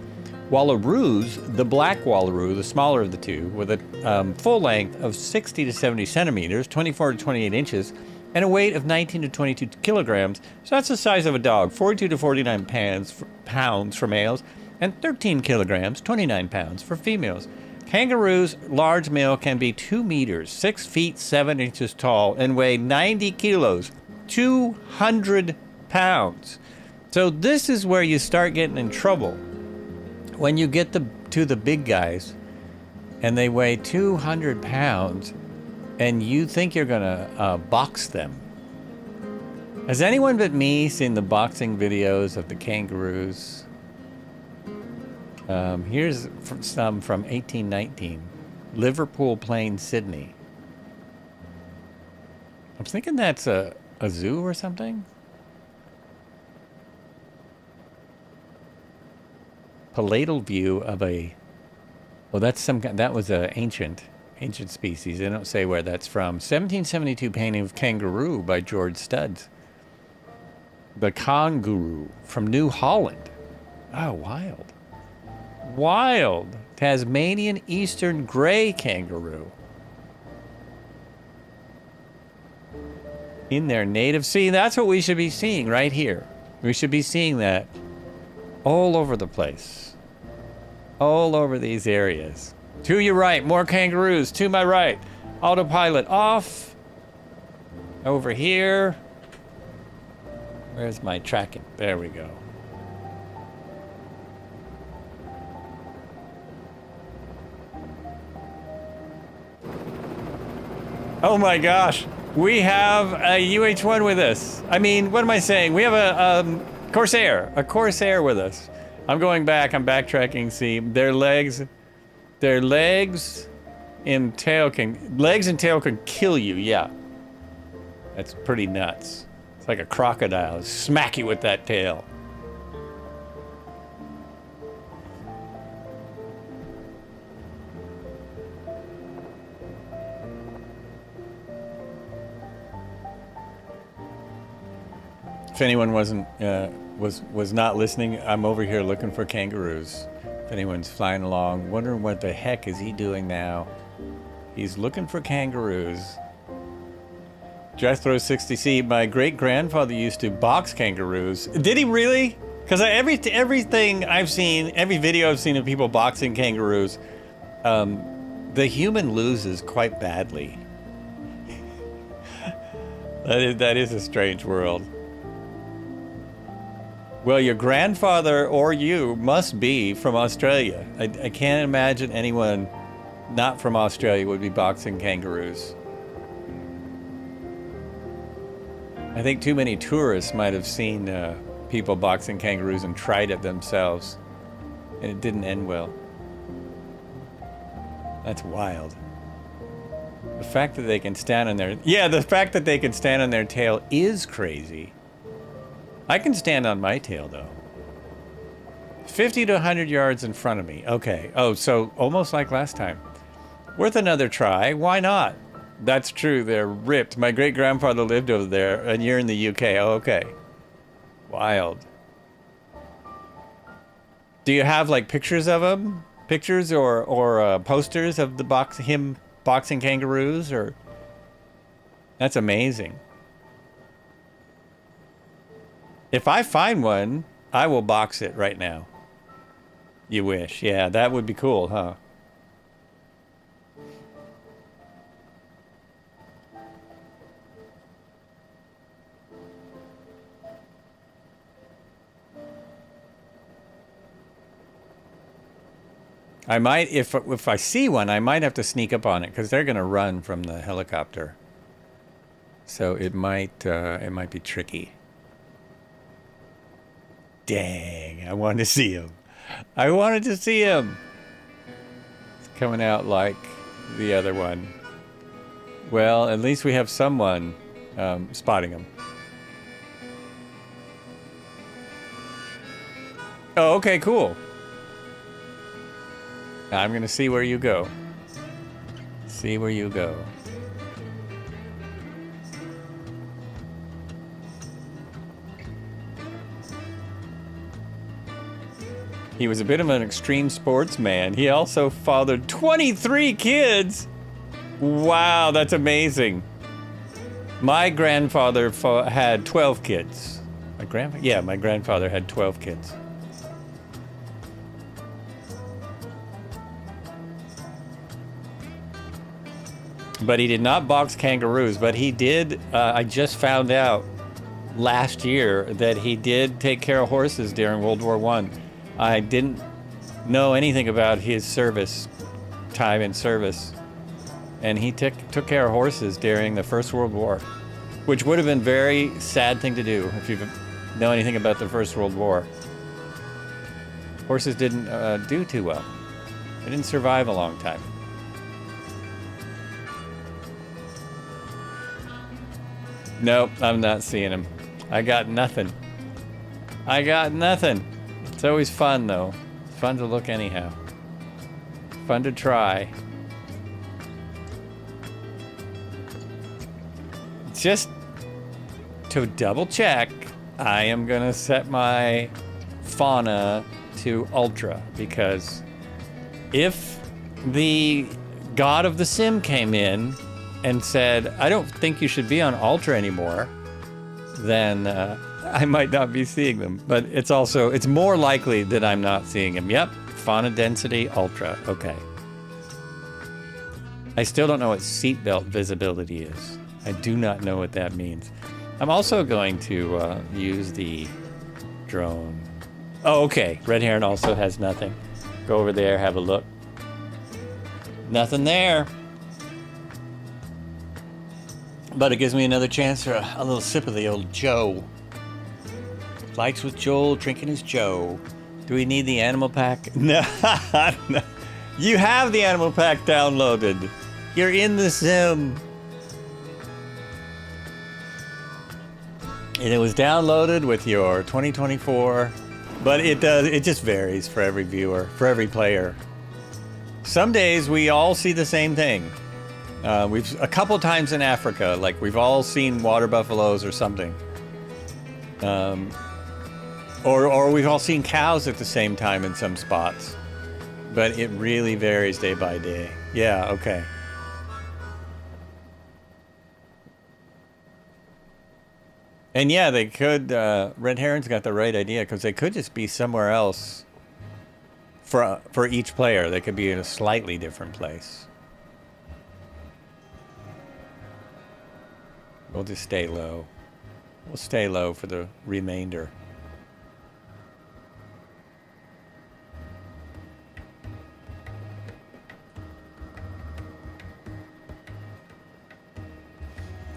Wallaroos, the black wallaroo, the smaller of the two, with a full length of 60 to 70 centimeters, 24 to 28 inches, and a weight of 19 to 22 kilograms. So that's the size of a dog, 42 to 49 pounds for males, and 13 kilograms, 29 pounds for females. Kangaroos, large male, can be 2 meters, 6 feet 7 inches tall, and weigh 90 kilos, 200 pounds. So this is where you start getting in trouble. When you get to the big guys, and they weigh 200 pounds, and you think you're gonna box them. Has anyone but me seen the boxing videos of the kangaroos? Here's some from 1819. Liverpool Plain, Sydney. I'm thinking that's a zoo or something? Palatal view of a Oh, that's some kind. That was a ancient species. They don't say where that's from. 1772 painting of kangaroo by George Studds. The kangaroo from New Holland. Oh, wild. Wild. Tasmanian eastern gray kangaroo. In their native sea. That's what we should be seeing right here. We should be seeing that all over the place. All over these areas. To your right, more kangaroos. To my right, autopilot off. Over here. Where's my tracking? There we go. Oh my gosh. We have a UH-1 with us. I mean, what am I saying? We have a Corsair with us. I'm going back. I'm backtracking. See, their legs and tail can kill you. Yeah, that's pretty nuts. It's like a crocodile. Smack you with that tail. If anyone was not listening, I'm over here looking for kangaroos. If anyone's flying along, wondering what the heck is he doing now? He's looking for kangaroos. Jethro 60C, my great grandfather used to box kangaroos. Did he really? Because everything I've seen, every video I've seen of people boxing kangaroos, the human loses quite badly. That is a strange world. Well, your grandfather or you must be from Australia. I can't imagine anyone not from Australia would be boxing kangaroos. I think too many tourists might have seen people boxing kangaroos and tried it themselves, and it didn't end well. That's wild. The fact that they can stand on their... Yeah, the fact that they can stand on their tail is crazy. I can stand on my tail, though. 50 to 100 yards in front of me. Okay. Oh, so almost like last time. Worth another try. Why not? That's true. They're ripped. My great-grandfather lived over there, and you're in the UK. Oh, okay. Wild. Do you have, like, pictures of him? Pictures or posters of the him boxing kangaroos? Or that's amazing. If I find one, I will box it right now. You wish. Yeah, that would be cool, huh? I might, if I see one, I might have to sneak up on it because they're gonna run from the helicopter. So it might be tricky. Dang, I wanted to see him. I wanted to see him. It's coming out like the other one. Well, at least we have someone spotting him. Oh, okay, cool. I'm gonna see where you go. See where you go. He was a bit of an extreme sportsman. He also fathered 23 kids. Wow, that's amazing. My grandfather had 12 kids. My grandfather had 12 kids. But he did not box kangaroos, but he did, I just found out last year that he did take care of horses during World War I. I didn't know anything about his time in service. And he took care of horses during the First World War, which would have been a very sad thing to do if you know anything about the First World War. Horses didn't do too well. They didn't survive a long time. Nope, I'm not seeing him. I got nothing. I got nothing. It's always fun, though. It's fun to look anyhow. fun to try. Just to double check, I am gonna set my fauna to ultra, because if the god of the sim came in and said, I don't think you should be on ultra anymore, then I might not be seeing them. But it's more likely that I'm not seeing them. Yep, fauna density ultra, okay. I still don't know what seatbelt visibility is. I do not know what that means. I'm also going to use the drone. Oh, okay. Red Heron also has nothing. Go over there, have a look. Nothing there. But it gives me another chance for a little sip of the old Joe. Flights with Joel, drinking his Joe. Do we need the animal pack? No, no. You have the animal pack downloaded. You're in the sim. And it was downloaded with your 2024, but it just varies for every viewer, for every player. Some days we all see the same thing. We've a couple times in Africa, like we've all seen water buffaloes or something. Or we've all seen cows at the same time in some spots. But it really varies day by day. Yeah, okay. And yeah, they could, Red Heron's got the right idea, because they could just be somewhere else for each player. They could be in a slightly different place. We'll just stay low. We'll stay low for the remainder.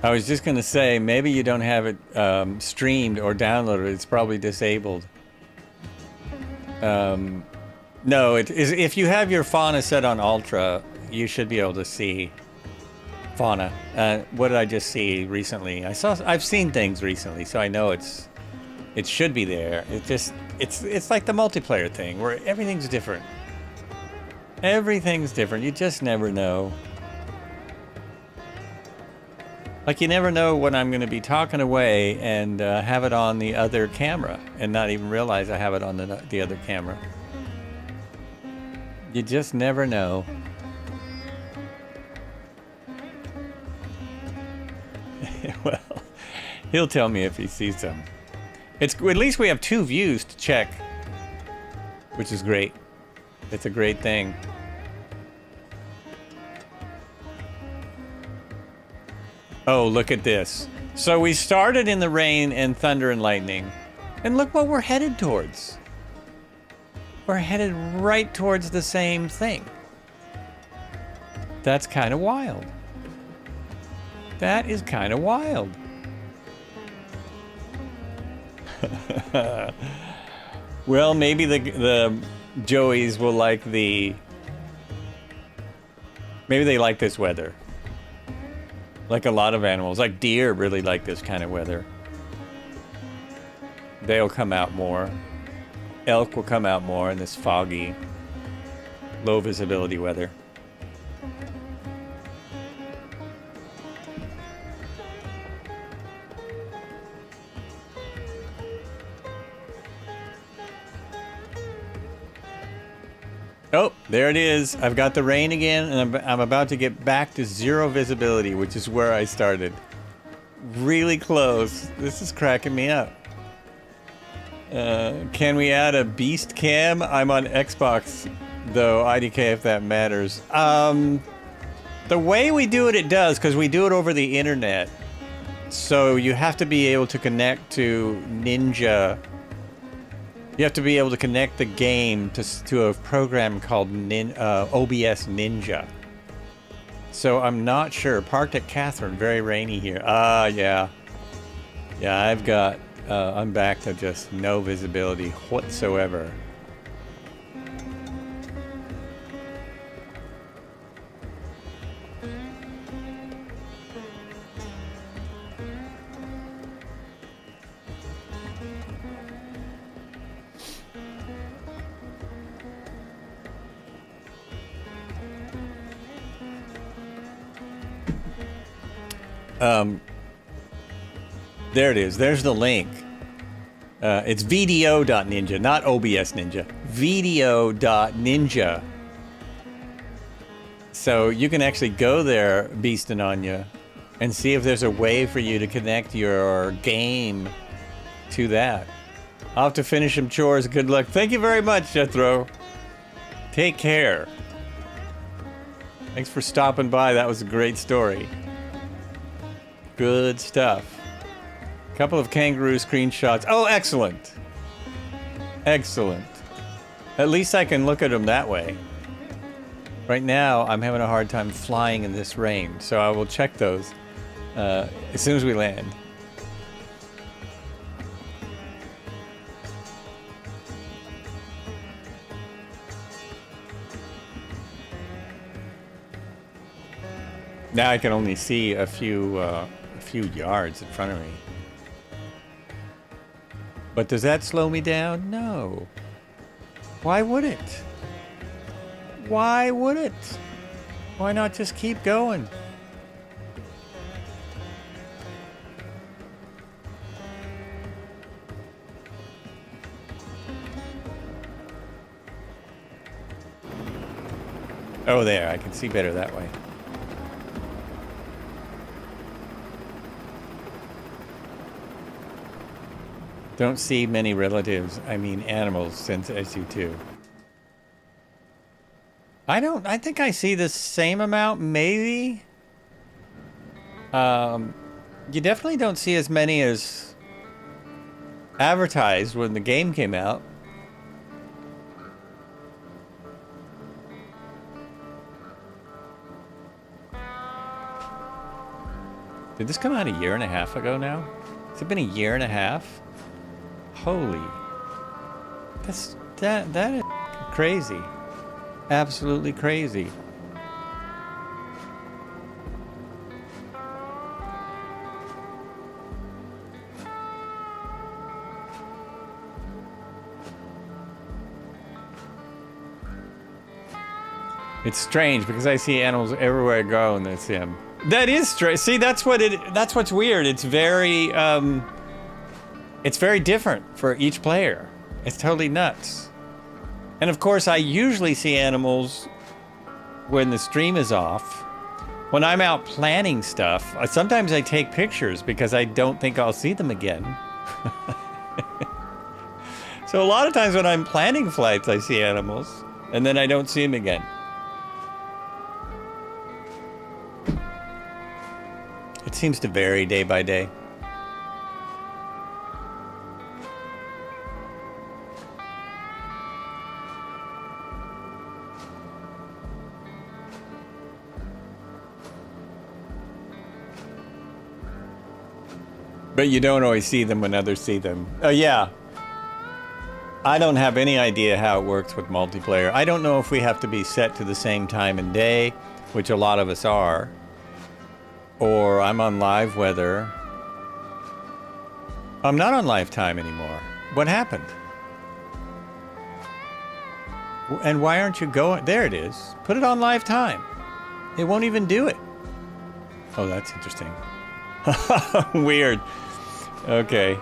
I was just going to say, maybe you don't have it streamed or downloaded. It's probably disabled. No, if you have your fauna set on ultra, you should be able to see fauna. What did I just see recently? I've seen things recently, so I know it should be there. It's like the multiplayer thing where everything's different. Everything's different. You just never know. Like, you never know when I'm going to be talking away and have it on the other camera and not even realize I have it on the other camera. You just never know. Well, he'll tell me if he sees them. At least we have 2 views to check, which is great. It's a great thing. Oh, look at this. So we started in the rain and thunder and lightning. And look what we're headed towards. We're headed right towards the same thing. That's kind of wild. That is kind of wild. Well, maybe the Joeys will like maybe they like this weather. Like a lot of animals, like deer really like this kind of weather. They'll come out more. Elk will come out more in this foggy, low visibility weather. Oh, there it is. I've got the rain again, and I'm about to get back to 0 visibility, which is where I started. Really close. This is cracking me up. Can we add a beast cam? I'm on Xbox, though, IDK, if that matters. The way we do it, it does, because we do it over the internet. So you have to be able to connect to Ninja. You have to be able to connect the game to a program called OBS Ninja. So I'm not sure. Parked at Catherine, very rainy here. Yeah. Yeah, I've got, I'm back to just no visibility whatsoever. There it is. There's the link. It's vdo.ninja, not OBS Ninja. vdo.ninja. So you can actually go there, Beast and Anya, and see if there's a way for you to connect your game to that. I'll have to finish some chores. Good luck. Thank you very much, Jethro. Take care. Thanks for stopping by. That was a great story. Good stuff. Couple of kangaroo screenshots. Oh, excellent. Excellent. At least I can look at them that way. Right now, I'm having a hard time flying in this rain, so I will check those as soon as we land. Now I can only see a few yards in front of me. But does that slow me down? No. Why would it? Why would it? Why not just keep going? Oh, there. I can see better that way. Don't see many relatives, I mean animals, since SU2. I think I see the same amount, maybe? You definitely don't see as many as advertised when the game came out. Did this come out a year and a half ago now? Has it been a year and a half? Holy, that is crazy, absolutely crazy. It's strange because I see animals everywhere I go in this sim. That is strange. See, that's what's weird. It's very different for each player. It's totally nuts. And of course, I usually see animals when the stream is off. When I'm out planning stuff, sometimes I take pictures because I don't think I'll see them again. So a lot of times when I'm planning flights, I see animals, and then I don't see them again. It seems to vary day by day. But you don't always see them when others see them. Oh, yeah. I don't have any idea how it works with multiplayer. I don't know if we have to be set to the same time and day, which a lot of us are, or I'm on live weather. I'm not on live time anymore. What happened? And why aren't you going? There it is. Put it on live time. It won't even do it. Oh, that's interesting. Weird. Okay.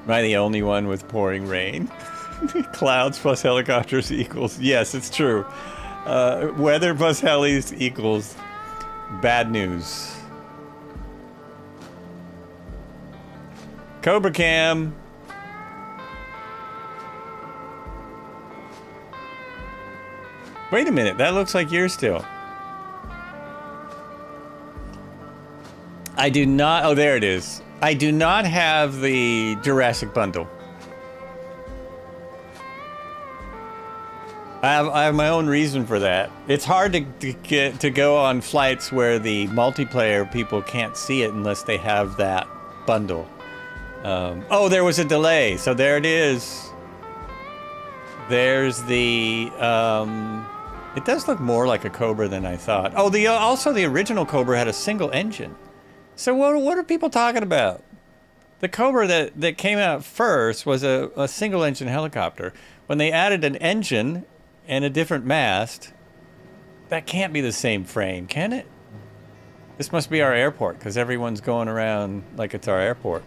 Am I the only one with pouring rain? Clouds plus helicopters equals... Yes, it's true. Weather plus helis equals bad news. Cobra Cam. Wait a minute, that looks like yours still. I do not... Oh, there it is. I do not have the Jurassic bundle. I have my own reason for that. It's hard to go on flights where the multiplayer people can't see it unless they have that bundle. Oh, there was a delay. So there it is. There's the... it does look more like a Cobra than I thought. Oh, also the original Cobra had a single engine. So what are people talking about? The Cobra that came out first was a single engine helicopter. When they added an engine and a different mast, that can't be the same frame, can it? This must be our airport, because everyone's going around like it's our airport.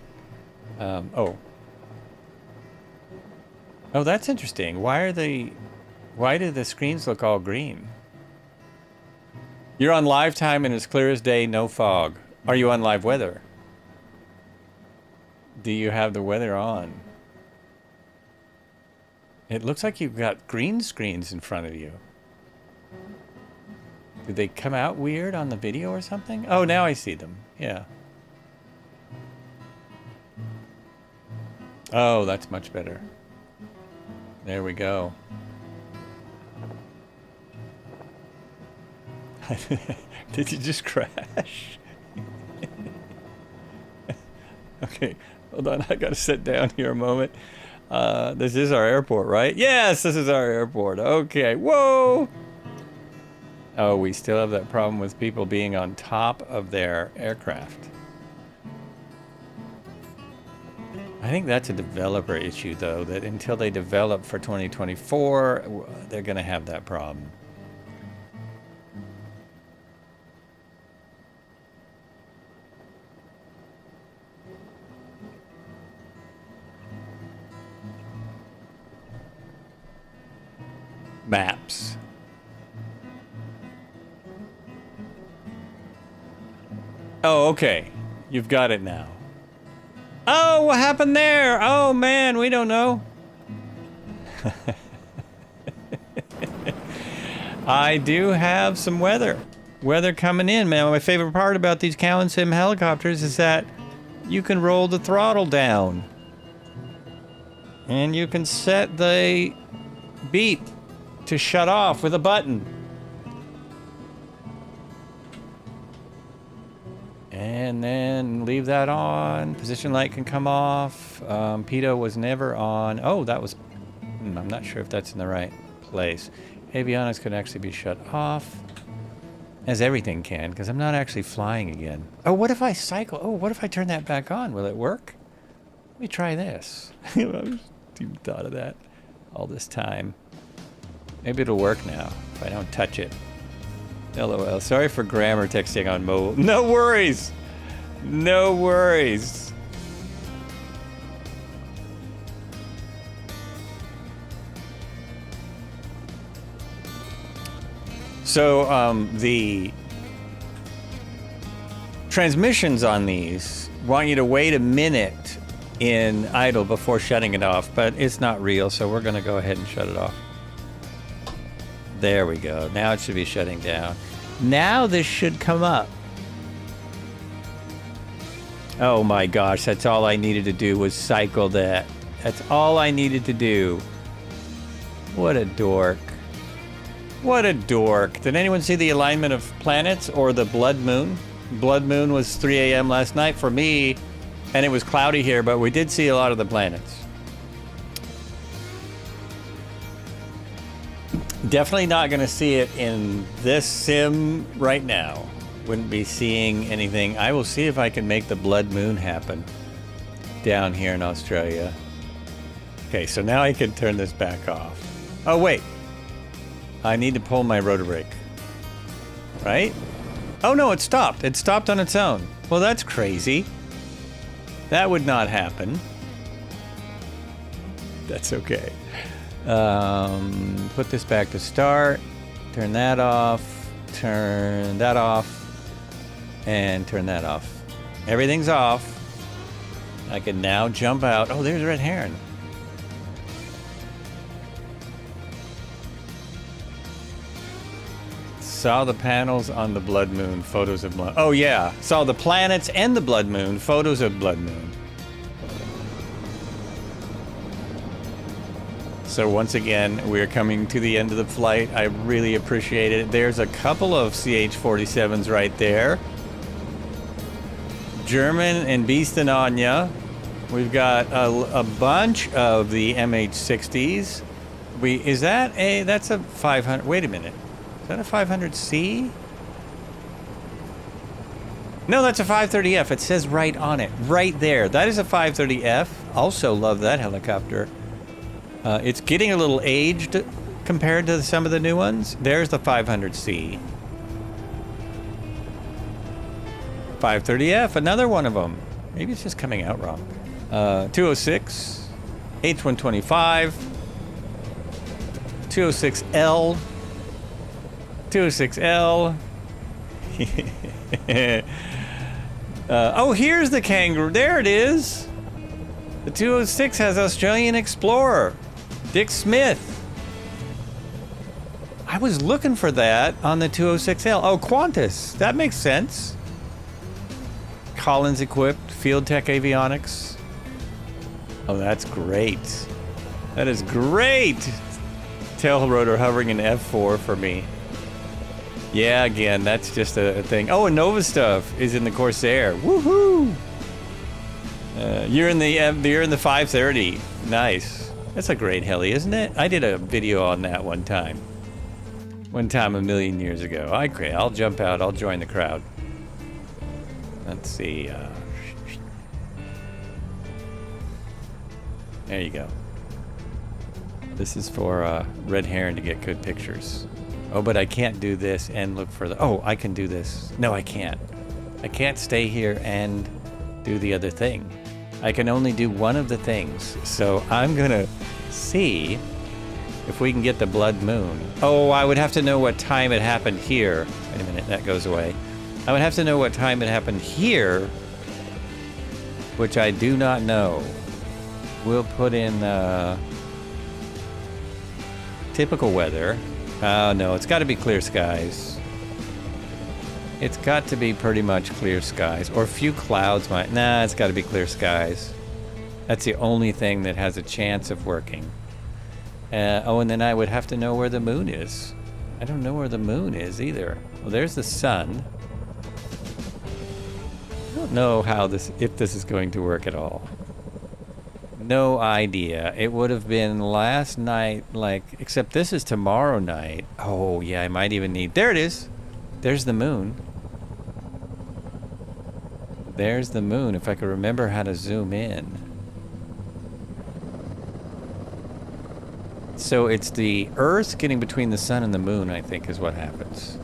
Oh, that's interesting. Why do the screens look all green? You're on live time and it's clear as day, no fog. Are you on live weather? Do you have the weather on? It looks like you've got green screens in front of you. Did they come out weird on the video or something? Oh, now I see them. Yeah. Oh, that's much better. There we go. Did you just crash? Okay, hold on. I gotta sit down here a moment. This is our airport, right? Yes, this is our airport. Okay, whoa! Oh, we still have that problem with people being on top of their aircraft. I think that's a developer issue, though, that until they develop for 2024, they're going to have that problem. Maps. Oh, okay. You've got it now. Oh, what happened there? Oh, man, we don't know. I do have some weather. Weather coming in, man. My favorite part about these Cowan Sim helicopters is that you can roll the throttle down. And you can set the beep to shut off with a button. And then leave that on. Position light can come off. Pitot was never on. Oh, that was... I'm not sure if that's in the right place. Avionics can actually be shut off. As everything can, because I'm not actually flying again. Oh, what if I cycle? Oh, what if I turn that back on? Will it work? Let me try this. I haven't even thought of that all this time. Maybe it'll work now if I don't touch it. LOL. Sorry for grammar texting on mobile. No worries. No worries. So the transmissions on these want you to wait a minute in idle before shutting it off, but it's not real, so we're going to go ahead and shut it off. There we go. Now it should be shutting down. Now this should come up. Oh my gosh, that's all I needed to do was cycle that. That's all I needed to do. What a dork. What a dork. Did anyone see the alignment of planets or the blood moon? Blood moon was 3 a.m. last night for me, and it was cloudy here, but we did see a lot of the planets. Definitely not going to see it in this sim right now. Wouldn't be seeing anything. I will see if I can make the blood moon happen down here in Australia. Okay, so now I can turn this back off. Oh, wait. I need to pull my rotor brake. Right? Oh, no, it stopped. It stopped on its own. Well, that's crazy. That would not happen. That's okay. Put this back to start, turn that off, and turn that off. Everything's off. I can now jump out. Oh, there's a red heron. Saw the panels on the blood moon, photos of blood. Oh yeah, saw the planets and the blood moon, photos of blood moon. So once again, we're coming to the end of the flight. I really appreciate it. There's a couple of CH-47s right there. German and Beast and Anya. We've got a bunch of the MH-60s. That's a 500, wait a minute. Is that a 500C? No, that's a 530F. It says right on it. Right there. That is a 530F. Also love that helicopter. It's getting a little aged compared to some of the new ones. There's the 500C. 530F, another one of them. Maybe it's just coming out wrong. 206, H125, 206L, 206L. Oh, here's the kangaroo. There it is. The 206 has Australian Explorer. Dick Smith. I was looking for that on the 206L. Oh, Qantas. That makes sense. Collins equipped. Field Tech Avionics. Oh, that's great. That is great. Tail rotor hovering in F4 for me. Yeah, again, that's just a thing. Oh, and Nova stuff is in the Corsair. Woohoo! You're in the 530. Nice. That's a great heli, isn't it? I did a video on that one time. One time a million years ago. Okay, I'll jump out. I'll join the crowd. Let's see. There you go. This is for Red Heron to get good pictures. Oh, but I can't do this and look for the... Oh, I can do this. No, I can't. I can't stay here and do the other thing. I can only do one of the things. So I'm gonna see if we can get the blood moon. Oh, I would have to know what time it happened here. Wait a minute, that goes away. I would have to know what time it happened here, which I do not know. We'll put in typical weather. Oh, no, it's got to be clear skies. It's got to be pretty much clear skies. Or a few clouds might... Nah, it's got to be clear skies. That's the only thing that has a chance of working. Oh, and then I would have to know where the moon is. I don't know where the moon is either. Well, there's the sun. I don't know how if this is going to work at all. No idea. It would have been last night, except this is tomorrow night. Oh, yeah, I might even need... There it is. There's the moon. There's the moon, if I could remember how to zoom in. So it's the Earth getting between the sun and the moon, I think, is what happens.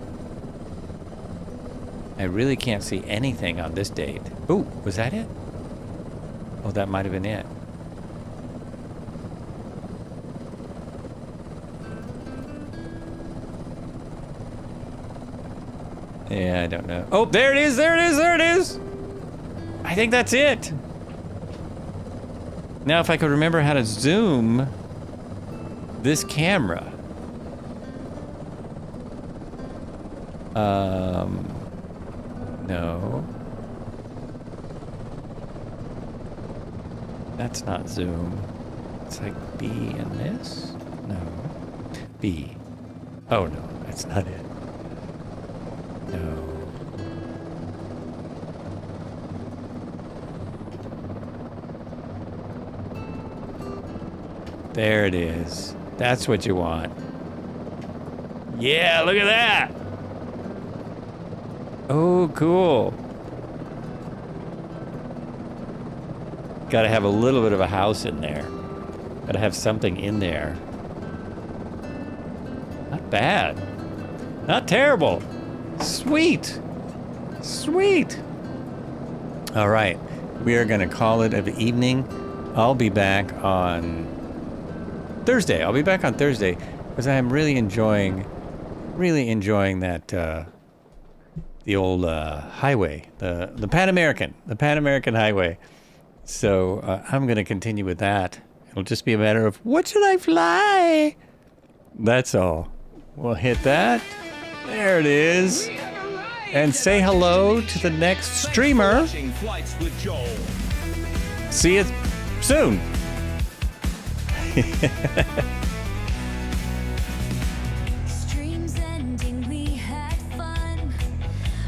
I really can't see anything on this date. Ooh, was that it? Oh, that might have been it. Yeah, I don't know. Oh, there it is, there it is, there it is! I think that's it. Now, if I could remember how to zoom this camera. No. That's not zoom. It's like B and this? No. B. Oh, no, that's not it. No. There it is. That's what you want. Yeah, look at that. Oh, cool. Gotta have a little bit of a house in there. Gotta have something in there. Not bad. Not terrible. Sweet. Sweet. All right. We are going to call it an evening. I'll be back on Thursday. I'll be back on Thursday because I am really enjoying that, the old highway, the Pan American Highway. So I'm going to continue with that. It'll just be a matter of, what should I fly? That's all. We'll hit that. There it is. And say hello to the next streamer. See you soon. Streams ending, we had fun.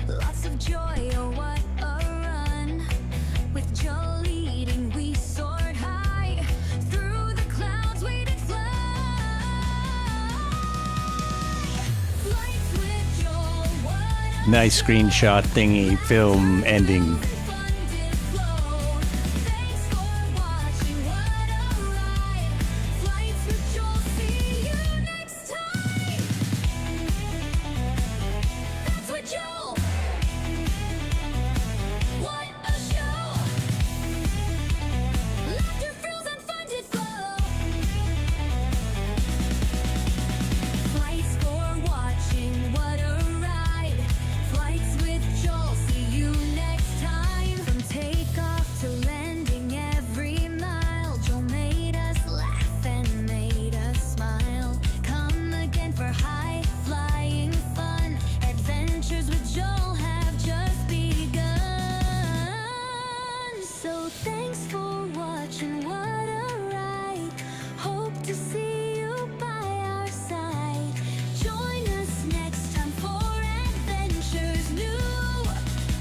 Lots of joy, oh what a run. With Joe leading, we soared high. Through the clouds, we did fly. Flights with Joe, what Nice screenshot thingy film ending. Funded flow. Thanks for watching. What a ride. Flights with Joel. See you next time. That's what Joel. What a show. Laughter, frills, and funded flow. Flights for watching. What a ride. Flights with Joel. See you next time. From takeoff to landing, every mile. Joel made us laugh and made us smile. Come again for high flying fun. Adventures with Joel have just begun. So thanks for watching. What a ride. Hope to see you by our side. Join us next time for adventures new.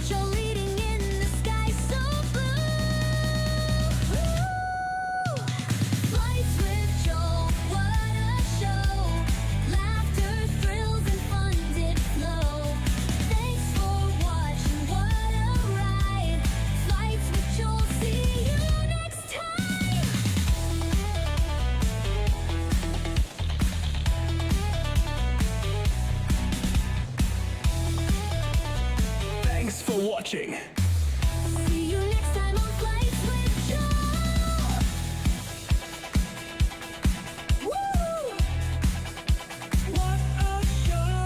Joel leading in the sky so blue. Woo! Flights with Joel, what a show. Laughter, thrills, and funded flow. Thanks for watching. What a ride. Flights with Joel. See you next time. Thanks for watching. See you next time on Flights with Joel. Woo! What a show!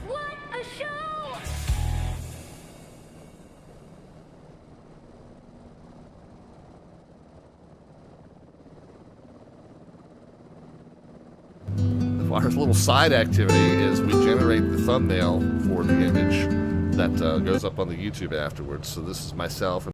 What a show! Our little side activity is we generate the thumbnail for the image that goes up on the YouTube afterwards. So this is myself